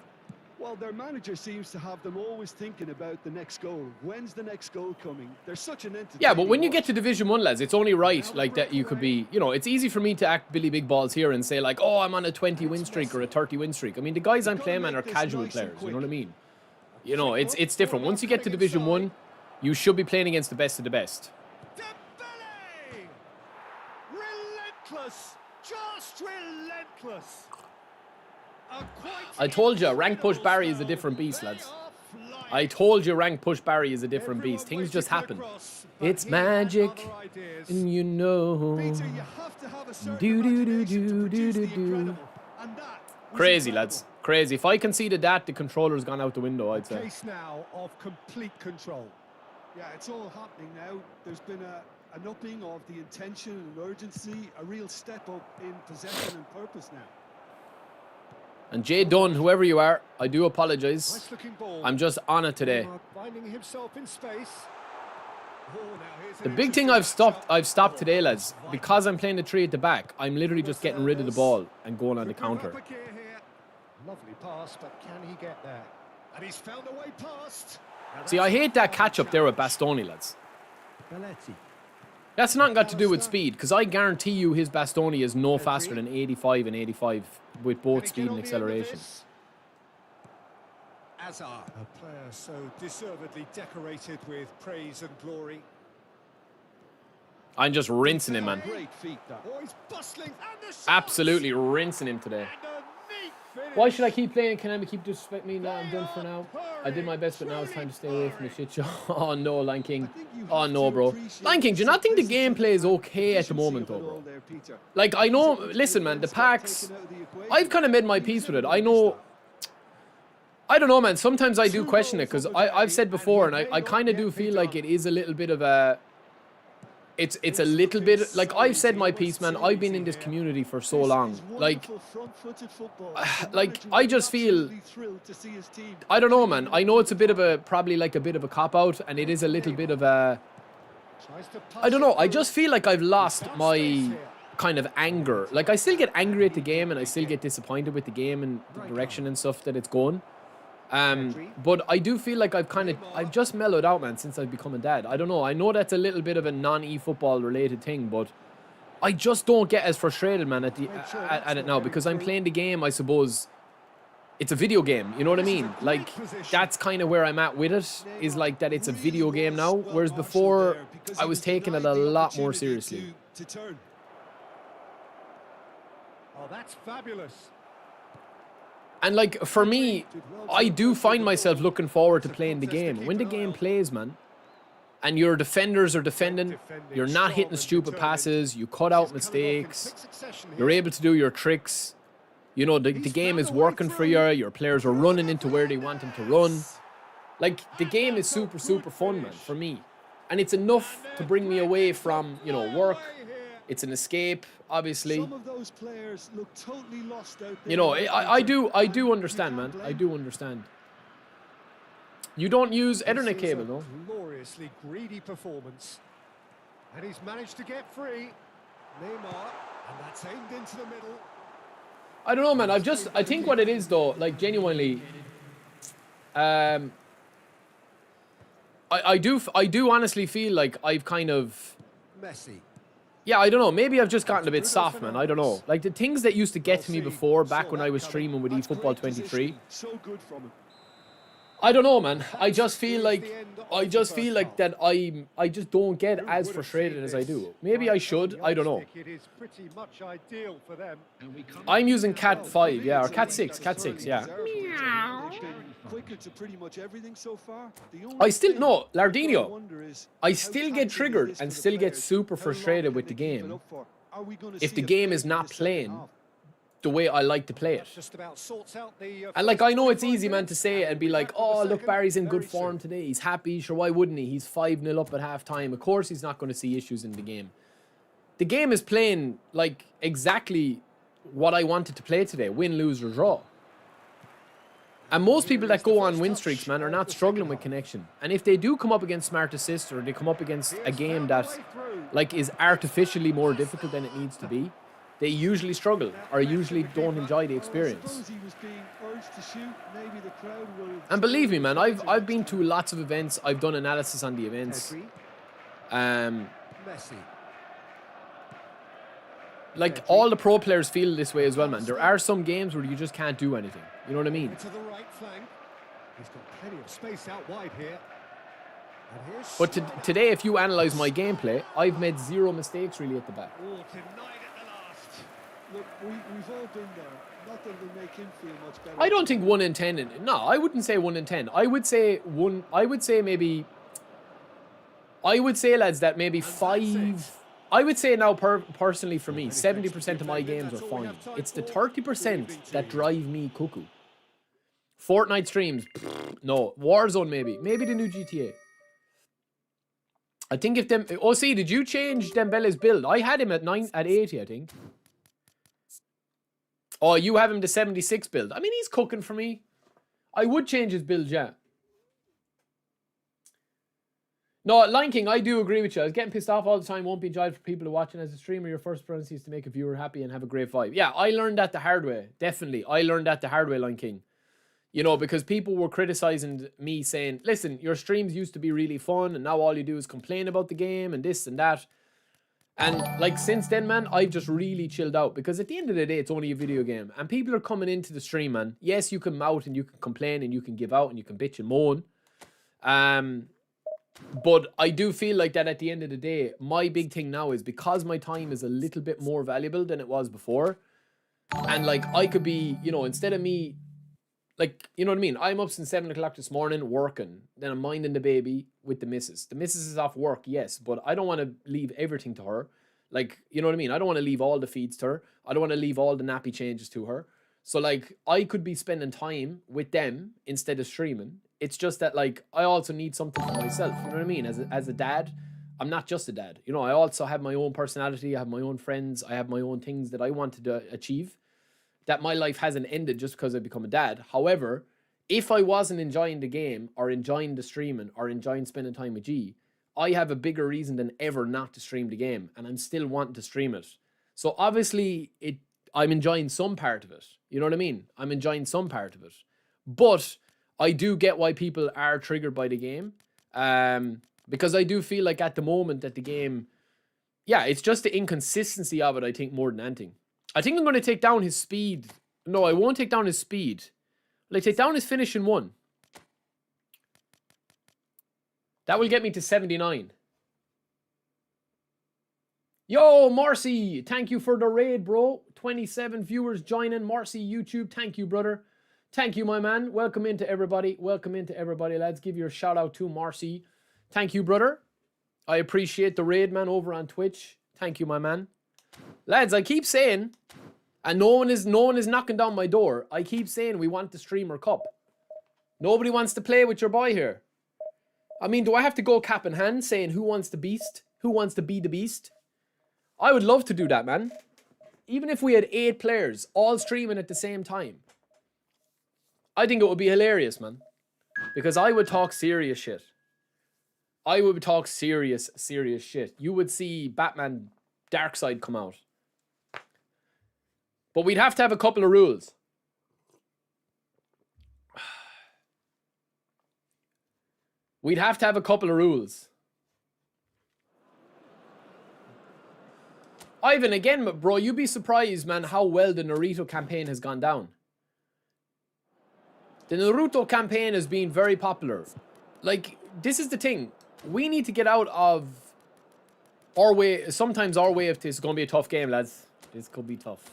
Well, their manager seems to have them always thinking about the next goal. When's the next goal coming? They're such an entertaining Yeah, but when you watch. get to Division 1, lads, it's only right, like, that you could be, you know, it's easy for me to act Billy Big Balls here and say, like, oh, I'm on a 20 win streak or a 30 win streak. I mean, the guys I'm playing, man, are casual players, you know what I mean? You know, it's different. Once you get to Division 1, you should be playing against the best of the best. Dembele! Relentless! Just relentless! I told you, rank push Barry is a different beast, lads. I told you rank push Barry is a different beast. Things just happen. It's magic, and you know. Do. Crazy, lads. Crazy. If I conceded that, the controller's gone out the window, I'd say. Case now of complete control. Yeah, it's all happening now. There's been an upping of the intention and urgency, a real step up in possession and purpose now. And Jay Dunn, whoever you are, I do apologise. Nice looking ball. I'm just on it today. Finding himself in space. Oh, now here's The an big thing I've stopped today, lads, because I'm playing the 3 at the back, I'm literally just getting rid of the ball and going on the counter. Lovely pass, but can he get there? And he's found a way past. See, I hate that catch up there with Bastoni, lads. Belletti. That's not got to do with speed, because I guarantee you his Bastoni is no faster than 85 and 85 with both speed and acceleration. Azar, a player so deservedly decorated with praise and glory. I'm just rinsing him, man. Great feet, that. Oh, he's bustling. And the shot! Absolutely rinsing him today. And a neat finish. Why should I keep playing? Can I keep disrespecting me? No, I'm done for now. I did my best, but now it's time to stay away from the shit show. Oh no, Lion King. Oh no, bro. Lion King, do you not think the gameplay is okay at the moment, though, bro? Like, I know, listen, man, the packs, I've kind of made my peace with it. I know, I don't know, man. Sometimes I do question it, because I've said before, and I kind of do feel like it is a little bit of a... It's a little bit, like, I've said my piece, man. I've been in this community for so long. Like, I just feel, I don't know, man. I know it's a bit of a, probably like a bit of a cop-out, and it is a little bit of a, I don't know. I just feel like I've lost my kind of anger. Like, I still get angry at the game, and I still get disappointed with the game and the direction and stuff that it's going. But I do feel like I've just mellowed out, man, since I've become a dad. I don't know. I know that's a little bit of a non-eFootball related thing, but I just don't get as frustrated, man, at it now, because I'm playing the game, I suppose. It's a video game, you know what I mean? Like, that's kind of where I'm at with it, is like that it's a video game now, whereas before I was taking it a lot more seriously. Oh, that's fabulous. And, like, for me, I do find myself looking forward to playing the game. When the game plays, man, and your defenders are defending, you're not hitting stupid passes, you cut out mistakes, you're able to do your tricks. You know, the game is working for you, your players are running into where they want them to run. Like, the game is super, super fun, man, for me. And it's enough to bring me away from, you know, work. It's an escape, obviously. Some of those players look totally lost out there. You know, I do understand, man. I do understand. You don't use Ethernet cable, no? Gloriously greedy performance. And he's managed to get free. Neymar, and that's aimed into the middle. I don't know, man. I think what it is, though, like, genuinely, I do honestly feel like I've kind of... Messi. Yeah, I don't know. Maybe I've just gotten a bit soft, man. I don't know. Like, the things that used to get to me before, back when I was streaming with eFootball 23. So good from him. I don't know, man. I just feel like that I just don't get as frustrated as I do. Maybe I should. I don't know. It is pretty much ideal for them. I'm using Cat 5, yeah, or Cat 6, yeah. Quicker to pretty much everything so far. I still, no, Lardinho, I still get triggered and still get super frustrated with the game if the game is not playing the way I like to play it. And, like, I know it's easy, man, to say it and be like, oh, look, Barry's in good form today. He's happy. Sure, why wouldn't he? He's 5-0 up at half-time. Of course he's not going to see issues in the game. The game is playing, like, exactly what I wanted to play today. Win, lose, or draw. And most people that go on win streaks, man, are not struggling with connection. And if they do come up against Smart Assist, or they come up against a game that, like, is artificially more difficult than it needs to be, they usually struggle, or usually don't enjoy the experience. And believe me, man, I've been to lots of events. I've done analysis on the events. Like, all the pro players feel this way as well, man. There are some games where you just can't do anything. You know what I mean? To the right flank. He's got plenty of space out wide here. But today, if you analyse my gameplay, I've made zero mistakes really at the back. Oh, denied at the last. Look, we've all been there. Not that it'll make him feel much better. I don't think 1 in 10. No, I wouldn't say 1 in 10. I would say maybe. I would say, lads, that maybe 5. I would say now, personally for me, 70% of my games are fine. It's the 30% that drive me cuckoo. Fortnite streams, no. Warzone maybe. Maybe the new GTA. I think if them... Oh, see, did you change Dembele's build? I had him at 80, I think. Oh, you have him the 76 build. I mean, he's cooking for me. I would change his build, yeah. No, Lion King, I do agree with you. I was getting pissed off all the time. Won't be enjoyed for people who are watching as a streamer. Your first priority is to make a viewer happy and have a great vibe. Yeah, I learned that the hard way. Definitely. I learned that the hard way, Lion King. You know, because people were criticizing me saying, listen, your streams used to be really fun and now all you do is complain about the game and this and that. And like since then, man, I've just really chilled out because at the end of the day, it's only a video game and people are coming into the stream, man. Yes, you can mouth and you can complain and you can give out and you can bitch and moan. But I do feel like that at the end of the day, my big thing now is because my time is a little bit more valuable than it was before. And like I could be, you know, instead of me, like, you know what I mean? I'm up since 7 o'clock this morning working. Then I'm minding the baby with the missus. The missus is off work, yes, but I don't want to leave everything to her. Like, you know what I mean? I don't want to leave all the feeds to her. I don't want to leave all the nappy changes to her. So like I could be spending time with them instead of streaming. It's just that like I also need something for myself. You know what I mean? As a dad, I'm not just a dad. You know, I also have my own personality. I have my own friends. I have my own things that I wanted to achieve. That my life hasn't ended just because I become a dad. However, if I wasn't enjoying the game or enjoying the streaming or enjoying spending time with G, I have a bigger reason than ever not to stream the game, and I'm still wanting to stream it. So obviously, I'm enjoying some part of it. You know what I mean? I'm enjoying some part of it. But I do get why people are triggered by the game. Because I do feel like at the moment that the game, yeah, it's just the inconsistency of it, I think, more than anything. I think I'm going to take down his speed. No, I won't take down his speed. Like, take down his finishing one. That will get me to 79. Yo, Marcy, thank you for the raid, bro. 27 viewers joining. Marcy, YouTube, thank you, brother. Thank you, my man. Welcome into everybody. Welcome into everybody, lads. Give your shout out to Marcy. Thank you, brother. I appreciate the raid, man, over on Twitch. Thank you, my man. Lads, I keep saying, and no one is knocking down my door. I keep saying we want the Streamer Cup. Nobody wants to play with your boy here. I mean, do I have to go cap in hand saying who wants the beast? Who wants to be the beast? I would love to do that, man. Even if we had 8 players all streaming at the same time. I think it would be hilarious, man. Because I would talk serious shit. I would talk serious shit. You would see Batman Darkseid come out. But we'd have to have a couple of rules. We'd have to have a couple of rules. Ivan, again, bro, you'd be surprised, man, how well the Naruto campaign has gone down. The Naruto campaign has been very popular. Like, this is the thing. We need to get out of our way. Sometimes our way of this is going to be a tough game, lads. This could be tough.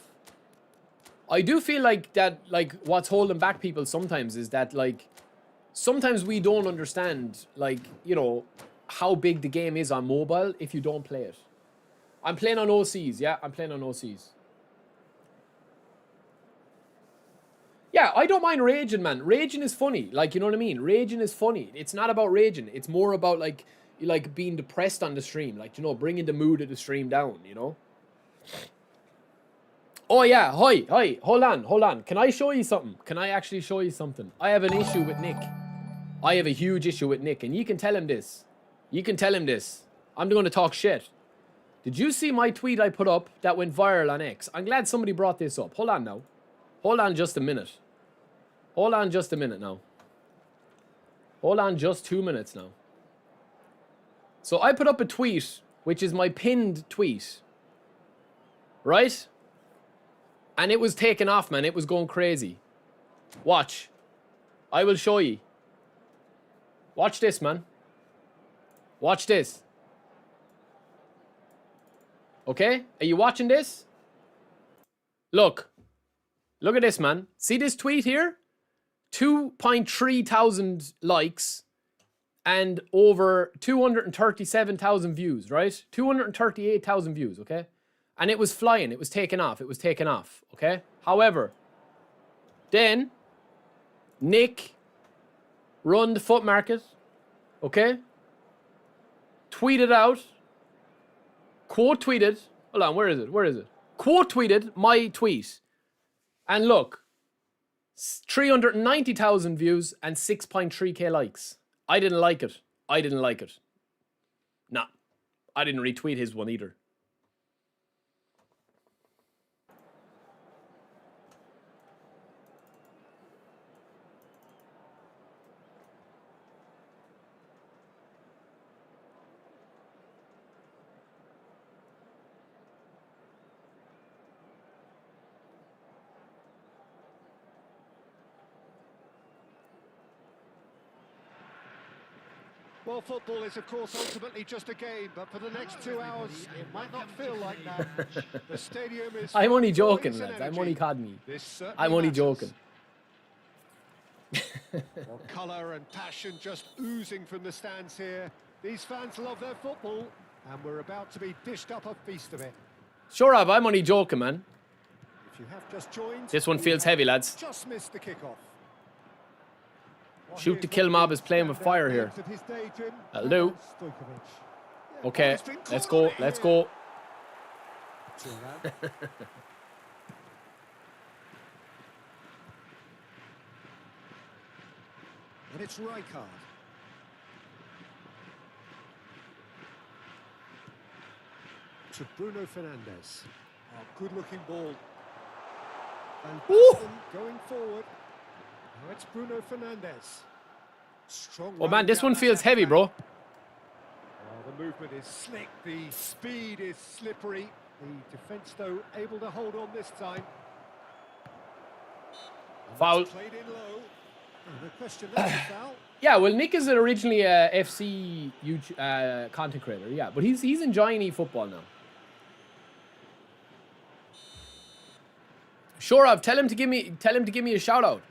I do feel like that, like, what's holding back people sometimes is that, like, sometimes we don't understand, like, you know, how big the game is on mobile if you don't play it. I'm playing on OCs, yeah? I'm playing on OCs. Yeah, I don't mind raging, man. Raging is funny. Like, you know what I mean? Raging is funny. It's not about raging. It's more about, like being depressed on the stream. Like, you know, bringing the mood of the stream down, you know? Oh, yeah. Hi. Hold on. Can I show you something? Can I actually show you something? I have an issue with Nick. I have a huge issue with Nick, and you can tell him this. You can tell him this. I'm going to talk shit. Did you see my tweet I put up that went viral on X? I'm glad somebody brought this up. Hold on now. Hold on just a minute. Hold on just a minute now. Hold on just 2 minutes now. So I put up a tweet, which is my pinned tweet. Right? And it was taken off, man. It was going crazy. Watch. I will show you. Watch this, man. Watch this. Okay? Are you watching this? Look. Look at this, man. See this tweet here? 2.3 thousand likes and over 237,000 views, right? 238,000 views, okay? And it was flying. It was taken off. It was taken off, okay? However, then Nick run the foot market, okay? Tweeted out, quote tweeted, hold on, where is it? Quote tweeted my tweet. And look, 390,000 views and 6.3k likes. I didn't like it. Nah, I didn't retweet his one either. Well, football is, of course, ultimately just a game, but for the next 2 hours, it might not feel like that. The stadium is... I'm only full of joking, points and lads. I'm energy. only Konami. This certainly I'm only matters. joking. Well, colour and passion just oozing from the stands here. These fans love their football, and we're about to be dished up a feast of it. Sure, Ab, I'm only joking, man. If you have just joined, This one you feels have heavy, lads. Just missed the kickoff. Well, Shoot here's to what kill the mob is playing with standout fire here. names of his day, Jim. That'll do. Stojkovic. Yeah, Okay, he's been let's caught on go. it Let's here. go. Thuram. And it's Rijkaard. To Bruno Fernandes. Oh, good-looking ball. And Baston going forward. Now it's Bruno Fernandes. Strong. Oh man, running this down one that feels left heavy, flank. bro. Oh, the movement is slick. The speed is slippery. The defence, though, able to hold on this time. And Foul. that's played in low. Oh, no question that's a foul. Yeah, well, Nick is originally a FC YouTube, content creator, yeah, but he's enjoying eFootball now. Sure, I've tell him to give me a shout out.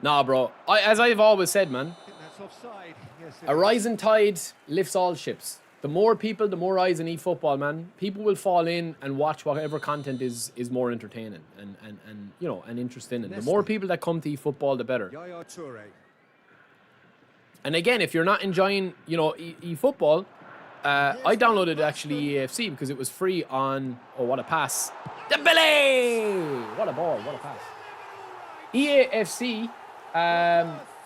Nah, bro. As I've always said, man, I think that's offside. Yes, it a is. rising tide lifts all ships. The more people, the more eyes in eFootball, man. People will fall in and watch whatever content is more entertaining and you know, and interesting. And the more people that come to eFootball, the better. Yaya Toure. And again, if you're not enjoying, you know, eFootball, I downloaded actually EAFC because it was free on. Oh, what a pass! Dembele! What a ball! What a pass! EAFC.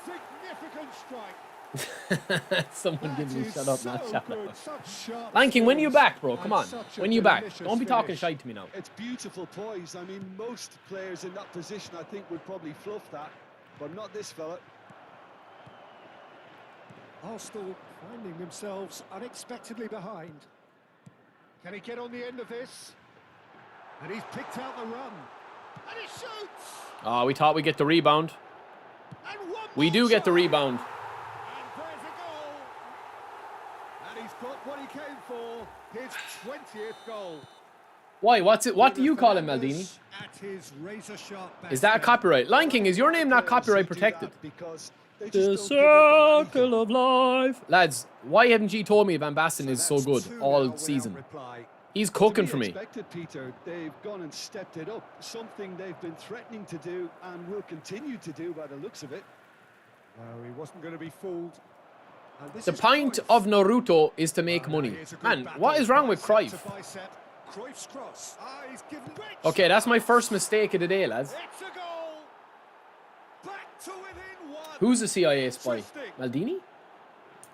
Significant strike. Someone give me That shut is up, not so shout good. out. Such sharp Lanking, when you skills back, bro? and Come on. such a When you back? delicious Don't be talking finish. shite to me now. It's beautiful poise. I mean, most players in that position, I think, would probably fluff that, but not this fella. Arsenal finding themselves unexpectedly behind. Can he get on the end of this? And he's picked out the run. And he shoots! Oh, we thought we'd get the rebound. And one We more do get the shot. rebound. And there's a goal. And he's got what he came for. His 20th goal. Why? What's it? What do you call him, Fernandes Maldini? At his razor-sharp Is that a best. copyright? Lion King, is your name not copyright protected? Because they The just don't give up on anything. circle of life. Lads, why haven't you told me Van Basten is so That's good two all now without season? reply. He's To cooking be for me. expected, Peter. They've gone and stepped it up. Something they've been threatening to do and will continue to do by the looks of it. No, he wasn't going to be fooled. And this The is point Cruyff. of Naruto is to make Oh, money. here's a good Man, battle, what is wrong with bicep Cruyff? to bicep. Cruyff's cross. Ah, he's given Rich. Okay, that's my first mistake of the day, lads. It's a goal. Back to within one. Who's the CIA spy? Interesting. Maldini?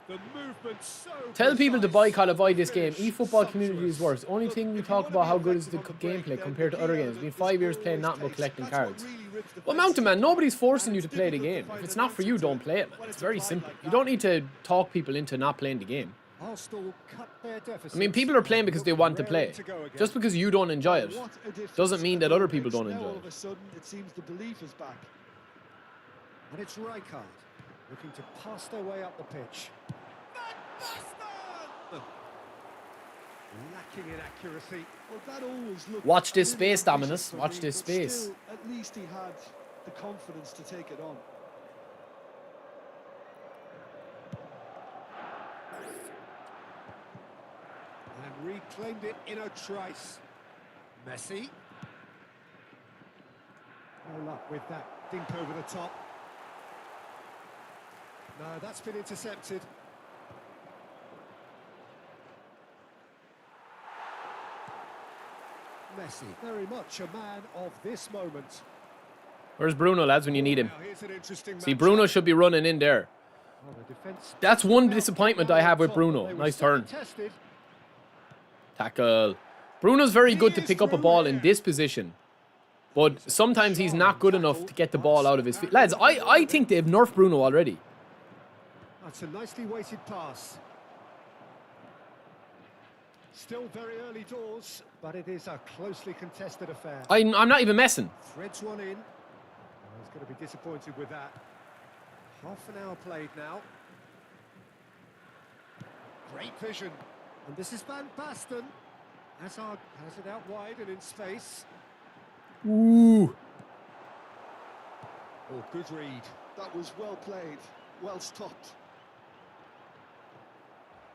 The movement so Tell people to precise. boycott, avoid this game. Finish eFootball community sumptuous. is worse. Only Look, thing we if you talk wanna about be how good is effective the on the break, gameplay then compared to the other key games. It's been element 5 is years playing always nothing but pace. collecting That's what cards. really rips the Well, pace Mountain up. Man, nobody's forcing And you to it's play the difficult game. to If find it's an not for answer you, to don't it play it, man. when It's it's very applied simple. like You that. don't need to talk people into not playing the game. Arsenal cut their deficit. I mean, people are playing because they want to play. Just because you don't enjoy it What a difference doesn't mean a that other goal people makes. don't Now enjoy all of it. a sudden, it seems the belief is back. And it's Rijkaard looking to pass their way up the pitch. Lacking in accuracy. Well, that always looked Watch a this little space, ambitious Dominus. for Watch me, this but space. still, at least he had the confidence to take it on. And reclaimed it in a trice. Messi. No luck with that dink over the top. No, that's been intercepted. Messi, very much a man of this moment. Where's Bruno, lads, when you need him? Now here's an interesting See, matchup. Bruno should be running in there. Well, the defence That's one now disappointment now I have on with top, Bruno. but they were Nice still turn. contested. Tackle. Bruno's very good to He is pick up a through ball in here. this position. But sometimes he's not good enough to get the ball out of his feet. Lads, I think they've nerfed Bruno already. That's a nicely weighted pass. Still very early doors, but it is a closely contested affair. I'm not even messing. Threads one in. Oh, he's going to be disappointed with that. Half an hour played now. Great vision. And this is Van Basten. Hazard has it out wide and in space. Ooh. Oh, good read. That was well played, well stopped.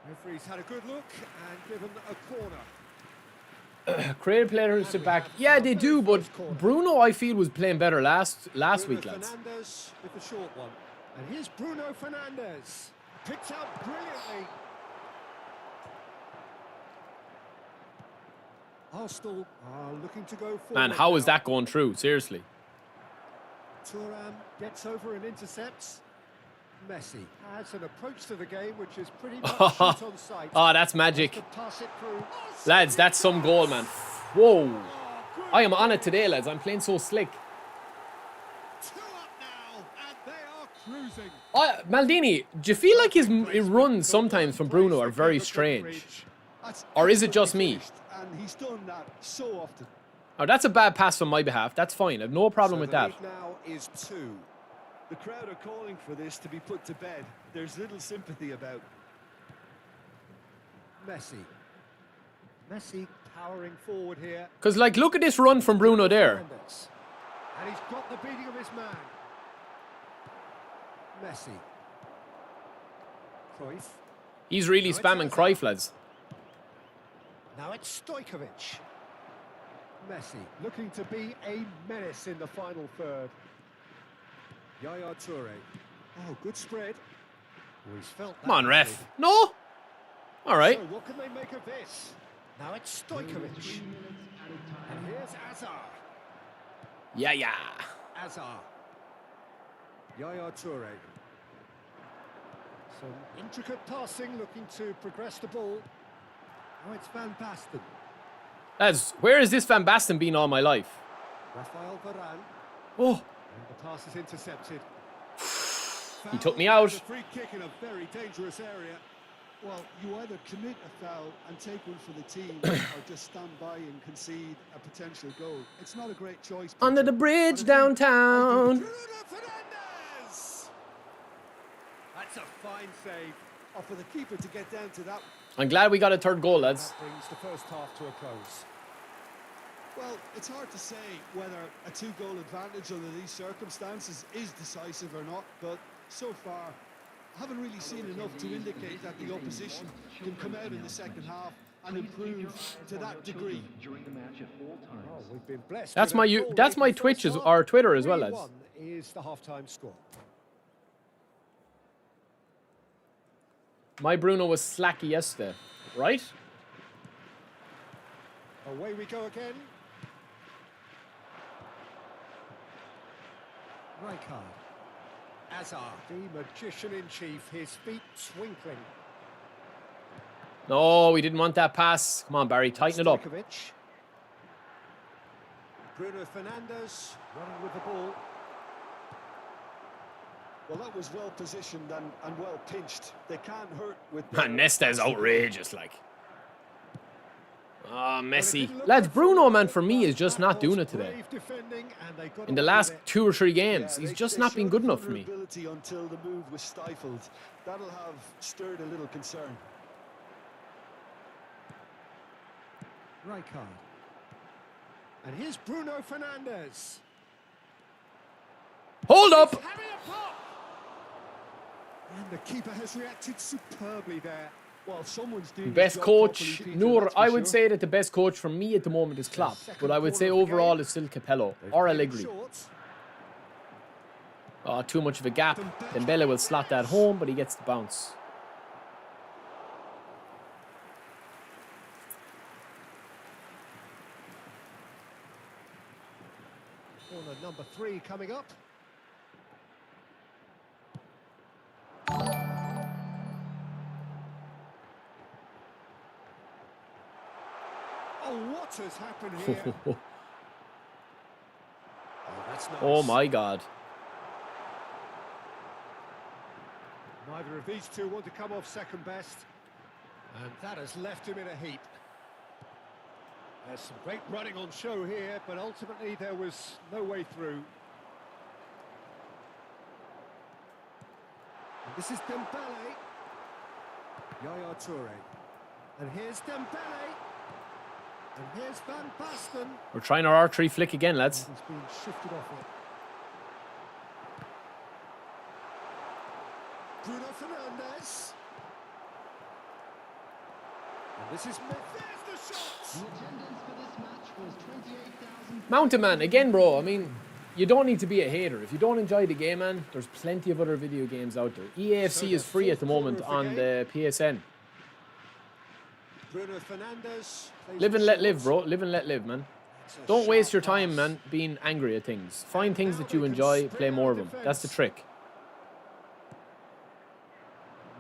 Referee's had a good look and given a corner. Creative players sit back. Yeah, they do, but Bruno, I feel, was playing better last week, lads. Fernandes with the short one. And here's Bruno Fernandes. Picked out brilliantly. Arsenal are looking to go forward. Man, how is now. that going through? Seriously. Thuram gets over and intercepts. Messi has an approach to the game which is pretty much shoot on sight. Oh, that's magic. To pass it through. Lads, that's some goal, man. Whoa. I am on it today, lads. I'm playing so slick. 2 up now, and they are cruising. Maldini, do you feel like his runs sometimes from Bruno are very strange? Or is it just me? And he's done that so often. Oh, that's a bad pass on my behalf. That's fine. I have no problem with that. Now is 2. The crowd are calling for this to be put to bed. There's little sympathy about. Messi. Messi powering forward here. Because, like, look at this run from Bruno there. And he's got the beating of his man. Messi. Cruyff. He's really spamming Cruyff, lads. Now it's Stojkovic. Messi looking to be a menace in the final third. Yaya Toure. Oh, good spread. Oh, he's felt that. Come on, ref. No? All right. So what can they make of this? Now it's Stojkovic. And here's Azar. Yeah. Azar. Yaya Toure. Some intricate passing, looking to progress the ball. Now it's Van Basten. Lads, where has this Van Basten been all my life? Rafael Varane. Oh, And the pass is intercepted. he took me out. Free kick in a very dangerous area. Well, you either commit a foul and take one for the team or just stand by and concede a potential goal. It's not a great choice. Under the bridge downtown. Bruno Fernandes! That's a fine save. Or for the keeper to get down to that. I'm glad we got a third goal, lads. That brings the first half to a close. Well, it's hard to say whether a 2-goal advantage under these circumstances is decisive or not, but so far, I haven't really seen enough to indicate that the opposition can come out in the second half and improve to that degree. Oh, we've been blessed. That's with my a goal that's in my the first Twitch half. or Twitter as well, lads. 3-1 is the half-time score. My Bruno was slacky yesterday, right? Away we go again. Rijkaard. Azar, the magician-in-chief, his feet twinkling. No, we didn't want that pass. Come on, Barry, tighten it up. Stojkovic. Bruno Fernandes running with the ball. Well, that was well positioned and well pinched. They can't hurt with. Man, Nesta's outrageous, like. Ah, Messi. Lads, Bruno, man, for me, is just not doing it today. In the last 2 or 3 games, he's just not been good enough for me. Until the move was stifled. That'll have stirred a little concern. Rijkaard. And here's Bruno Fernandes. Hold up! And the keeper has reacted superbly there. Well, someone's doing Best coach, Noor, I would say that the best coach for me at the moment is Klopp, but I would say overall is still Capello or Allegri. Oh, too much of a gap. Dembele will slot that home, but he gets the bounce. Corner number 3 coming up. Oh, what has happened here? Oh, that's nice. Oh my God. Neither of these two want to come off second best. And that has left him in a heap. There's some great running on show here, but ultimately there was no way through. This is Dembele. Yaya Toure. And here's Dembele. And here's Van Basten. We're trying our R3 flick again, lads. He's being shifted off it. Bruno Fernandes. And this is there's the shot. The attendance for this match was 28,000. Mountain Man, again, bro. I mean, you don't need to be a hater. If you don't enjoy the game, man, there's plenty of other video games out there. EAFC is free at the moment on the PSN. Bruno Fernandes. Live and let live, bro. Live and let live, man. Don't waste your time, man, being angry at things. Find things that you enjoy, play more of them. That's the trick.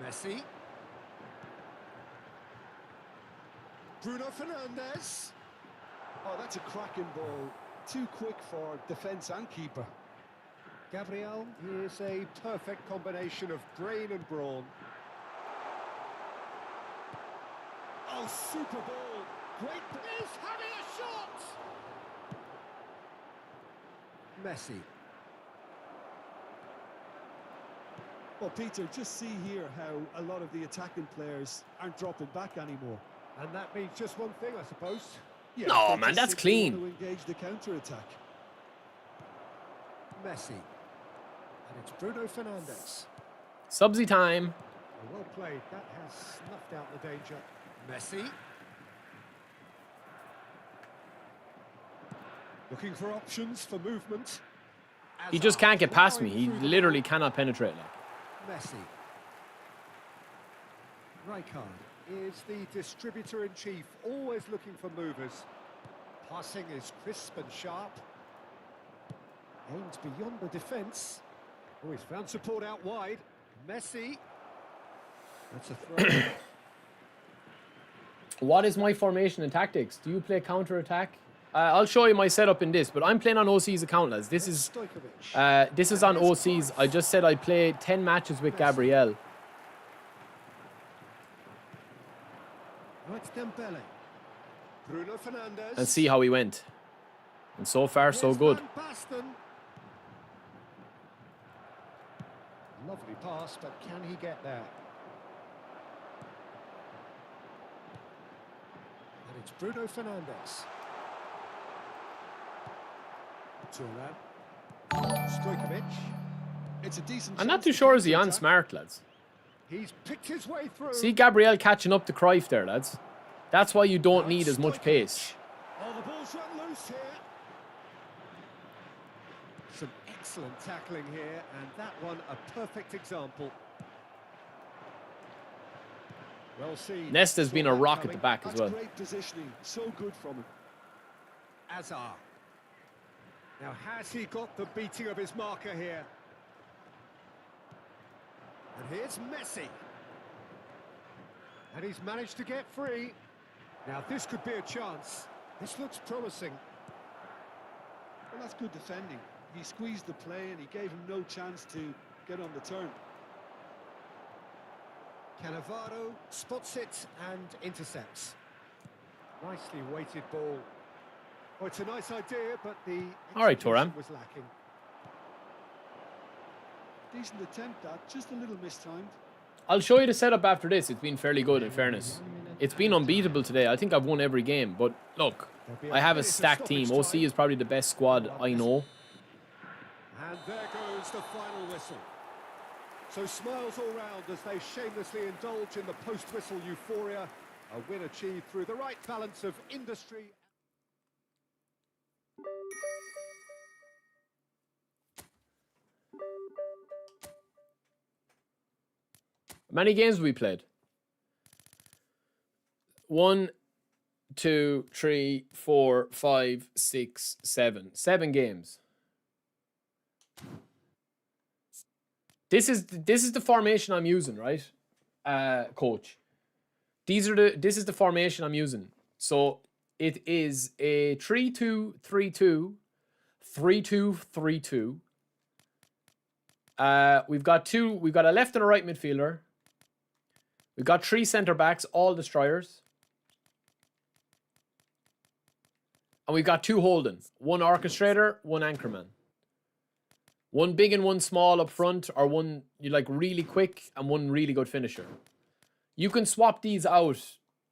Messi. Bruno Fernandes. Oh, that's a cracking ball. Too quick for defence and keeper. Gabriel, he is a perfect combination of brain and brawn. Oh, super ball. Great. Is having a shot. Messi. Well, Peter, just see here how a lot of the attacking players aren't dropping back anymore. And that means just one thing, I suppose. Yeah, No, they man, just that's simply clean. want to engage the counter-attack. Messi. And it's Bruno Fernandes. Subsy time. Well played. That has snuffed out the danger. Messi. Looking for options for movement. He just can't get past me. He literally cannot penetrate. Like. Messi. Rijkaard is the distributor-in-chief, always looking for movers. Passing is crisp and sharp. Aims beyond the defence. Oh, he's found support out wide. Messi. That's a throw. What is my formation and tactics? Do you play counter-attack? I'll show you my setup in this, but I'm playing on OC's account, lads. This is on OC's. I just said I play 10 matches with Gabriel. Right, Dembele. Bruno Fernandes. And see how he went. And so far, so good. Van Basten. Lovely pass, but can he get there? And it's Bruno Fernandes. Stojkovic. It's a decent. I'm not chance too to sure is he on counter-attack. smart, lads. He's picked his way through. See Gabriel catching up to Cruyff there, lads. That's why you don't need as much pace. Oh, the ball's run loose here. Some excellent tackling here, and that one a perfect example. Well seen. Nesta's been a Saw that rock at coming. the back as That's well. great positioning. So good from him. Azar. Now, has he got the beating of his marker here? And here's Messi. And he's managed to get free. Now, this could be a chance. This looks promising. Well, that's good defending. He squeezed the play and he gave him no chance to get on the turn. Cannavaro spots it and intercepts. Nicely weighted ball. Oh, it's a nice idea, but the All right, execution Thuram. was lacking. Decent attempt at, just a little mistimed. I'll show you the setup after this. It's been fairly good, in fairness. It's been unbeatable today. I think I've won every game. But look, I have a stacked team. OC is probably the best squad I know. And there goes the final whistle. So smiles all round as they shamelessly indulge in the post-whistle euphoria. A win achieved through the right balance of industry. How many games have we played? 1, 2, 3, 4, 5, 6, 7. 7 games. This is the formation I'm using, right? Coach. This is the formation I'm using. So it is a 3-2-3-2, 3-2-3-2. We've got a left and a right midfielder. We've got 3 centre backs, all destroyers. And we've got 2 holding. 1 orchestrator, 1 anchorman. One big and one small up front, or one you like really quick and one really good finisher. You can swap these out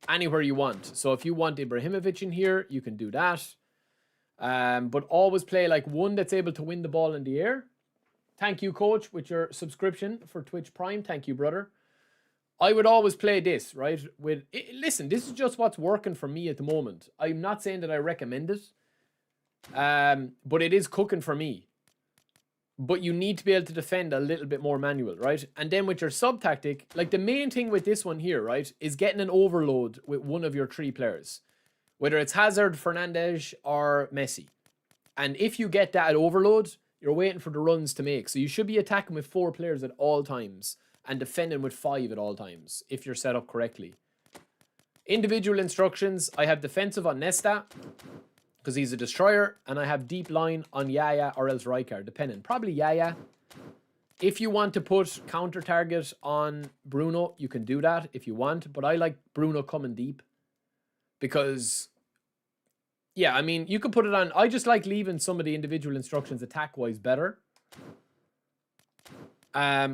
anywhere you want. So if you want Ibrahimovic in here, you can do that. But always play like one that's able to win the ball in the air. Thank you, coach, with your subscription for Twitch Prime. Thank you, brother. I would always play this, right? Listen, this is just what's working for me at the moment. I'm not saying that I recommend it. But it is cooking for me. But you need to be able to defend a little bit more manual, right? And then with your sub tactic, like the main thing with this one here, right, is getting an overload with one of your 3 players. Whether it's Hazard, Fernandes, or Messi. And if you get that overload, you're waiting for the runs to make. So you should be attacking with 4 players at all times and defending with 5 at all times if you're set up correctly. Individual instructions, I have defensive on Nesta because he's a destroyer, and I have deep line on Yaya or else Rijkaard, depending. Probably Yaya. If you want to put counter target on Bruno, you can do that if you want, but I like Bruno coming deep because, yeah, I mean, you can put it on. I just like leaving some of the individual instructions attack-wise better.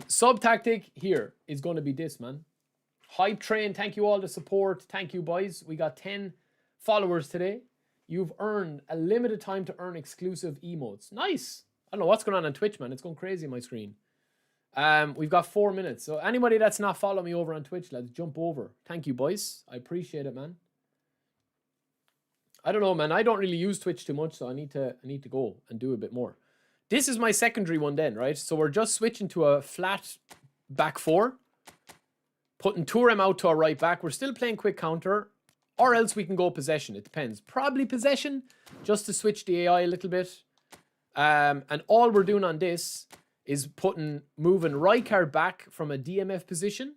Sub tactic here is going to be this, man. Hype train, thank you all the support. Thank you, boys. We got 10 followers today. You've earned a limited time to earn exclusive emotes. Nice. I don't know what's going on Twitch, man. It's going crazy on my screen. We've got 4 minutes. So anybody that's not following me over on Twitch, let's jump over. Thank you, boys. I appreciate it, man. I don't know, man. I don't really use Twitch too much, so I need to go and do a bit more. This is my secondary one then, right? So we're just switching to a flat back 4. Putting Thuram out to a right back. We're still playing quick counter. Or else we can go possession. It depends. Probably possession, just to switch the AI a little bit. And all we're doing on this is moving Rijkaard back from a DMF position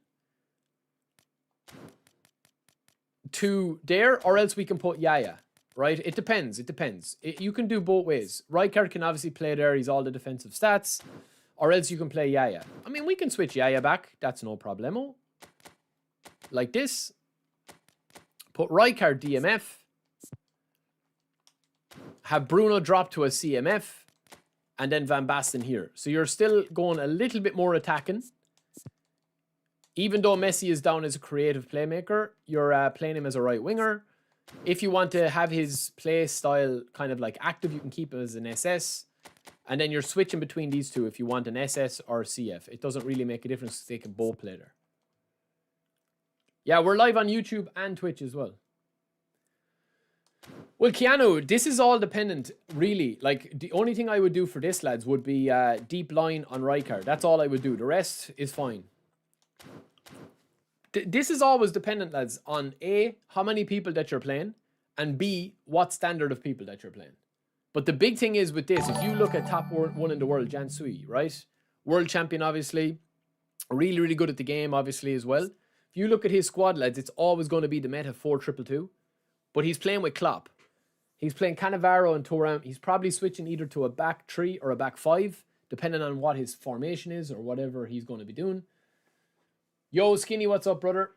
to there, or else we can put Yaya, right? It depends. It depends. You can do both ways. Rijkaard can obviously play there. He's all the defensive stats. Or else you can play Yaya. I mean, we can switch Yaya back. That's no problemo. Like this. Put Rijkaard DMF. Have Bruno drop to a CMF. And then Van Basten here. So you're still going a little bit more attacking. Even though Messi is down as a creative playmaker, you're playing him as a right winger. If you want to have his play style kind of like active, you can keep it as an SS. And then you're switching between these two if you want an SS or a CF. It doesn't really make a difference because they can both play there. Yeah, we're live on YouTube and Twitch as well. Well, Keanu, this is all dependent, really. Like, the only thing I would do for this, lads, would be deep line on Rijkaard. That's all I would do. The rest is fine. This is always dependent, lads, on A, how many people that you're playing, and B, what standard of people that you're playing. But the big thing is with this, if you look at top 1 in the world, Jan Sui, right? World champion, obviously. Really, really good at the game, obviously, as well. If you look at his squad, lads, it's always going to be the meta 4-2-2. But he's playing with Klopp. He's playing Cannavaro and Thuram. He's probably switching either to a back 3 or a back 5, depending on what his formation is or whatever he's going to be doing. Yo, Skinny, what's up, brother?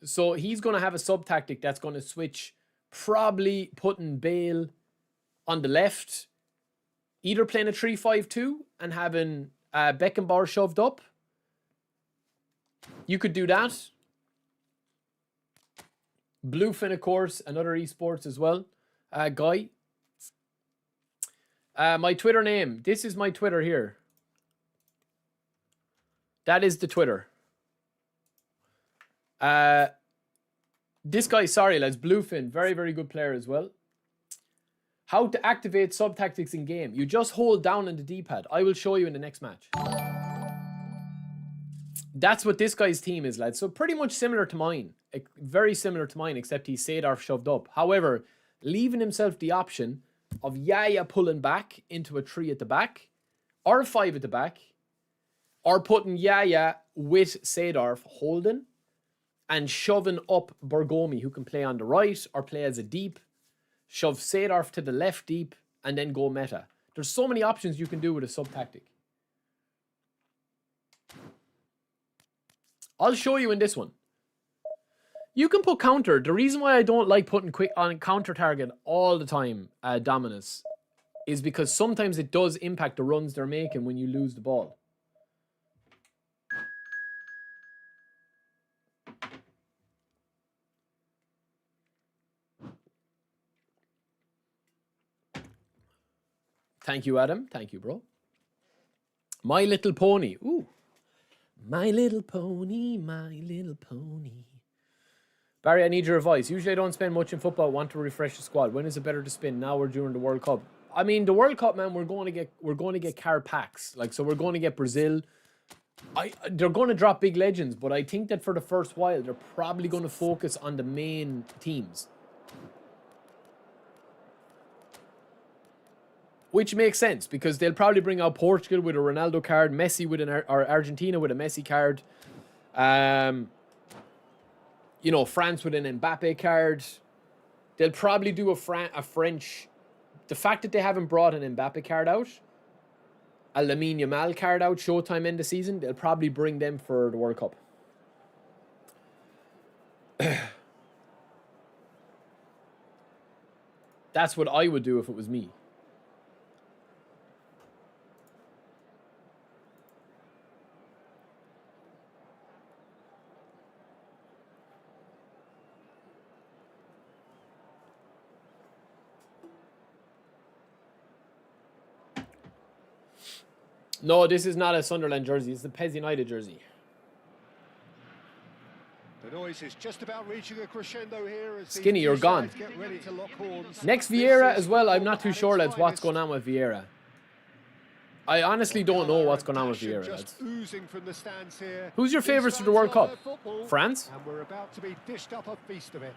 So he's going to have a sub-tactic that's going to switch, probably putting Bale on the left, either playing a 3-5-2 and having Beckenbauer shoved up. You could do that. Bluefin, of course, another esports as well. Guy. My Twitter name. This is my Twitter here. That is the Twitter. This guy, sorry lads, Bluefin, very, very good player as well. How to activate sub-tactics in game. You just hold down on the D-pad. I will show you in the next match. That's what this guy's team is, lads. So pretty much similar to mine. Very similar to mine, except he's Seydorf shoved up. However, leaving himself the option of Yaya pulling back into a 3 at the back, or a 5 at the back, or putting Yaya with Seydorf holding, and shoving up Bergomi, who can play on the right, or play as a deep, shove Seydorf to the left deep, and then go meta. There's so many options you can do with a sub-tactic. I'll show you in this one. You can put counter. The reason why I don't like putting quick on counter target all the time, Dominus, is because sometimes it does impact the runs they're making when you lose the ball. Thank you, Adam. Thank you, bro. My Little Pony. Ooh. My Little Pony, My Little Pony. Barry, I need your advice. Usually I don't spend much in football. Want to refresh the squad. When is it better to spin, now or during the World Cup? I mean, the World Cup, man, we're going to get card packs. Like, so we're going to get Brazil. They're going to drop big legends, but I think that for the first while, they're probably going to focus on the main teams. Which makes sense, because they'll probably bring out Portugal with a Ronaldo card, Messi with or Argentina with a Messi card. You know, France with an Mbappe card. They'll probably do a French. The fact that they haven't brought an Mbappe card out, a Lamine Yamal card out, Showtime end of season, they'll probably bring them for the World Cup. That's what I would do if it was me. No, this is not a Sunderland jersey. It's the PES United jersey. The noise is just about reaching a crescendo here as Skinny, you're gone. get ready to lock horns. Next Vieira as well. I'm not too sure, lads, what's going on with Vieira. I honestly don't know what's going on with Vieira, lads. Who's your favourites for the World Cup? France? And we're about to be dished up a feast of it.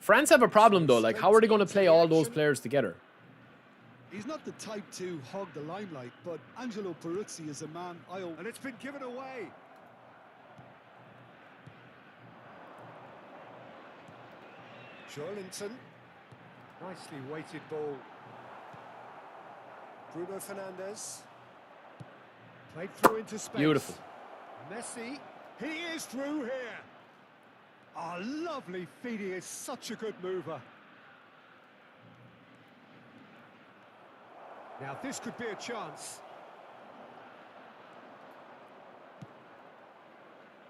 France have a problem, though. Like, how are they going to play all those players together? He's not the type to hog the limelight, but Angelo Peruzzi is a man I own. And it's been given away. Joelinton. Nicely weighted ball. Bruno Fernandes. Played through into space. Beautiful. Messi. He is through here. Oh, lovely feed. He is such a good mover. Now this could be a chance.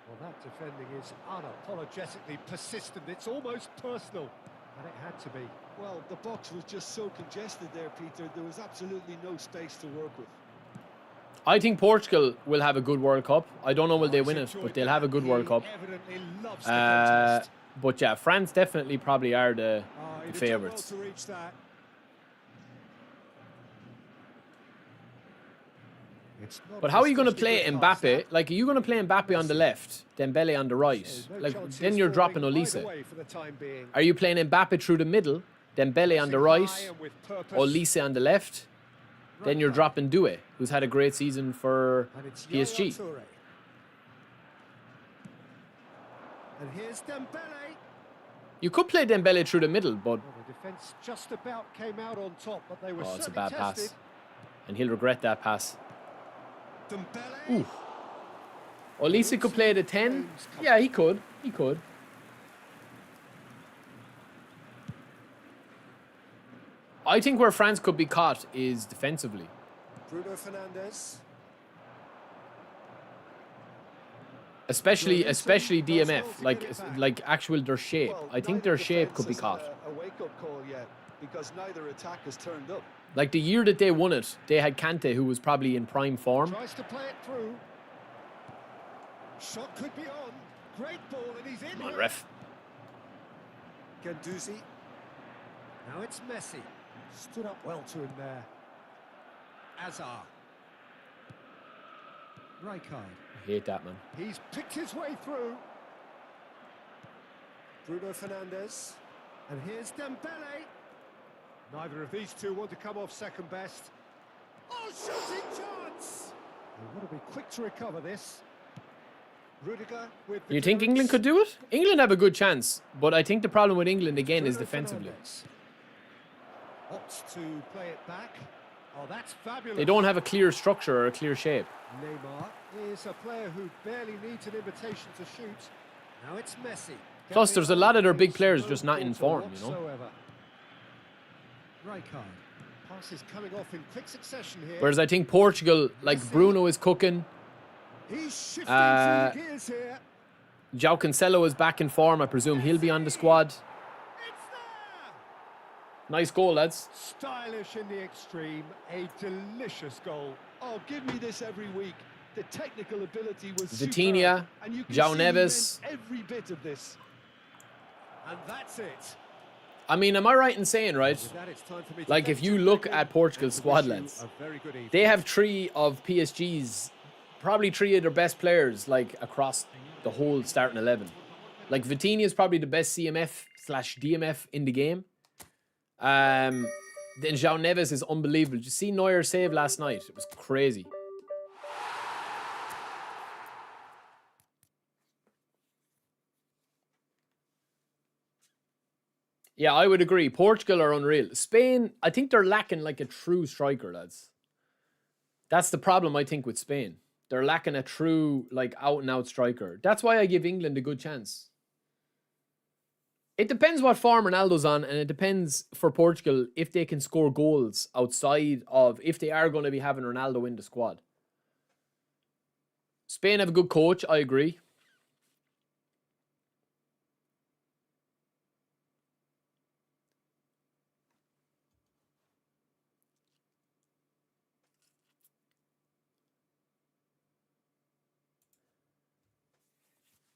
Well, that defending is unapologetically persistent. It's almost personal, and it had to be. Well, the box was just so congested there, Peter. There was absolutely no space to work with. I think Portugal will have a good World Cup. I don't know will they win it, but they'll have a good World Cup. Evidently loves the contest. But yeah, France definitely probably are the favourites. To reach that. But how are you going to play Mbappe? Like, are you going to play Mbappe on the left, Dembele on the right? Like, then you're dropping Olise. Are you playing Mbappe through the middle, Dembele on the right, Olise on the left? Then you're dropping Doué, who's had a great season for PSG. And here's Dembele. You could play Dembele through the middle, but... The defence just about came out on top, but they were it's a bad pass. And he'll regret that pass. Ooh. Olise could play the 10. Yeah, he could. He could. I think where France could be caught is defensively. Bruno Fernandes. Especially DMF, like actual their shape. I think their shape could be caught. A wake-up call yet, because neither attack has turned up. Like the year that they won it, they had Kante, who was probably in prime form. Tries to play it through. Shot could be on. Great ball, and he's in. Come on, ref. Guendouzi. Now it's Messi. Stood up well to him there. Azar. Rijkaard. I hate that, man. He's picked his way through. Bruno Fernandes. And here's Dembele. Neither of these two want to come off second best. Oh, shooting chance! They want to be quick to recover this. Rudiger with You think England could do it? England have a good chance, but I think the problem with England again is defensively. Opts to play it back. Oh, that's fabulous. They don't have a clear structure or a clear shape. Neymar is a player who barely needs an invitation to shoot. Now it's Messi. Plus, there's a lot of their big players just not in form, you know. Rijkaard. Passes coming off in quick succession here. Whereas I think Portugal, like Bruno is cooking. He's shifting through gears here. João Cancelo is back in form. I presume he'll be on the squad. It's there! Nice goal, lads. Stylish in the extreme. A delicious goal. Oh, give me this every week. The technical ability was Vitinha, superb, and you can João see he Neves. meant every bit of this. And that's it. I mean, am I right in saying, right? With that, it's time for me to Like, thank if you John look Beckman at Portugal's and to squad, wish you lads, a very good evening. they have 3 of PSG's, probably 3 of their best players, like, across the whole starting 11. Like, Vitinha is probably the best CMF/DMF in the game. Then João Neves is unbelievable. Did you see Neuer's save last night? It was crazy. Yeah, I would agree. Portugal are unreal. Spain, I think they're lacking like a true striker, lads. That's the problem, I think, with Spain. They're lacking a true, like, out-and-out striker. That's why I give England a good chance. It depends what form Ronaldo's on, and it depends for Portugal if they can score goals outside of, if they are going to be having Ronaldo in the squad. Spain have a good coach, I agree.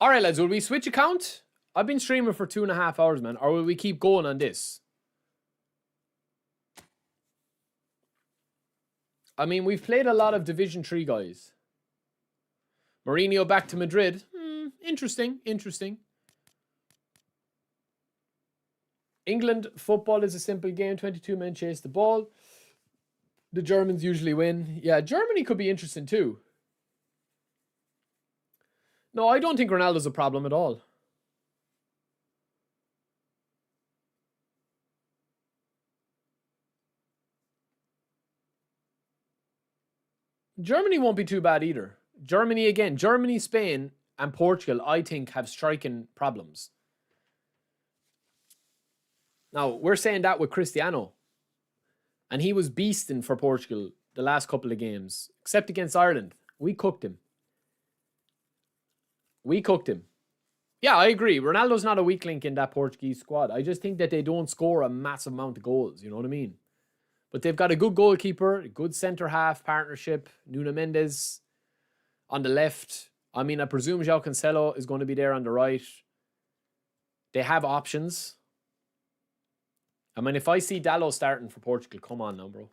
All right, lads, will we switch account? I've been streaming for 2.5 hours, man. Or will we keep going on this? I mean, we've played a lot of Division 3 guys. Mourinho back to Madrid. Interesting, interesting. England football is a simple game. 22 men chase the ball. The Germans usually win. Yeah, Germany could be interesting too. No, I don't think Ronaldo's a problem at all. Germany won't be too bad either. Germany again. Germany, Spain, and Portugal, I think, have striking problems. Now, we're saying that with Cristiano. And he was beasting for Portugal the last couple of games. Except against Ireland. We cooked him. We cooked him. Yeah, I agree. Ronaldo's not a weak link in that Portuguese squad. I just think that they don't score a massive amount of goals. You know what I mean? But they've got a good goalkeeper, a good centre-half partnership. Nuno Mendes on the left. I mean, I presume João Cancelo is going to be there on the right. They have options. I mean, if I see Dalot starting for Portugal, come on now, bro.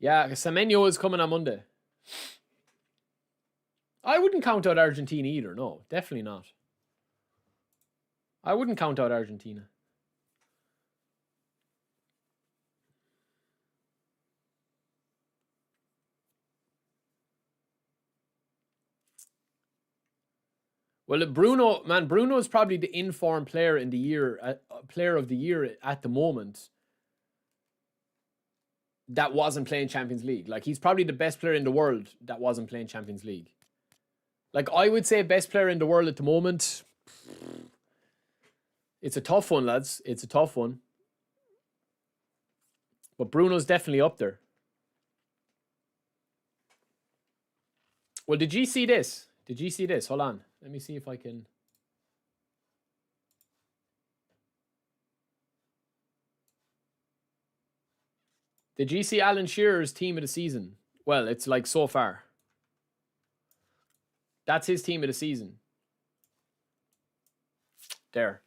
Yeah, Semenyo is coming on Monday. I wouldn't count out Argentina either. No, definitely not. I wouldn't count out Argentina. Well, Bruno, man, Bruno is probably the in-form player in the year, player of the year at the moment. That wasn't playing Champions League. Like, he's probably the best player in the world that wasn't playing Champions League. Like, I would say best player in the world at the moment. It's a tough one, lads. It's a tough one. But Bruno's definitely up there. Well, did you see this? Did you see this? Hold on. Let me see if I can... Did you see Alan Shearer's team of the season? Well, it's like so far. That's his team of the season. There.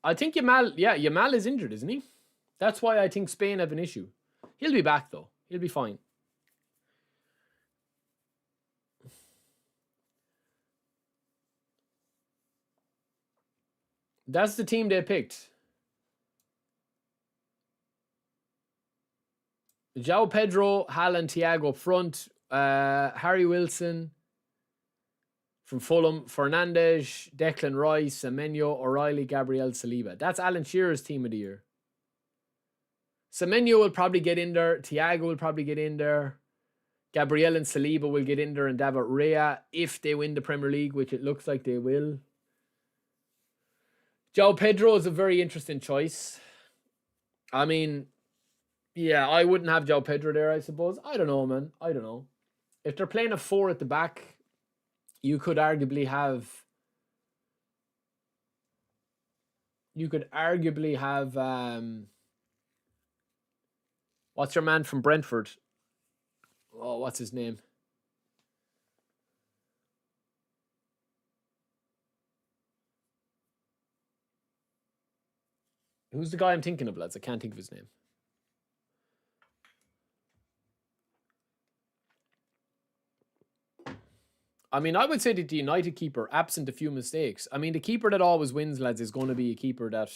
I think Yamal is injured, isn't he? That's why I think Spain have an issue. He'll be back, though. He'll be fine. That's the team they picked. João Pedro, Haaland, Thiago up front. Harry Wilson from Fulham. Fernandes, Declan Rice, Semenyo, O'Reilly, Gabriel, Saliba. That's Alan Shearer's team of the year. Semenyo will probably get in there. Thiago will probably get in there. Gabriel and Saliba will get in there, and David Raya if they win the Premier League, which it looks like they will. João Pedro is a very interesting choice. I mean, yeah, I wouldn't have João Pedro there, I suppose. I don't know, man. I don't know. If they're playing a 4 at the back, you could arguably have... what's your man from Brentford? Oh, what's his name? Who's the guy I'm thinking of, lads? I can't think of his name. I mean, I would say that the United keeper, absent a few mistakes. I mean, the keeper that always wins, lads, is going to be a keeper that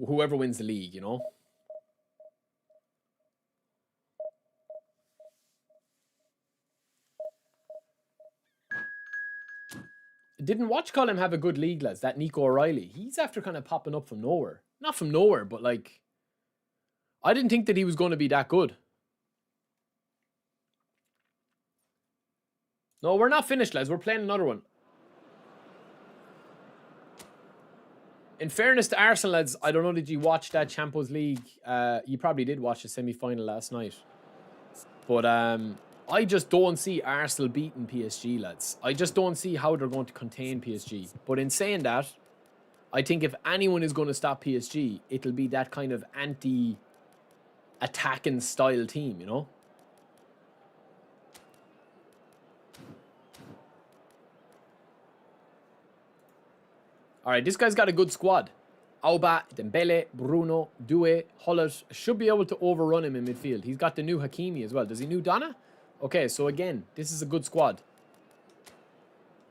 whoever wins the league, you know. Didn't watch Colin have a good league, lads. That Nico O'Reilly. He's after kind of popping up from nowhere. Not from nowhere, but like, I didn't think that he was going to be that good. No, we're not finished, lads. We're playing another one. In fairness to Arsenal, lads, I don't know, did you watch that Champions League? You probably did watch the semi-final last night. But I just don't see Arsenal beating PSG, lads. I just don't see how they're going to contain PSG. But in saying that, I think if anyone is going to stop PSG, it'll be that kind of anti-attacking style team, you know? All right, this guy's got a good squad. Auba, Dembele, Bruno, Doué, Hullet should be able to overrun him in midfield. He's got the new Hakimi as well. Does he new Donna? Okay, so again, this is a good squad.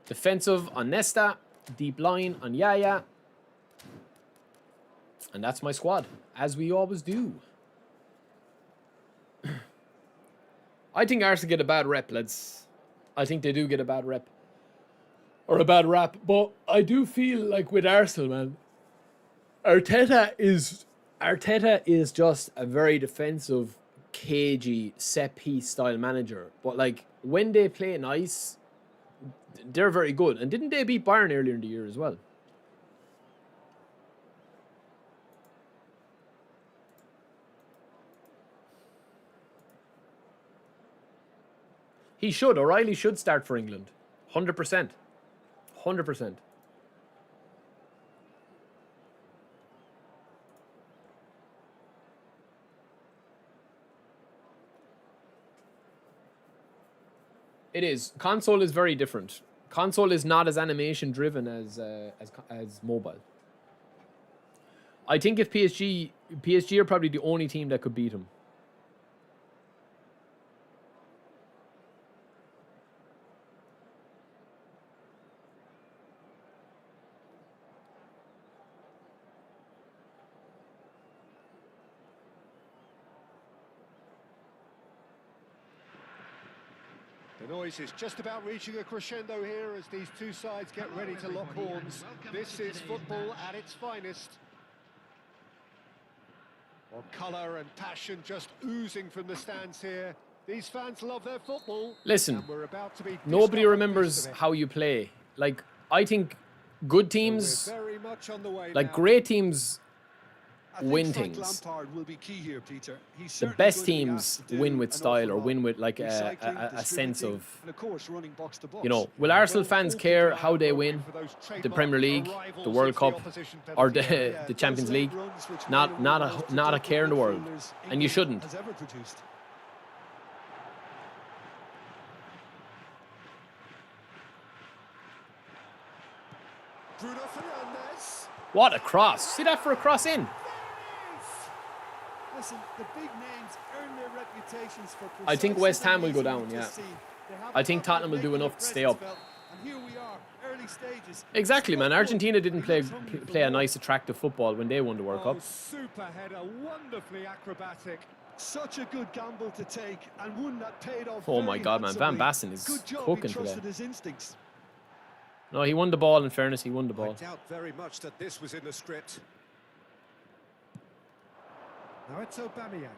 Defensive on Nesta, deep line on Yaya. And that's my squad, as we always do. I think Arsenal get a bad rep, lads. I think they do get a bad rep. Or a bad rap. But I do feel like with Arsenal, man, Arteta is just a very defensive, cagey, set-piece style manager. But like, when they play nice, they're very good. And didn't they beat Bayern earlier in the year as well? He should. O'Reilly should start for England. 100%. 100%. It is. Console is very different. Console is not as animation driven as mobile. I think if PSG are probably the only team that could beat him. The noise is just about reaching a crescendo here as these two sides get ready to lock horns. This is football at its finest. Well, colour and passion just oozing from the stands here. These fans love their football. Listen, nobody remembers how you play. Like, I think good teams, like great teams, win things. The best teams win with style or win with like a sense of, you know, will Arsenal fans care how they win the Premier League, the World Cup, or the Champions League? Not a care in the world, and you shouldn't. What a cross! See that for a cross in. Listen, the big names earn their reputations for I think West Ham will go down, yeah. I think Tottenham will do enough to stay up. And here we are, early stages. Exactly, man. Argentina didn't play a nice, attractive football when they won the World Cup. Super header, wonderfully acrobatic. Such a good gamble to take, and one that paid off. Oh my God, man. Van Basten is good job cooking he trusted today. his instincts. No, he won the ball, in fairness. He won the I ball. doubt very much that this was in the script. Now it's Aubameyang.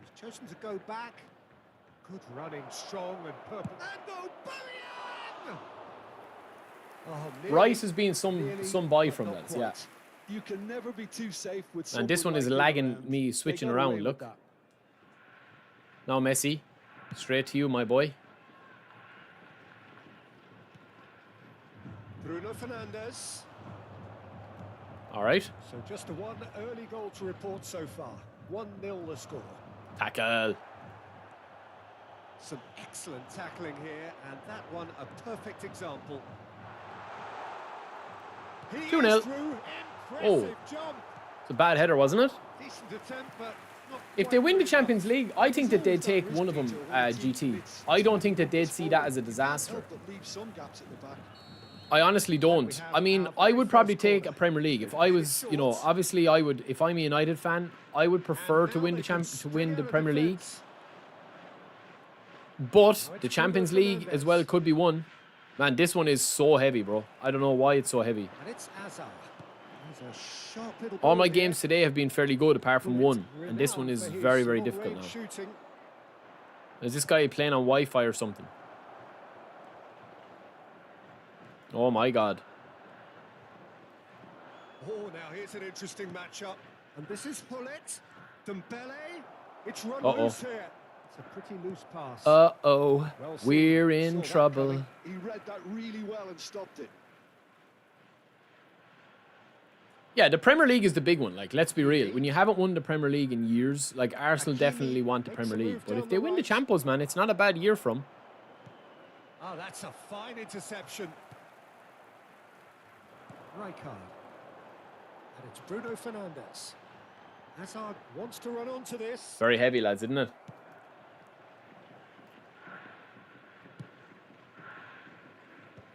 He's chosen to go back. Good running, strong and purple. And Aubameyang! Oh, nearly, Rice has been some buy but from not that, yeah. quite. You can never be too safe with And this one someone is like him lagging around. me They switching got around, away with look. that. Now Messi. Straight to you, my boy. Bruno Fernandes. All right. So just a one early goal to report so far. 1-0 the score. Tackle. Some excellent tackling here, and that one a perfect example. 2-0. Oh. Impressive jump. It's a bad header, wasn't it? Decent attempt, but not If quite they win the good Champions enough. League, I think that they'd take one of them GT. I don't think that they'd see that as a disaster. Help but leave some gaps at the back. I honestly don't. I mean, I would probably take a Premier League if I was, you know, obviously I would. If I'm a United fan, I would prefer to win the Premier League. But the Champions League as well could be won. Man, this one is so heavy, bro. I don't know why it's so heavy. And it's Hazard. He's a sharp little All ball my here. games today have been fairly good, apart from one, and this one is Renowned for his very, very long difficult range now. shooting. Is this guy playing on Wi-Fi or something? Oh my God. Oh, now here's an interesting matchup. And this is Hullet. Dembele. It's run Uh-oh. loose here. It's a pretty loose pass. Uh-oh. Well seen. We're in Saw that trouble. coming. He read that really well and stopped it. Yeah, the Premier League is the big one. Like, let's be real. When you haven't won the Premier League in years, like, Arsenal definitely want the Premier League. But if they win the Champions, man, it's not a bad year for them. Oh, that's a fine interception. Rijkaard. And it's Bruno Fernandes. Hazard wants to run onto this. Very heavy, lads, isn't it?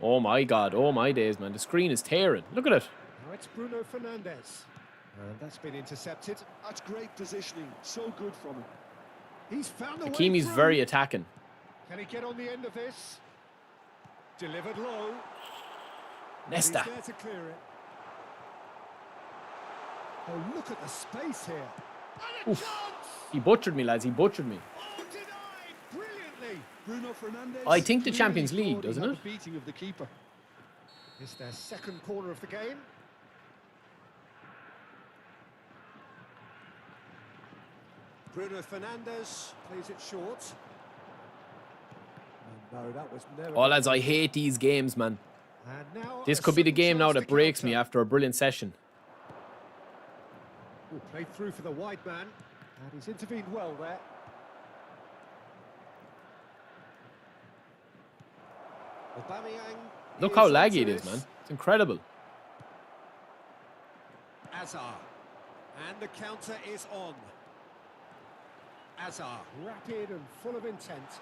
Oh my God. Oh my days, man. The screen is tearing. Look at it. Now it's Bruno Fernandes. And that's been intercepted. That's great positioning. So good from him. He's found a way Hakimi's through. very attacking. Can he get on the end of this? Delivered low. Nesta. He's there to clear it. Oh, look at the space here. And a Oof. chance! He butchered me, lads. He butchered me. Oh, denied brilliantly. Bruno Fernandes. I think the clearly Champions League, thought he doesn't had it? the beating of the keeper. It's their second corner of the game. Bruno Fernandes plays it short. Oh, no, that was never. Oh, lads, I hate these games, man. And now This a could be the sudden game now chance that to breaks me counter. after a brilliant session. Ooh, played through for the wide man, and he's intervened well there. Aubameyang. Look how is laggy onto it is, this. man. It's incredible. Hazard. And the counter is on. Hazard. Rapid and full of intent.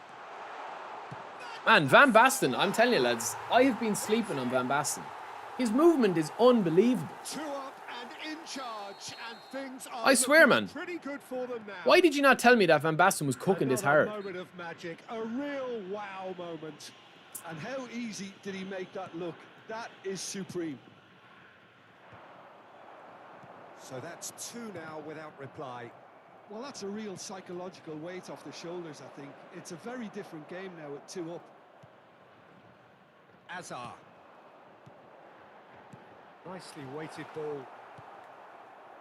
Man, Van Basten, I'm telling you, lads, I have been sleeping on Van Basten. His movement is unbelievable. 2 up and in charge, and things are I swear, looking man. pretty good for them now. Why did you not tell me that Van Basten was cooking this Another hard? moment of magic, a real wow moment. And how easy did he make that look? That is supreme. So that's 2 now without reply. Well, that's a real psychological weight off the shoulders, I think. It's a very different game now at 2 up. Hazard. Nicely weighted ball.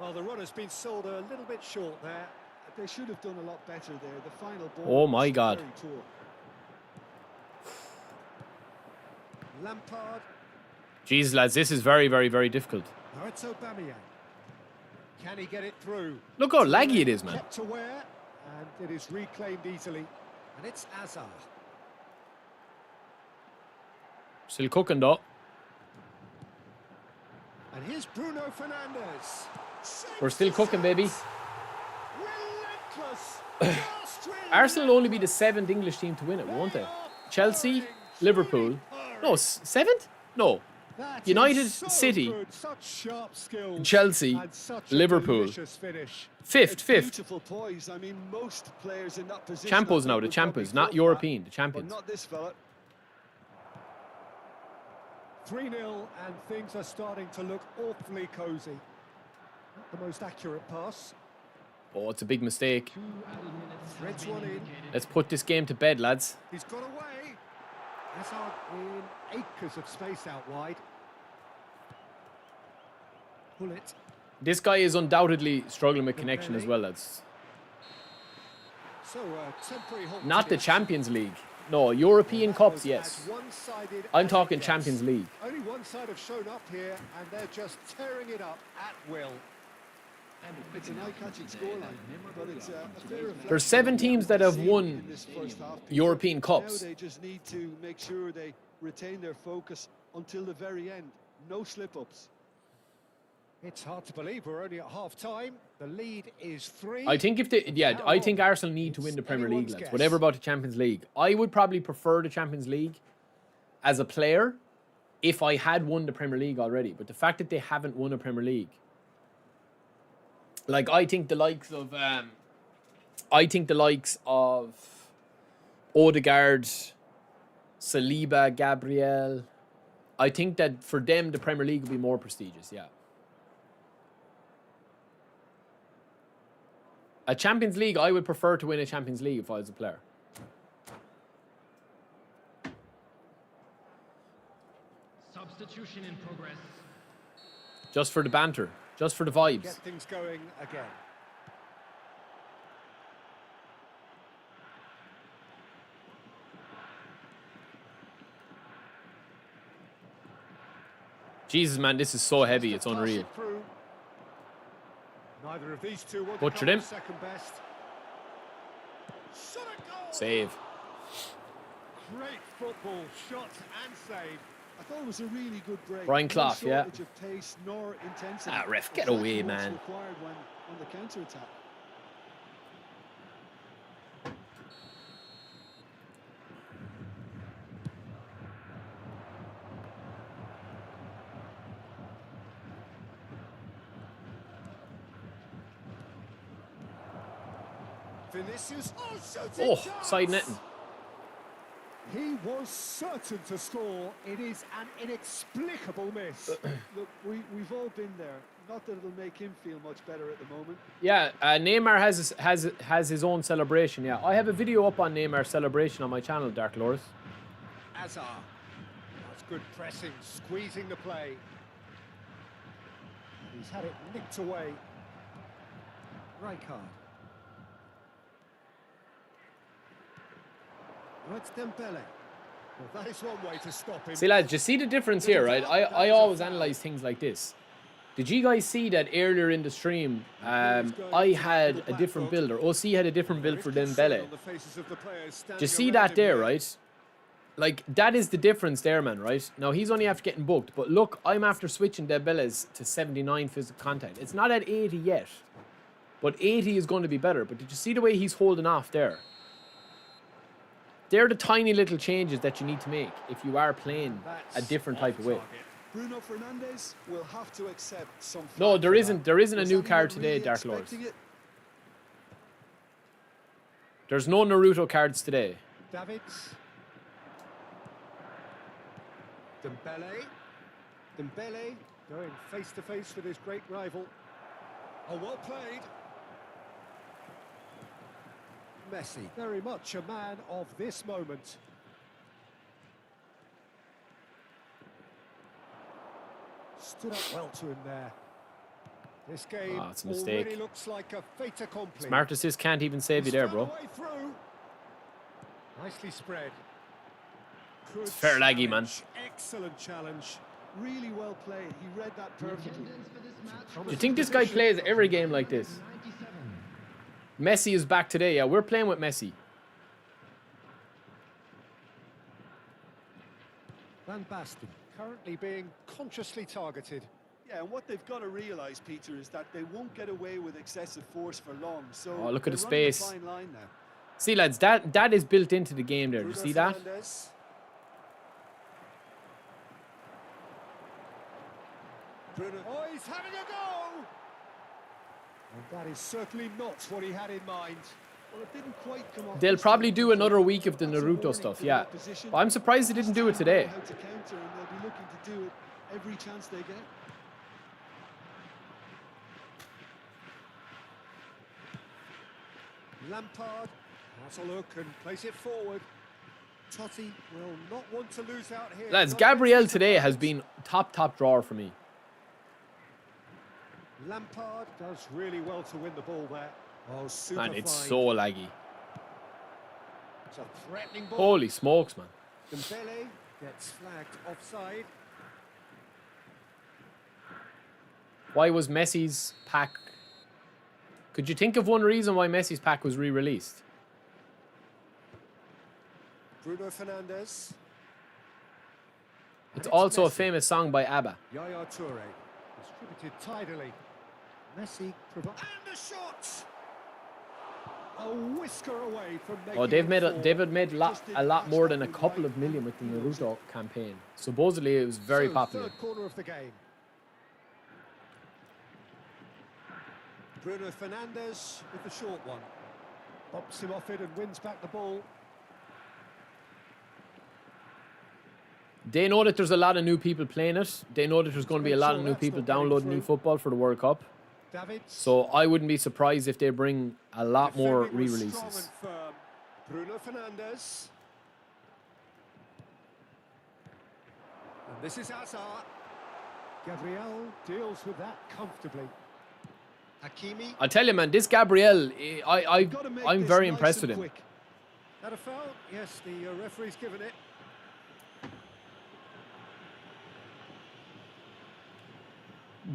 Well, the run has been sold a little bit short there. They should have done a lot better there. The final ball. Oh my was God. very poor. Lampard. Jeez, lads, this is very, very, very difficult. Now it's Aubameyang. Can he get it through? Look how laggy it is, man. Kept aware, and it is reclaimed easily. And it's Hazard. Still cooking, though. And here's Bruno Fernandes. We're still cooking, baby. Relentless. Arsenal will only be the 7th English team to win it, won't they? Chelsea, Liverpool. No, 7th? No. That is United, so City, good, such sharp skills, Chelsea, and such a Liverpool. delicious finish. Fifth. Beautiful poise. I mean, most players in that position. Champos I now, think, the would Champos, probably not flop that, European, the but champions. not this fella. 3-0, and things are starting to look awfully cosy. Not the most accurate pass. Oh, it's a big mistake. Threads one in. Let's put this game to bed, lads. He's got away. Hazard in acres of space out wide. Pull it. This guy is undoubtedly struggling with connection as well, lads. So, temporary halt Not to the this. Champions League. No, European That Cups, was yes. as one-sided I'm as talking it gets. Champions League. Only one side have shown up here, and they're just tearing it up at will. It's an eye-catching scoreline, but it's a fair reflection There's 7 of what teams that we've have seen won in this first half, Peter. European Cups. Now they just need to make sure they retain their focus until the very end. No slip-ups. It's hard to believe we're only at half-time. The lead is 3. I think I think Arsenal need to win the Premier League, lads. Whatever about the Champions League. I would probably prefer the Champions League as a player if I had won the Premier League already. But the fact that they haven't won a Premier League, like I think the likes of Odegaard, Saliba, Gabriel, I think that for them the Premier League would be more prestigious, yeah. A Champions League, I would prefer to win a Champions League if I was a player. Substitution in progress. Just for the banter. Just for the vibes. Get things going again. Jesus, man, this is so heavy. It's unreal. Neither of these two want Butchered to him. come second best. Shot at goal. Save. Great football, shot and save. I thought it was a really good break. Brian No Clough, yeah. shortage of pace nor intensity. Ah, ref, get Exactly away, what's man. required when on the counter-attack. Vinicius. Oh, shooting Oh, chance! side netting. He was certain to score. It is an inexplicable miss. Look, we've all been there. Not that it'll make him feel much better at the moment. Yeah, Neymar has his own celebration, yeah. I have a video up on Neymar's celebration on my channel, Dark Lords. Hazard. That's good pressing, squeezing the play. He's had it nicked away. Right card. Oh, it's Dembele. Well, that is one way to stop him. See, lads, you see the difference here, right? I always analyse things like this. Did you guys see that earlier in the stream? I had a different build, or OC had a different build for Dembele. Do you see that there, right? Like, that is the difference there, man, right? Now, he's only after getting booked, but look, I'm after switching Dembele's to 79 physical contact. It's not at 80 yet, but 80 is going to be better. But did you see the way he's holding off there? They're the tiny little changes that you need to make if you are playing a different type of way. Bruno Fernandes will have to accept some. No, there isn't. There isn't a Was new anyone card today, really Dark Lords. expecting it? There's no Naruto cards today. Davids. Dembele. Dembele going face to face with his great rival. Oh, well played. Messi, very much a man of this moment. Stood up well to him there. This game it's a mistake. already looks like a fait accompli. Smart assist can't even save you there, bro. Way through. Nicely spread. Good fair laggy, man. challenge, Excellent challenge. Really well played. He read that perfectly. Do you think this guy plays every game like this? Messi is back today. Yeah, we're playing with Messi. Van Basten currently being consciously targeted. Yeah, and what they've got to realise, Peter, is that they won't get away with excessive force for long. So Oh, look at the they're running a space. fine line now. See, lads, that is built into the game there. Do you Bruno see that? Fernandes. Bruno. Oh, he's having a go! And that is certainly not what he had in mind. Well, it didn't quite come off. They'll probably do another week of the Naruto stuff, yeah. But I'm surprised they didn't do it today. How to counter, and they'll be looking to do it every chance they get. Lampard has a look and place it forward. Totti will not want to lose out here. Lads, Gabriel today has been top drawer for me. Lampard does really well to win the ball there. Oh, super Man, it's fine. so laggy. It's a threatening ball. Holy smokes, man. Dembele gets flagged offside. Why was Messi's pack... Could you think of one reason why Messi's pack was re-released? Bruno Fernandes. It's also a famous song by ABBA. Yaya Toure distributed tidily. Messi provides and the shot. A whisker away from making Oh, they've made it a lot more than a couple of million with the Naruto campaign. Supposedly, it was very popular. Third corner of the game. Bruno Fernandes with the short one. Bumps him off it and wins back the ball. They know that there's a lot of new people playing it. They know that there's going to be a lot of new people downloading eFootball for the World Cup. So I wouldn't be surprised if they bring a lot more re-releases. Bruno Fernandes. And this is Hazard. Gabriel deals with that comfortably. Hakimi. I tell you, man, this Gabriel, I'm very impressed with him. That a foul? Yes, the referee's given it.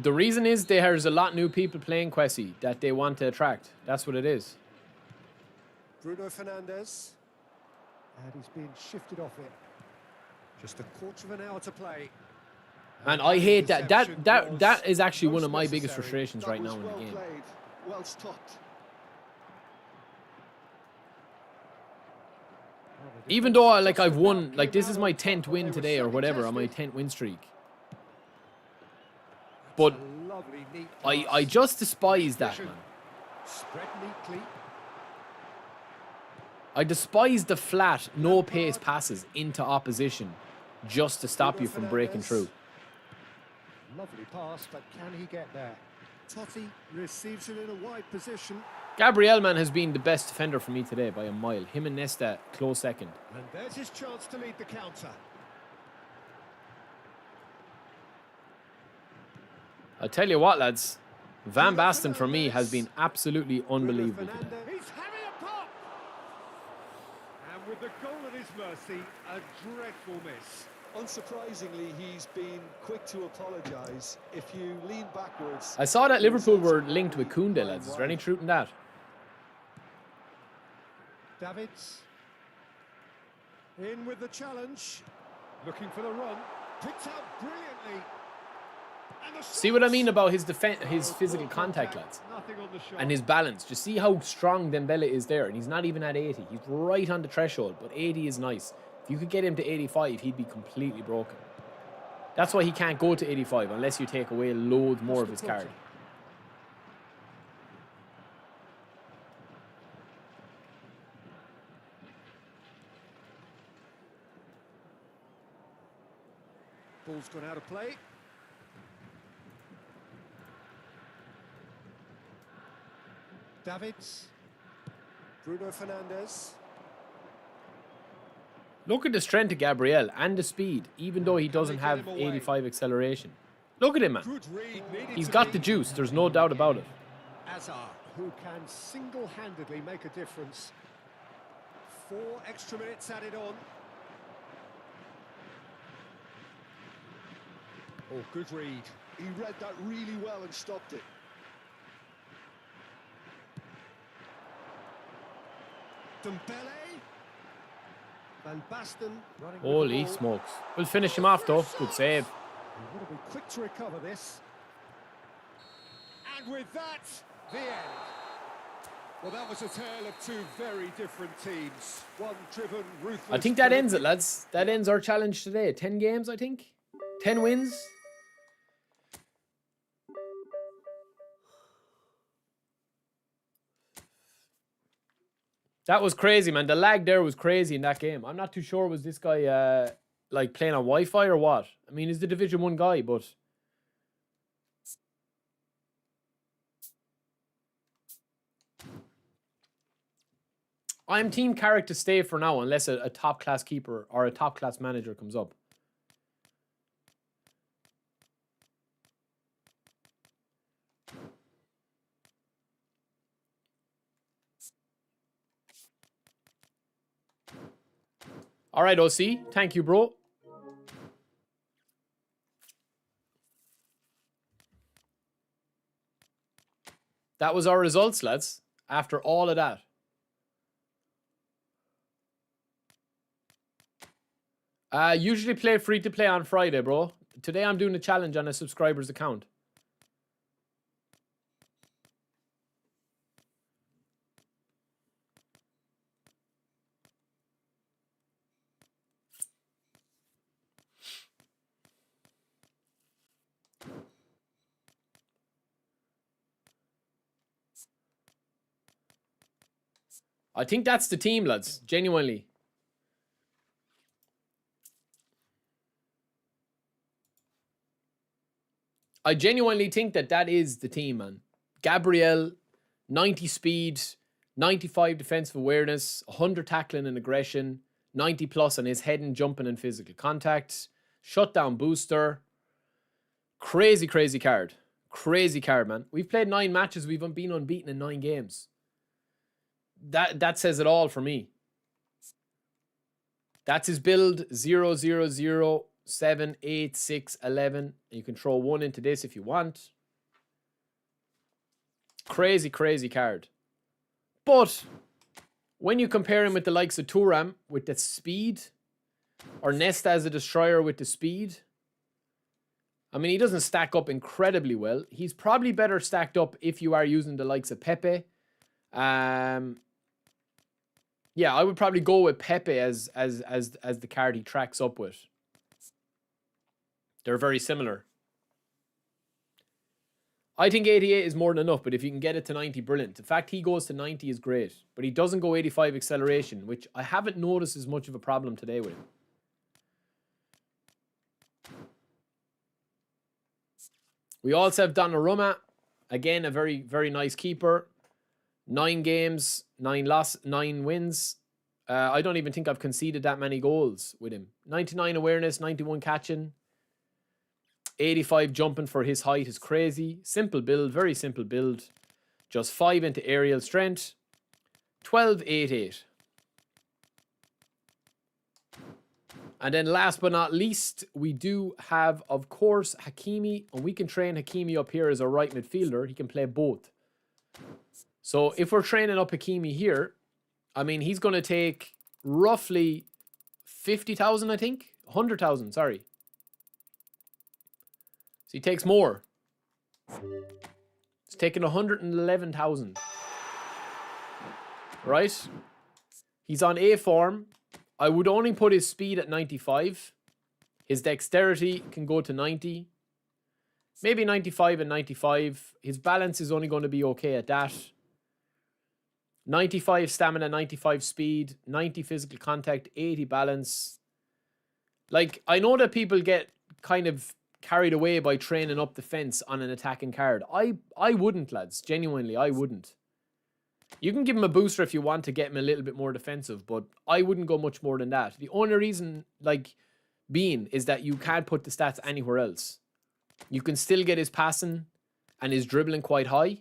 The reason is there's a lot of new people playing Kwesi that they want to attract. That's what it is. Bruno Fernandes. And he's being shifted off it. Just a quarter of an hour to play. And I hate that. That is actually one of my biggest frustrations right now in the game. Well stopped. Even though I've won, like this is my 10th win today or whatever, on my 10th win streak. But I just despise that, man. Spread neatly. I despise the flat, no pace passes into opposition just to stop you from breaking through. Lovely pass, but can he get there? Totti receives it in a wide position. Gabriel, man, has been the best defender for me today by a mile. Him and Nesta, close second. And there's his chance to lead the counter. I'll tell you what, lads. Van Basten, for me, has been absolutely unbelievable today. He's having a pop! And with the goal at his mercy, a dreadful miss. Unsurprisingly, he's been quick to apologise. If you lean backwards... I saw that Liverpool were linked with Koundé, lads. Is there any truth in that? Davids. In with the challenge. Looking for the run. Picked out brilliantly. See what I mean about his physical contact, lads, and his balance. Just see how strong Dembele is there, and he's not even at 80. He's right on the threshold, but 80 is nice. If you could get him to 85, he'd be completely broken. That's why he can't go to 85 unless you take away loads more of his card. Ball's gone out of play. Davids. Bruno Fernandes. Look at the strength of Gabriel and the speed, even though he doesn't have 85 acceleration. Look at him, man. He's got the juice, there's no doubt about it. Hazard, who can single-handedly make a difference. 4 extra minutes added on. Oh, good read. He read that really well and stopped it. Dembele. Van Basten running. Holy smokes. We'll finish him off, though. Good save. He would have been quick to recover this. And with that, the end. Well, that was a tale of 2 very different teams. One driven, ruthless. I think that ends it, lads. That ends our challenge today. 10 games, I think. 10 wins. That was crazy, man. The lag there was crazy in that game. I'm not too sure, was this guy like playing on Wi-Fi or what? I mean, he's the Division 1 guy, but... I'm team Carrick to stay for now unless a top-class keeper or a top-class manager comes up. All right, OC. Thank you, bro. That was our results, lads. After all of that. Usually play free to play on Friday, bro. Today I'm doing a challenge on a subscriber's account. I think that's the team, lads. Genuinely. I genuinely think that is the team, man. Gabriel, 90 speed, 95 defensive awareness, 100 tackling and aggression, 90 plus on his heading, jumping and physical contact, shutdown booster. Crazy, crazy card. Crazy card, man. We've played 9 matches. We've been unbeaten in 9 games. That says it all for me. That's his build, 0, 0, 0, 7, 8, 6, 11. You can throw 1 into this if you want. Crazy, crazy card. But when you compare him with the likes of Thuram with the speed, or Nesta as a destroyer with the speed, I mean, he doesn't stack up incredibly well. He's probably better stacked up if you are using the likes of Pepe. Yeah, I would probably go with Pepe as the card he tracks up with. They're very similar. I think 88 is more than enough, but if you can get it to 90, brilliant. The fact he goes to 90 is great, but he doesn't go 85 acceleration, which I haven't noticed as much of a problem today with him. We also have Donnarumma. Again, a very, very nice keeper. 9 games, 9 wins. I don't even think I've conceded that many goals with him. 99 awareness, 91 catching. 85 jumping for his height is crazy. Simple build, very simple build. Just 5 into aerial strength. 12, 8, 8. And then last but not least, we do have, of course, Hakimi. And we can train Hakimi up here as a right midfielder. He can play both. So if we're training up Hakimi here, I mean, he's going to take roughly 50,000, I think. 100,000, sorry. So he takes more. He's taking 111,000. Right? He's on A form. I would only put his speed at 95. His dexterity can go to 90. Maybe 95 and 95. His balance is only going to be okay at that. 95 stamina, 95 speed, 90 physical contact, 80 balance. Like, I know that people get kind of carried away by training up the fence on an attacking card. I wouldn't, lads. Genuinely, I wouldn't. You can give him a booster if you want to get him a little bit more defensive, but I wouldn't go much more than that. The only reason, like, being is that you can't put the stats anywhere else. You can still get his passing and his dribbling quite high.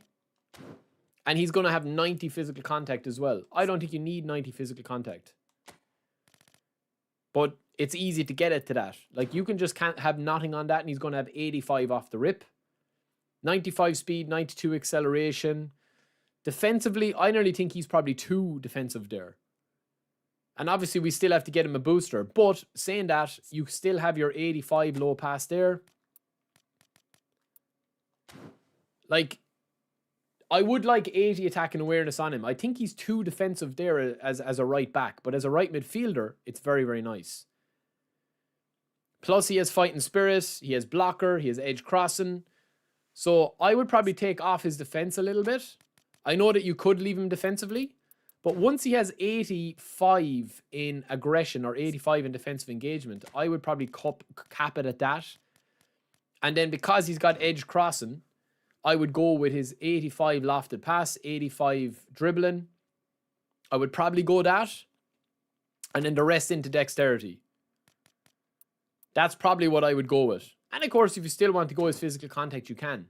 And he's going to have 90 physical contact as well. I don't think you need 90 physical contact. But it's easy to get it to that. Like, you can just can't have nothing on that, and he's going to have 85 off the rip. 95 speed, 92 acceleration. Defensively, I nearly think he's probably too defensive there. And obviously, we still have to get him a booster. But saying that, you still have your 85 low pass there. Like, I would like 80 attacking awareness on him. I think he's too defensive there as a right back. But as a right midfielder, it's very, very nice. Plus, he has fighting spirit. He has blocker. He has edge crossing. So I would probably take off his defense a little bit. I know that you could leave him defensively. But once he has 85 in aggression or 85 in defensive engagement, I would probably cap it at that. And then because he's got edge crossing, I would go with his 85 lofted pass, 85 dribbling. I would probably go that. And then the rest into dexterity. That's probably what I would go with. And of course, if you still want to go as physical contact, you can.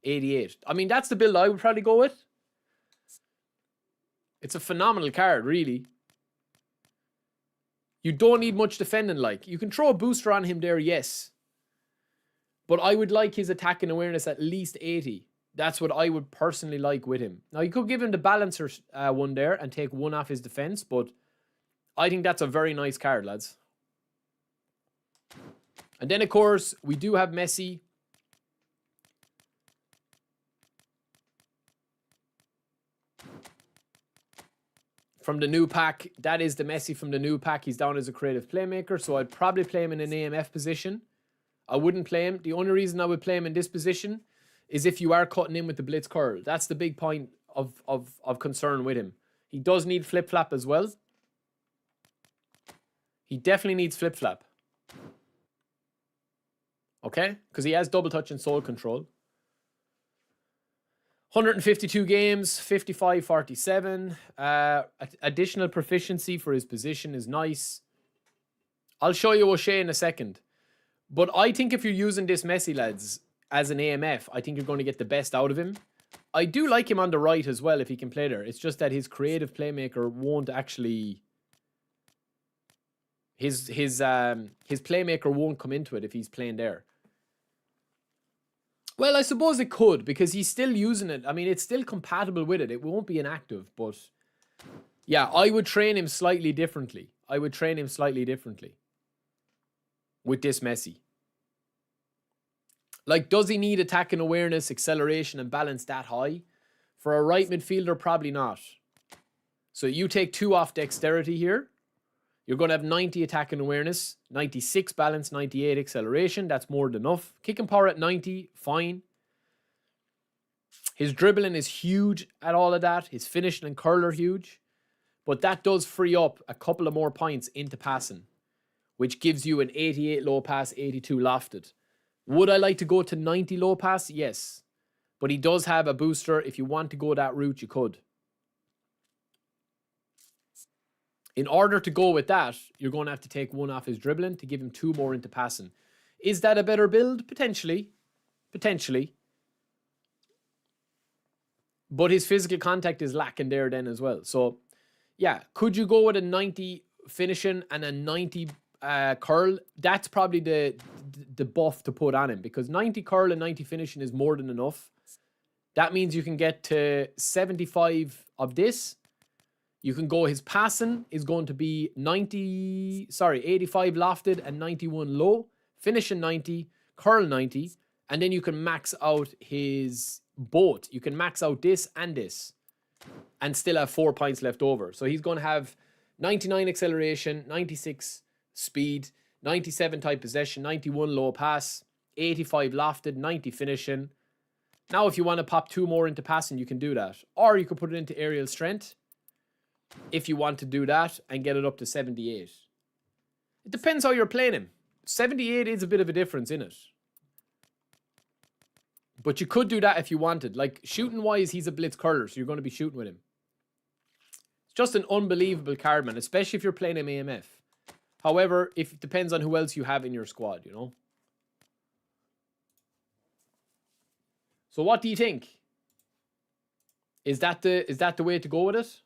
88. I mean, that's the build I would probably go with. It's a phenomenal card, really. You don't need much defending, like. You can throw a booster on him there, yes. But I would like his attack and awareness at least 80. That's what I would personally like with him. Now, you could give him the balancer one there and take one off his defense, but I think that's a very nice card, lads. And then, of course, we do have Messi. From the new pack, that is the Messi from the new pack. He's down as a creative playmaker, so I'd probably play him in an AMF position. I wouldn't play him. The only reason I would play him in this position is if you are cutting in with the blitz curl. That's the big point of concern with him. He does need flip-flap as well. He definitely needs flip-flap. Okay? Because he has double touch and soul control. 152 games, 55-47. Additional proficiency for his position is nice. I'll show you O'Shea in a second. But I think if you're using this Messi, lads, as an AMF, I think you're going to get the best out of him. I do like him on the right as well if he can play there. It's just that his creative playmaker won't actually... His playmaker won't come into it if he's playing there. Well, I suppose it could, because he's still using it. I mean, it's still compatible with it. It won't be inactive, but... Yeah, I would train him slightly differently. With this Messi. Like, does he need attack and awareness, acceleration, and balance that high? For a right midfielder, probably not. So you take 2 off dexterity here. You're going to have 90 attack and awareness, 96 balance, 98 acceleration. That's more than enough. Kicking power at 90, fine. His dribbling is huge at all of that. His finishing and curl are huge. But that does free up a couple of more points into passing, which gives you an 88 low pass, 82 lofted. Would I like to go to 90 low pass? Yes. But he does have a booster. If you want to go that route, you could. In order to go with that, you're going to have to take 1 off his dribbling to give him 2 more into passing. Is that a better build? Potentially. Potentially. But his physical contact is lacking there then as well. So, yeah. Could you go with a 90 finishing and a 90 curl? That's probably the buff to put on him. Because 90 curl and 90 finishing is more than enough. That means you can get to 75 of this. You can go, his passing is going to be 85 lofted and 91 low. Finishing 90, curl 90. And then you can max out his both. You can max out this and this. And still have 4 points left over. So he's going to have 99 acceleration, 96 speed, 97 tight possession, 91 low pass, 85 lofted, 90 finishing. Now if you want to pop 2 more into passing, you can do that. Or you could put it into aerial strength. If you want to do that and get it up to 78. It depends how you're playing him. 78 is a bit of a difference in it. But you could do that if you wanted. Like, shooting wise, he's a blitz curler, so you're going to be shooting with him. It's just an unbelievable card, man, especially if you're playing him AMF. However, it depends on who else you have in your squad, you know. So what do you think? Is that the way to go with it?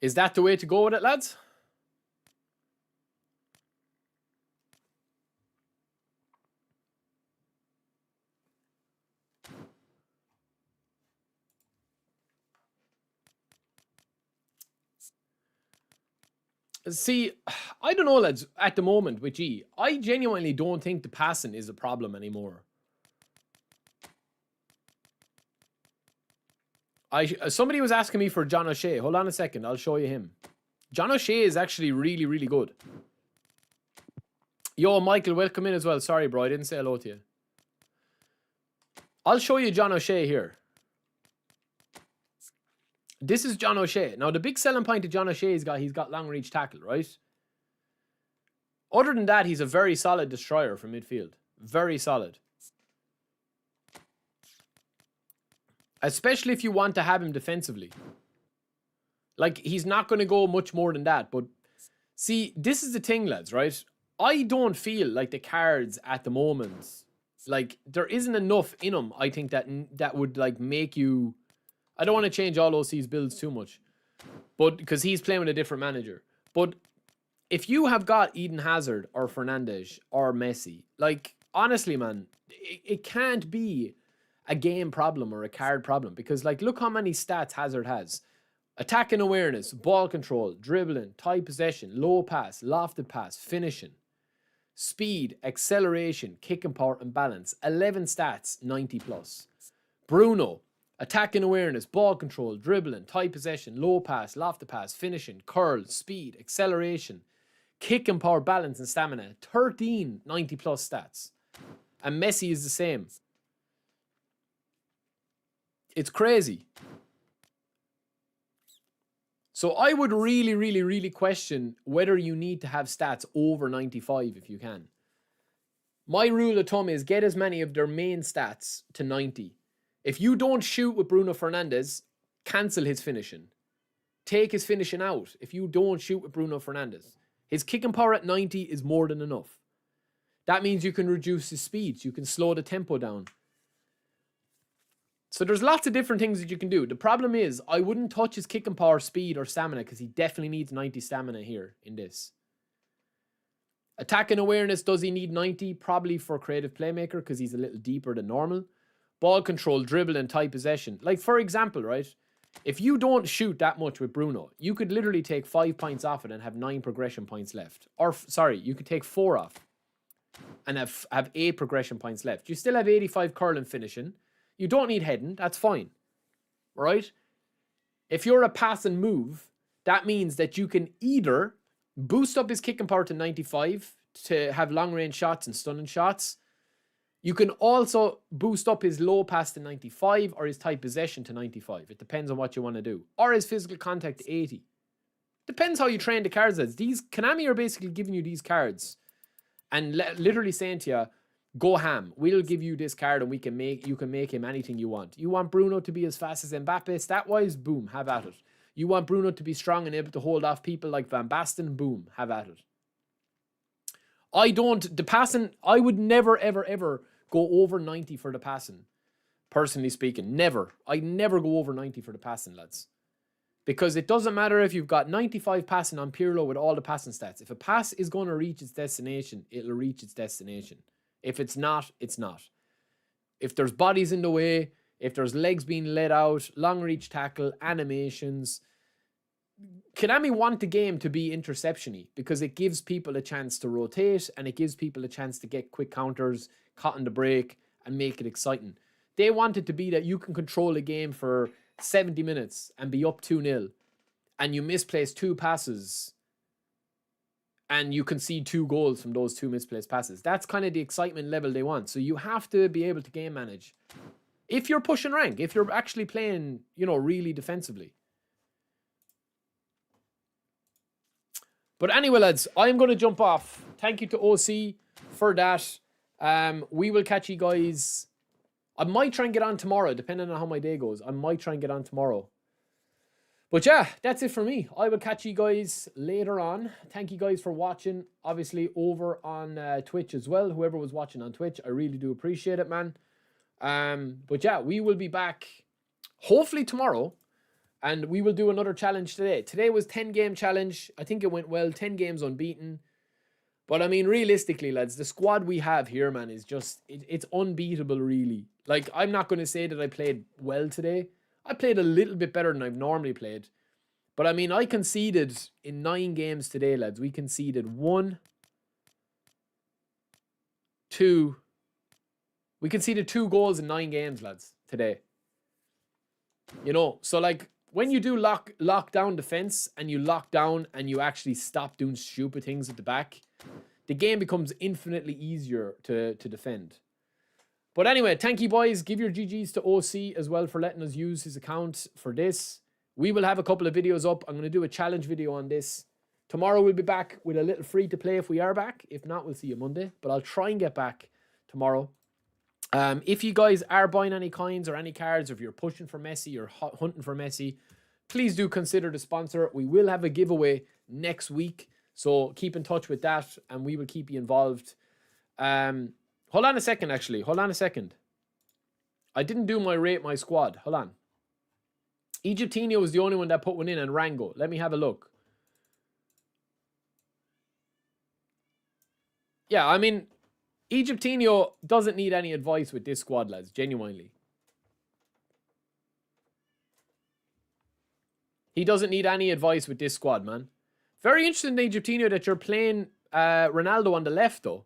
Is that the way to go with it, lads? See, I don't know, lads, at the moment with G. I genuinely don't think the passing is a problem anymore. Somebody was asking me for John O'Shea. Hold on a second. I'll show you him. John O'Shea is actually really, really good. Yo, Michael, welcome in as well. Sorry, bro. I didn't say hello to you. I'll show you John O'Shea here. This is John O'Shea. Now, the big selling point of John O'Shea is he's got long reach tackle, right? Other than that, he's a very solid destroyer from midfield. Very solid. Especially if you want to have him defensively. Like, he's not going to go much more than that. But, see, this is the thing, lads, right? I don't feel like the cards at the moment, like, there isn't enough in them, I think, that would, like, make you... I don't want to change all OC's builds too much. But, because he's playing with a different manager. But, if you have got Eden Hazard or Fernandes or Messi, like, honestly, man, it can't be a game problem or a card problem. Because, like, look how many stats Hazard has. Attack and awareness, ball control, dribbling, tight possession, low pass, lofted pass, finishing. Speed, acceleration, kicking power and balance. 11 stats, 90 plus. Bruno, attack and awareness, ball control, dribbling, tight possession, low pass, lofted pass, finishing, curl, speed, acceleration, kicking power, balance and stamina. 13 90 plus stats. And Messi is the same. It's crazy. So I would really, really, really question whether you need to have stats over 95 if you can. My rule of thumb is get as many of their main stats to 90. If you don't shoot with Bruno Fernandes, cancel his finishing. Take his finishing out if you don't shoot with Bruno Fernandes. His kicking power at 90 is more than enough. That means you can reduce his speed. You can slow the tempo down. So there's lots of different things that you can do. The problem is, I wouldn't touch his kicking power, speed, or stamina because he definitely needs 90 stamina here in this. Attack and awareness, does he need 90? Probably for creative playmaker because he's a little deeper than normal. Ball control, dribble, and tight possession. Like, for example, right? If you don't shoot that much with Bruno, you could literally take 5 points off it and have 9 progression points left. Or, sorry, you could take 4 off and have 8 progression points left. You still have 85 curl and finishing. You don't need heading, that's fine, right? If you're a pass and move, that means that you can either boost up his kicking power to 95 to have long range shots and stunning shots. You can also boost up his low pass to 95 or his tight possession to 95. It depends on what you want to do. Or his physical contact to 80. Depends how you train the cards. These Konami are basically giving you these cards and literally saying to you, go ham. We'll give you this card and you can make him anything you want. You want Bruno to be as fast as Mbappe, stat-wise, boom, have at it. You want Bruno to be strong and able to hold off people like Van Basten, boom, have at it. I would never, ever, ever go over 90 for the passing. Personally speaking, never. I never go over 90 for the passing, lads. Because it doesn't matter if you've got 95 passing on Pirlo with all the passing stats. If a pass is going to reach its destination, it'll reach its destination. If it's not, it's not. If there's bodies in the way, if there's legs being let out, long reach tackle, animations. Konami want the game to be interception-y because it gives people a chance to rotate and it gives people a chance to get quick counters, cut on the break, and make it exciting. They want it to be that you can control a game for 70 minutes and be up 2-0 and you misplace 2 passes and you concede 2 goals from those 2 misplaced passes. That's kind of the excitement level they want. So you have to be able to game manage. If you're pushing rank, if you're actually playing, really defensively. But anyway, lads, I'm going to jump off. Thank you to OC for that. We will catch you guys. I might try and get on tomorrow, depending on how my day goes. I might try and get on tomorrow. But yeah, that's it for me. I will catch you guys later on. Thank you guys for watching. Obviously, over on Twitch as well. Whoever was watching on Twitch, I really do appreciate it, man. But yeah, we will be back hopefully tomorrow. And we will do another challenge today. Today was 10-game challenge. I think it went well. 10 games unbeaten. But I mean, realistically, lads, the squad we have here, man, is just... It's unbeatable, really. Like, I'm not going to say that I played well today. I played a little bit better than I've normally played. But I mean, I conceded in 9 games today, lads. We conceded 1, 2... We conceded 2 goals in 9 games, lads, today. You know, so like when you do lock down defense and you lock down and you actually stop doing stupid things at the back, the game becomes infinitely easier to defend. But anyway, thank you, boys. Give your GGs to OC as well for letting us use his account for this. We will have a couple of videos up. I'm going to do a challenge video on this. Tomorrow we'll be back with a little free to play if we are back. If not, we'll see you Monday. But I'll try and get back tomorrow. If you guys are buying any coins or any cards, or if you're pushing for Messi or hunting for Messi, please do consider the sponsor. We will have a giveaway next week. So keep in touch with that and we will keep you involved. Hold on a second, actually. Hold on a second. I didn't do my rate my squad. Hold on. Egyptinho was the only one that put one in, and Rango. Let me have a look. Yeah, I mean, Egyptinho doesn't need any advice with this squad, lads. Genuinely. He doesn't need any advice with this squad, man. Very interesting, Egyptinho, that you're playing Ronaldo on the left, though.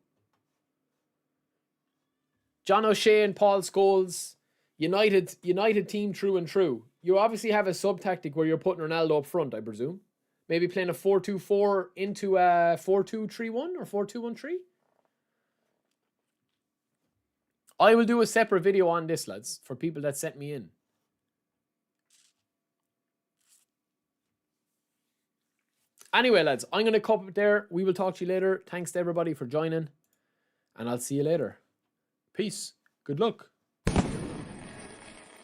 John O'Shea and Paul Scholes, United team true and true. You obviously have a sub-tactic where you're putting Ronaldo up front, I presume. Maybe playing a 4-2-4 into a 4-2-3-1 or 4-2-1-3. I will do a separate video on this, lads, for people that sent me in. Anyway, lads, I'm going to cut it there. We will talk to you later. Thanks to everybody for joining. And I'll see you later. Peace. Good luck.